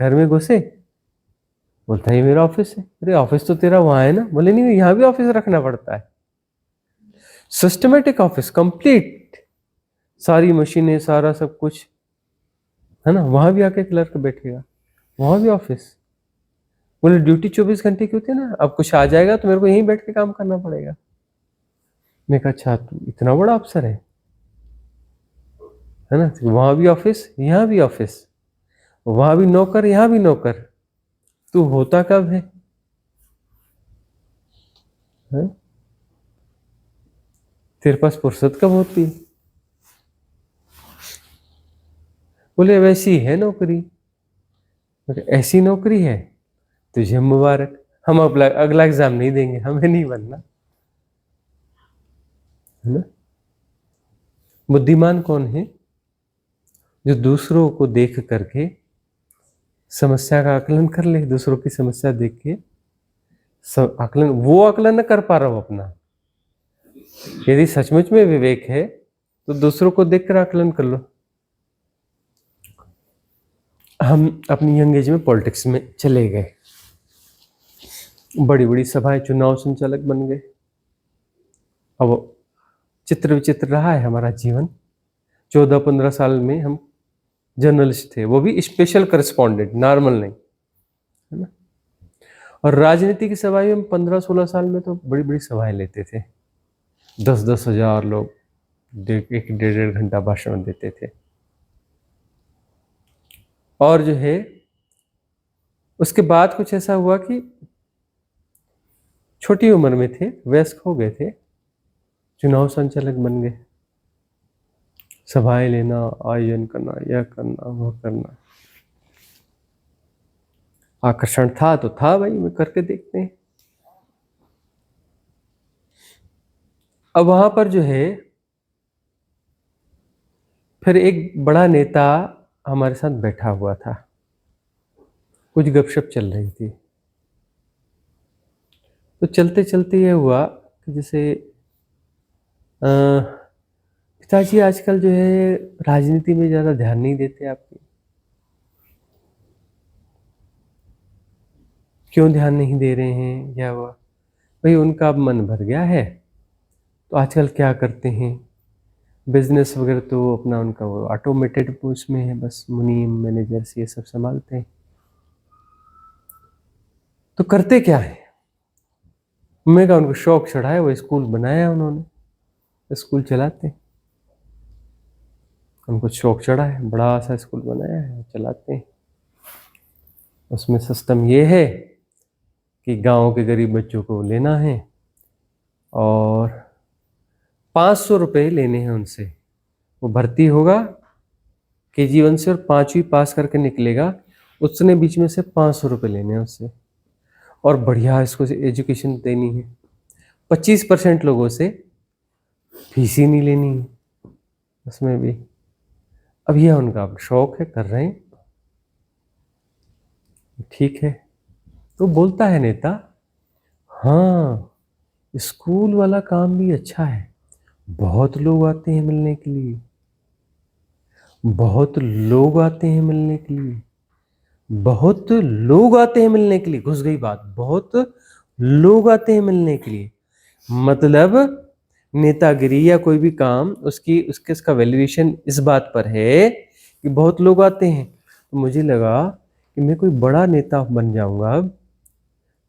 S2: घर में घुसे। बोलता है ये मेरा ऑफिस है। अरे ऑफिस तो तेरा वहां है ना। बोले नहीं, यहाँ भी ऑफिस रखना पड़ता है, सिस्टमेटिक ऑफिस, कंप्लीट, सारी मशीनें, सारा सब कुछ, है ना। वहां भी आके क्लर्क बैठेगा, वहां भी ऑफिस। बोले ड्यूटी 24 घंटे की होती है ना, अब कुछ आ जाएगा तो मेरे को यहीं बैठ के काम करना पड़ेगा। मैं कहा अच्छा तू इतना बड़ा अफसर है ना। तो वहां भी ऑफिस, यहाँ भी ऑफिस, वहां भी नौकर, यहाँ भी नौकर, तू होता कब है? तेरे पास फुर्सत कब होती है? बोले वैसी है नौकरी। ऐसी नौकरी है, तुझे मुबारक, हम अगला एग्जाम नहीं देंगे, हमें नहीं बनना, है ना। बुद्धिमान कौन है? जो दूसरों को देख करके समस्या का आकलन कर ले, दूसरों की समस्या देख के सब आकलन, वो आकलन न कर पा रहा हो अपना। यदि सचमुच में विवेक है तो दूसरों को देखकर आकलन कर लो। हम अपनी यंग एज में पॉलिटिक्स में चले गए, बड़ी बड़ी सभाएं, चुनाव संचालक बन गए। अब चित्र विचित्र रहा है हमारा जीवन। 14-15 साल में हम जर्नलिस्ट थे, वो भी स्पेशल करस्पॉन्डेंट, नॉर्मल नहीं, है ना। और राजनीति की सभाएं हम 15-16 साल में तो बड़ी बड़ी सभाएं लेते थे, 10-10 हजार लोग, 1-1.5 घंटा भाषण देते थे। और जो है उसके बाद कुछ ऐसा हुआ कि छोटी उम्र में थे, वयस्क हो गए थे, चुनाव संचालक बन गए, सभाएं लेना, आयोजन करना, यह करना, वह करना। आकर्षण था तो था भाई, मैं करके देखते हैं। अब वहां पर जो है फिर एक बड़ा नेता हमारे साथ बैठा हुआ था, कुछ गपशप चल रही थी। तो चलते चलते ये हुआ कि जैसे पिताजी आजकल जो है राजनीति में ज़्यादा ध्यान नहीं देते आपके। क्यों ध्यान नहीं दे रहे हैं, क्या हुआ? भाई उनका अब मन भर गया है, तो आजकल क्या करते हैं, बिजनेस वगैरह तो अपना उनका वो ऑटोमेटेड उसमें है, बस मुनीम मैनेजर से ये सब संभालते हैं। तो करते क्या है? मैं कहा उनको शौक चढ़ा है, वो स्कूल बनाया उन्होंने, स्कूल चलाते हैं। उनको शौक चढ़ा है, बड़ा सा स्कूल बनाया है, चलाते हैं। उसमें सिस्टम ये है कि गांव के गरीब बच्चों को लेना है और 500 रुपये लेने हैं उनसे। वो भर्ती होगा KG1 से और 5वीं पास करके निकलेगा, उसने बीच में से 500 रुपये लेने हैं उससे और बढ़िया इसको एजुकेशन देनी है। 25% लोगों से फीस ही नहीं लेनी है उसमें भी। अब यह उनका शौक है, कर रहे हैं, ठीक है। तो बोलता है नेता, हाँ स्कूल वाला काम भी अच्छा है, बहुत लोग आते हैं मिलने के लिए, बहुत लोग आते हैं मिलने के लिए, बहुत लोग आते हैं मिलने के लिए। घुस गई बात, बहुत लोग आते हैं मिलने के लिए। मतलब नेतागिरी या कोई भी काम उसके इसका वैल्यूएशन इस बात पर है कि बहुत लोग आते हैं। तो मुझे लगा कि मैं कोई बड़ा नेता बन जाऊंगा अब,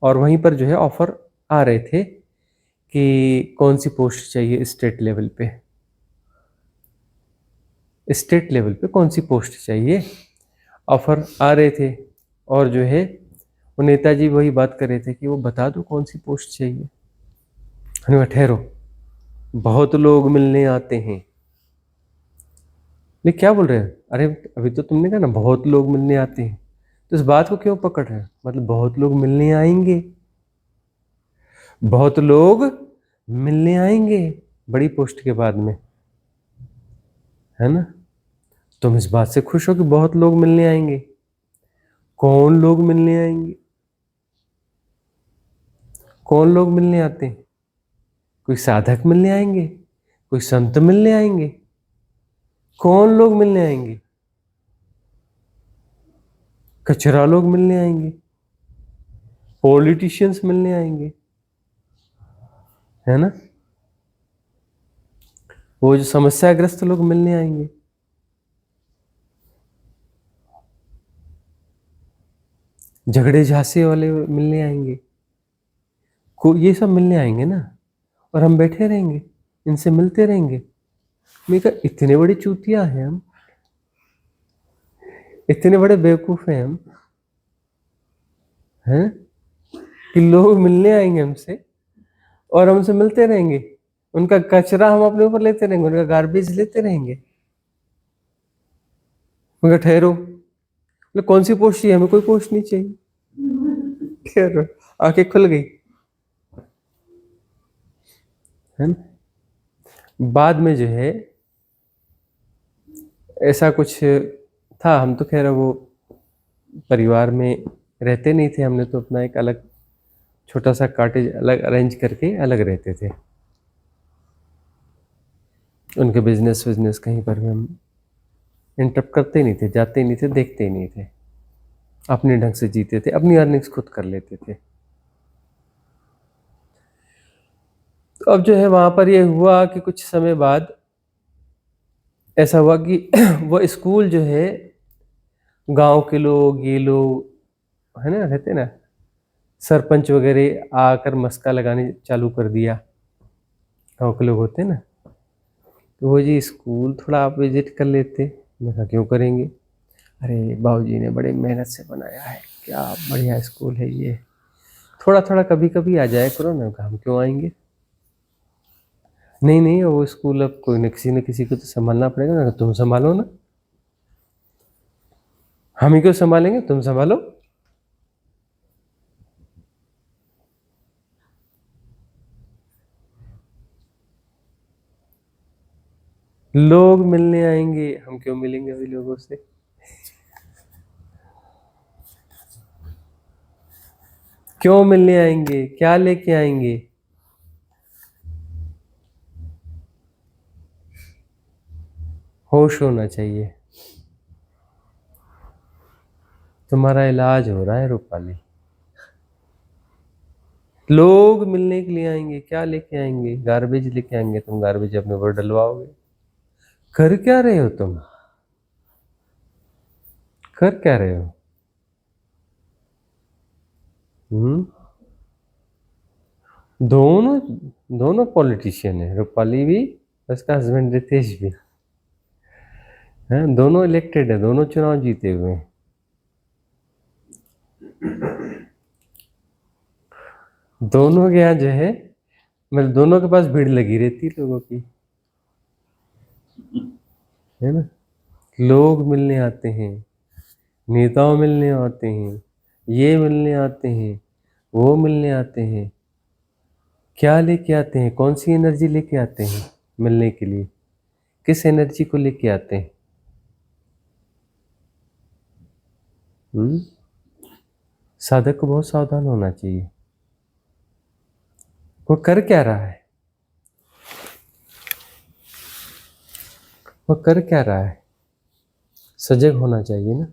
S2: और वहीं पर जो है ऑफर आ रहे थे कि कौन सी पोस्ट चाहिए स्टेट लेवल पे, स्टेट लेवल पे कौन सी पोस्ट चाहिए, ऑफर आ रहे थे। और जो है वो नेताजी वही बात कर रहे थे कि वो बता दो कौन सी पोस्ट चाहिए। मैंने कहा ठहरो, बहुत लोग मिलने आते हैं। लेकिन क्या बोल रहे हैं? अरे अभी तो तुमने कहा ना बहुत लोग मिलने आते हैं, तो इस बात को क्यों पकड़ रहे हैं? मतलब बहुत लोग मिलने आएंगे, बहुत लोग मिलने आएंगे बड़ी पोस्ट के बाद में, है ना? तुम इस बात से खुश हो कि बहुत लोग मिलने आएंगे। कौन लोग मिलने आएंगे? कौन लोग मिलने आते हैं? कोई साधक मिलने आएंगे, कोई संत मिलने आएंगे, कौन लोग मिलने आएंगे? कचरा लोग मिलने आएंगे, पॉलिटिशियंस मिलने आएंगे, है ना? वो जो समस्याग्रस्त लोग मिलने आएंगे। झगड़े झांसे वाले मिलने आएंगे, को ये सब मिलने आएंगे ना, और हम बैठे रहेंगे, इनसे मिलते रहेंगे। मैं कहा इतने बड़े चूतिया हैं हम, इतने बड़े बेवकूफ हैं हम, हैं कि लोग मिलने आएंगे हमसे और हमसे मिलते रहेंगे, उनका कचरा हम अपने ऊपर लेते रहेंगे, उनका गार्बेज लेते रहेंगे। मैं कहा ठहरो, कौन सी पोस्ट चाहिए? हमें कोई पोस्ट नहीं चाहिए। ठहरो, आंखें खुल गई, है ना? बाद में जो है ऐसा कुछ था। हम तो खैर वो परिवार में रहते नहीं थे, हमने तो अपना एक अलग छोटा सा कॉटेज अलग अरेंज करके अलग रहते थे। उनके बिजनेस कहीं पर भी हम इंटरप्ट करते नहीं थे, जाते नहीं थे, देखते ही नहीं थे। अपने ढंग से जीते थे, अपनी अर्निंग्स खुद कर लेते थे। तो अब जो है वहाँ पर ये हुआ कि कुछ समय बाद ऐसा हुआ कि वो स्कूल जो है गांव के लोग, ये लोग है ना, रहते ना, सरपंच वगैरह आकर मस्का लगाने चालू कर दिया। गांव के लोग होते ना, तो वो जी स्कूल थोड़ा आप विजिट कर लेते। मैं कहा क्यों करेंगे? अरे बाबूजी ने बड़े मेहनत से बनाया है, क्या बढ़िया स्कूल है ये, थोड़ा थोड़ा कभी कभी आ जाया करो ना। हम क्यों आएंगे? नहीं नहीं, वो स्कूल अब कोई न किसी को तो संभालना पड़ेगा ना। तुम संभालो ना, हम ही क्यों संभालेंगे, तुम संभालो। लोग मिलने आएंगे, हम क्यों मिलेंगे अभी लोगों से? क्यों मिलने आएंगे, क्या लेके आएंगे? होश होना चाहिए। तुम्हारा इलाज हो रहा है रूपाली। लोग मिलने के लिए आएंगे, क्या लेके आएंगे? गार्बेज लेके आएंगे। तुम गार्बेज अपने ऊपर डलवाओगे। कर क्या रहे हो तुम? कर क्या रहे हो? दोनों दोनों पॉलिटिशियन है, रूपाली भी, उसका हस्बैंड रितेश भी है। दोनों इलेक्टेड है, दोनों चुनाव जीते हुए हैं। दोनों के यहाँ जो है, मतलब दोनों के पास भीड़ लगी रहती है लोगों की, है ना। लोग मिलने आते हैं, नेताओं मिलने आते हैं, ये मिलने आते हैं, वो मिलने आते हैं। क्या लेके आते हैं? कौन सी एनर्जी लेके आते हैं मिलने के लिए? किस एनर्जी को लेके आते हैं? साधक को बहुत सावधान होना चाहिए। वो कर क्या रहा है? वो कर क्या रहा है? सजग होना चाहिए ना।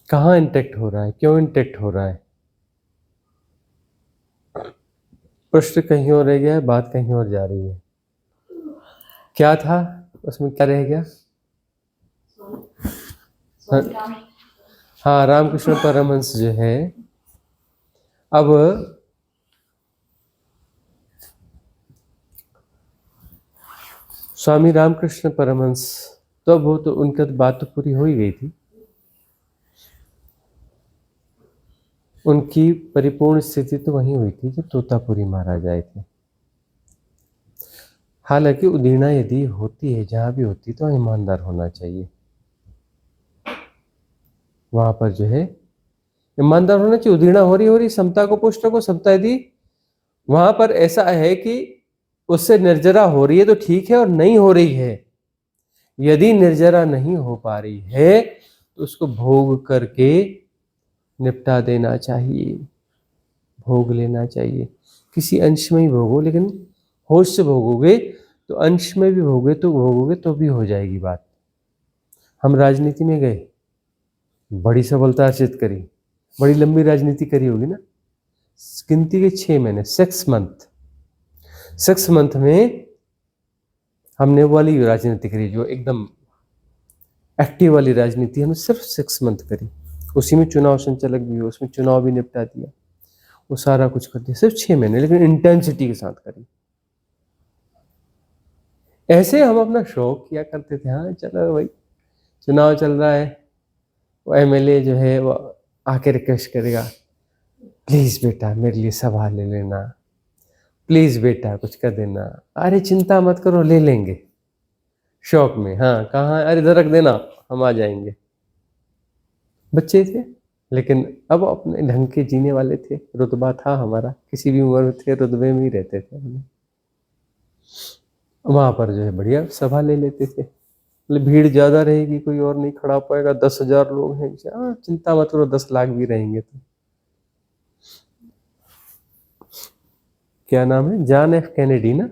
S2: कहाँ इंटेक्ट हो रहा है? क्यों इंटेक्ट हो रहा है? प्रश्न कहीं और रह गया है, बात कहीं और जा रही है। क्या था उसमें, क्या रह गया? हाँ, रामकृष्ण परमहंस जो है, अब स्वामी रामकृष्ण परमहंस, तो अब वो तो उनका बात तो पूरी हो ही गई थी। उनकी परिपूर्ण स्थिति तो वहीं हुई थी जब तोतापुरी महाराज आए थे। हालांकि उदीर्णा यदि होती है, जहां भी होती, तो ईमानदार होना चाहिए। वहां पर जो है ईमानदार होना चाहिए। उदीर्णा हो रही समता को पुष्ट को समता यदि वहां पर ऐसा है कि उससे निर्जरा हो रही है तो ठीक है, और नहीं हो रही है, यदि निर्जरा नहीं हो पा रही है तो उसको भोग करके निपटा देना चाहिए, भोग लेना चाहिए। किसी अंश में ही भोगो, लेकिन होश से भोगोगे तो अंश में भी भोगोगे तो भी हो जाएगी बात। हम राजनीति में गए, बड़ी सफलता अर्जित करी, बड़ी लंबी राजनीति करी होगी ना, गिनती के 6 महीने, 6 मंथ में हमने वो वाली राजनीति करी जो एकदम एक्टिव वाली राजनीति, हमने सिर्फ 6 मंथ करी। उसी में चुनाव संचालक भी हो, उसमें चुनाव भी निपटा दिया, वो सारा कुछ कर दिया, सिर्फ 6 महीने, लेकिन इंटेंसिटी के साथ करी। ऐसे हम अपना शौक किया करते थे। हाँ चलो भाई, चुनाव चल रहा है, वो एमएलए जो है वो आके रिक्वेस्ट करेगा, प्लीज बेटा मेरे लिए सभा ले लेना, प्लीज बेटा कुछ कर देना। अरे चिंता मत करो, ले लेंगे, शौक में। हाँ कहाँ, अरे इधर रख देना, हम आ जाएंगे। बच्चे थे, लेकिन अब अपने ढंग के जीने वाले थे, रुतबा था हमारा, किसी भी उम्र में थे, रुतबे में ही रहते थे। वहां पर जो है बढ़िया सभा ले लेते थे। मतलब भीड़ ज्यादा रहेगी, कोई और नहीं खड़ा हो पाएगा, 10,000 लोग हैं, हाँ चिंता मत करो, 10 लाख भी रहेंगे तो। क्या नाम है, जॉन एफ कैनेडी ना,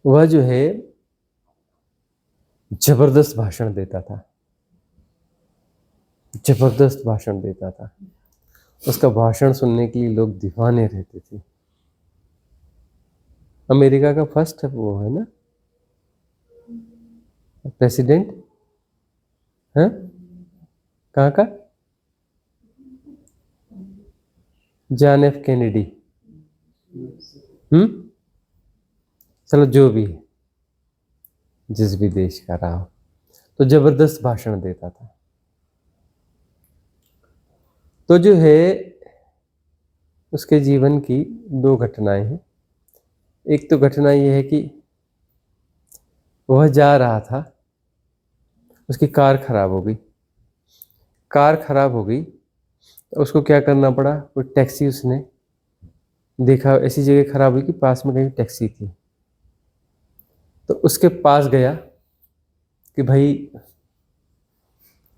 S2: वह जो है जबरदस्त भाषण देता था, जबरदस्त भाषण देता था। उसका भाषण सुनने के लिए लोग दीवाने रहते थे। अमेरिका का फर्स्ट वो है ना प्रेसिडेंट, है कहाँ का, जॉन एफ कैनेडी। चलो जो भी है, जिस भी देश का रहा हो, तो जबरदस्त भाषण देता था। तो जो है उसके जीवन की 2 घटनाएं हैं। एक तो घटना यह है कि वह जा रहा था, उसकी कार खराब हो गई। कार खराब हो गई तो उसको क्या करना पड़ा, वो टैक्सी उसने देखा ऐसी जगह खराब हुई कि पास में कहीं टैक्सी थी, तो उसके पास गया, कि भाई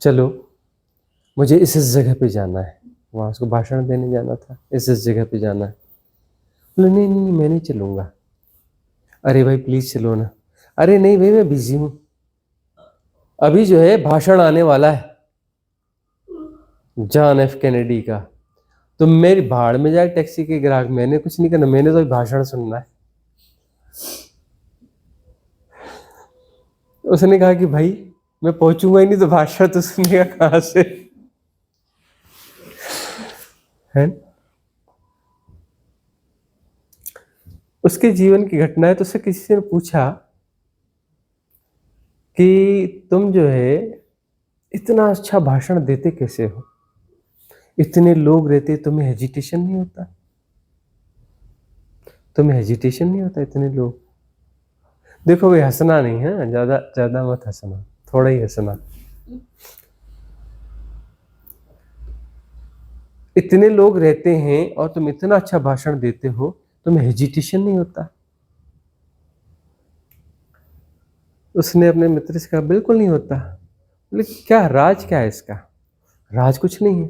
S2: चलो मुझे इस जगह पे जाना है, वहाँ उसको भाषण देने जाना था, इस जगह पे जाना है। बोले नहीं नहीं मैं नहीं चलूँगा। अरे भाई प्लीज़ चलो ना। अरे नहीं भाई मैं बिजी हूँ, अभी जो है भाषण आने वाला है जॉन एफ कैनेडी का, तो मेरी भाड़ में जाए टैक्सी के ग्राहक, मैंने कुछ नहीं करना, मैंने तो भाषण सुनना है। उसने कहा कि भाई मैं पहुंचूंगा ही नहीं तो भाषण तो सुनेगा कहाँ से, है? उसके जीवन की घटना है। तो उससे किसी ने पूछा कि तुम जो है इतना अच्छा भाषण देते कैसे हो, इतने लोग रहते, तुम्हें हेजिटेशन नहीं होता? तुम्हें हेजिटेशन नहीं होता इतने लोग? देखो भाई हंसना नहीं है, ज्यादा ज्यादा मत हंसना, थोड़ा ही हंसना। इतने लोग रहते हैं और तुम इतना अच्छा भाषण देते हो, तुम्हें हेजिटेशन नहीं होता? उसने अपने मित्र से कहा बिल्कुल नहीं होता। बोले क्या राज क्या है इसका? राज कुछ नहीं है,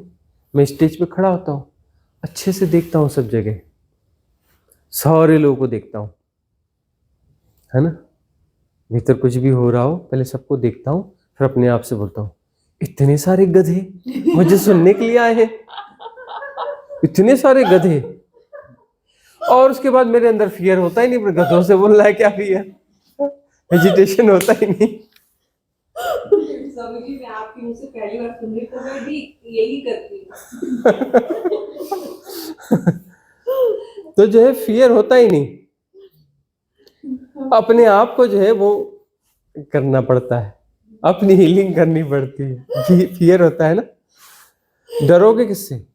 S2: मैं स्टेज पे खड़ा होता हूँ, अच्छे से देखता हूँ सब जगह, सारे लोगों को देखता हूँ, है ना, भीतर कुछ भी हो रहा हो पहले सबको देखता हूँ, फिर अपने आप से बोलता हूँ इतने सारे गधे मुझे सुनने के लिए आए हैं, इतने सारे गधे। और उसके बाद मेरे अंदर फियर होता ही नहीं, पर गधों से बोल रहा है क्या फियर, हेजिटेशन होता ही नहीं।
S6: स्वामी जी मैं आपके मुंह से पहली बार सुन रही, तो मैं भी यही करती हूँ।
S2: तो जो है फियर होता ही नहीं, अपने आप को जो है वो करना पड़ता है, अपनी हीलिंग करनी पड़ती है। फियर होता है ना, डरोगे किससे?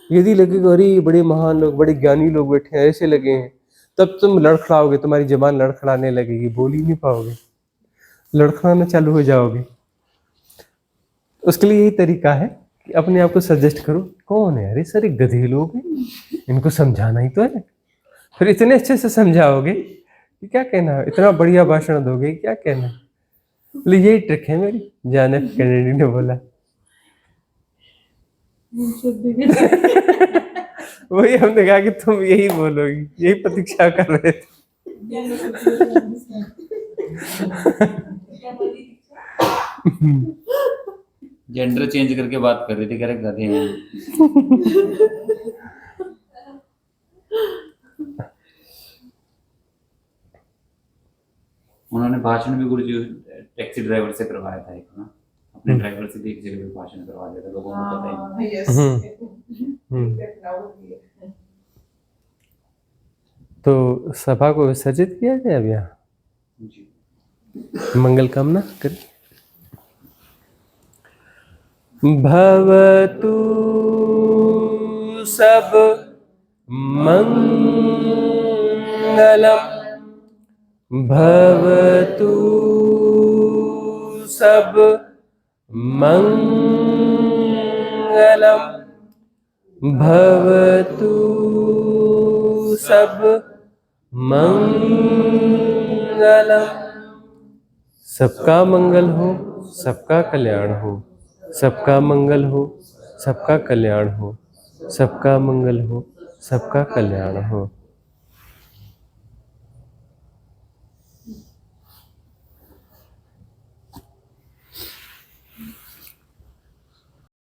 S2: यदि लगेगा अरे बड़े महान लोग, बड़े ज्ञानी लोग बैठे हैं, ऐसे लगे हैं, तब तुम लड़खड़ाओगे, तुम्हारी जबान लड़खड़ाने लगेगी, बोल ही नहीं पाओगे, लड़खड़ाना चालू हो जाओगे। उसके लिए यही तरीका है कि अपने आप को सजेस्ट करो, कौन है, अरे सारे गधे लोग हैं, इनको समझाना ही तो है। फिर इतने अच्छे से समझाओगे कि क्या कहना, इतना बढ़िया भाषण दोगे, क्या कहना। बोले यही ट्रिक है मेरी, जॉन एफ कैनेडी ने बोला। वही हमने कहा कि तुम यही बोलोगी, यही प्रतीक्षा कर रहे थे।
S3: जेंडर चेंज करके बात कर रही थी, कह रहे गधे हैं। उन्होंने भाषण भी गुरुजी टैक्सी ड्राइवर से करवाया था एक ना, अपने ड्राइवर से भी एक जगह पे भाषण करवा दिया था, लोगों को पता ही नहीं।
S2: तो सभा को विसर्जित किया जाए अब यहाँ, मंगल कामना करें। भवतु सब मंगलम, भवतु सब मंगलम, भवतु सब मंगलम। सबका मंगल हो, सबका कल्याण हो, सबका मंगल हो, सबका कल्याण हो, सबका मंगल हो, सबका कल्याण हो।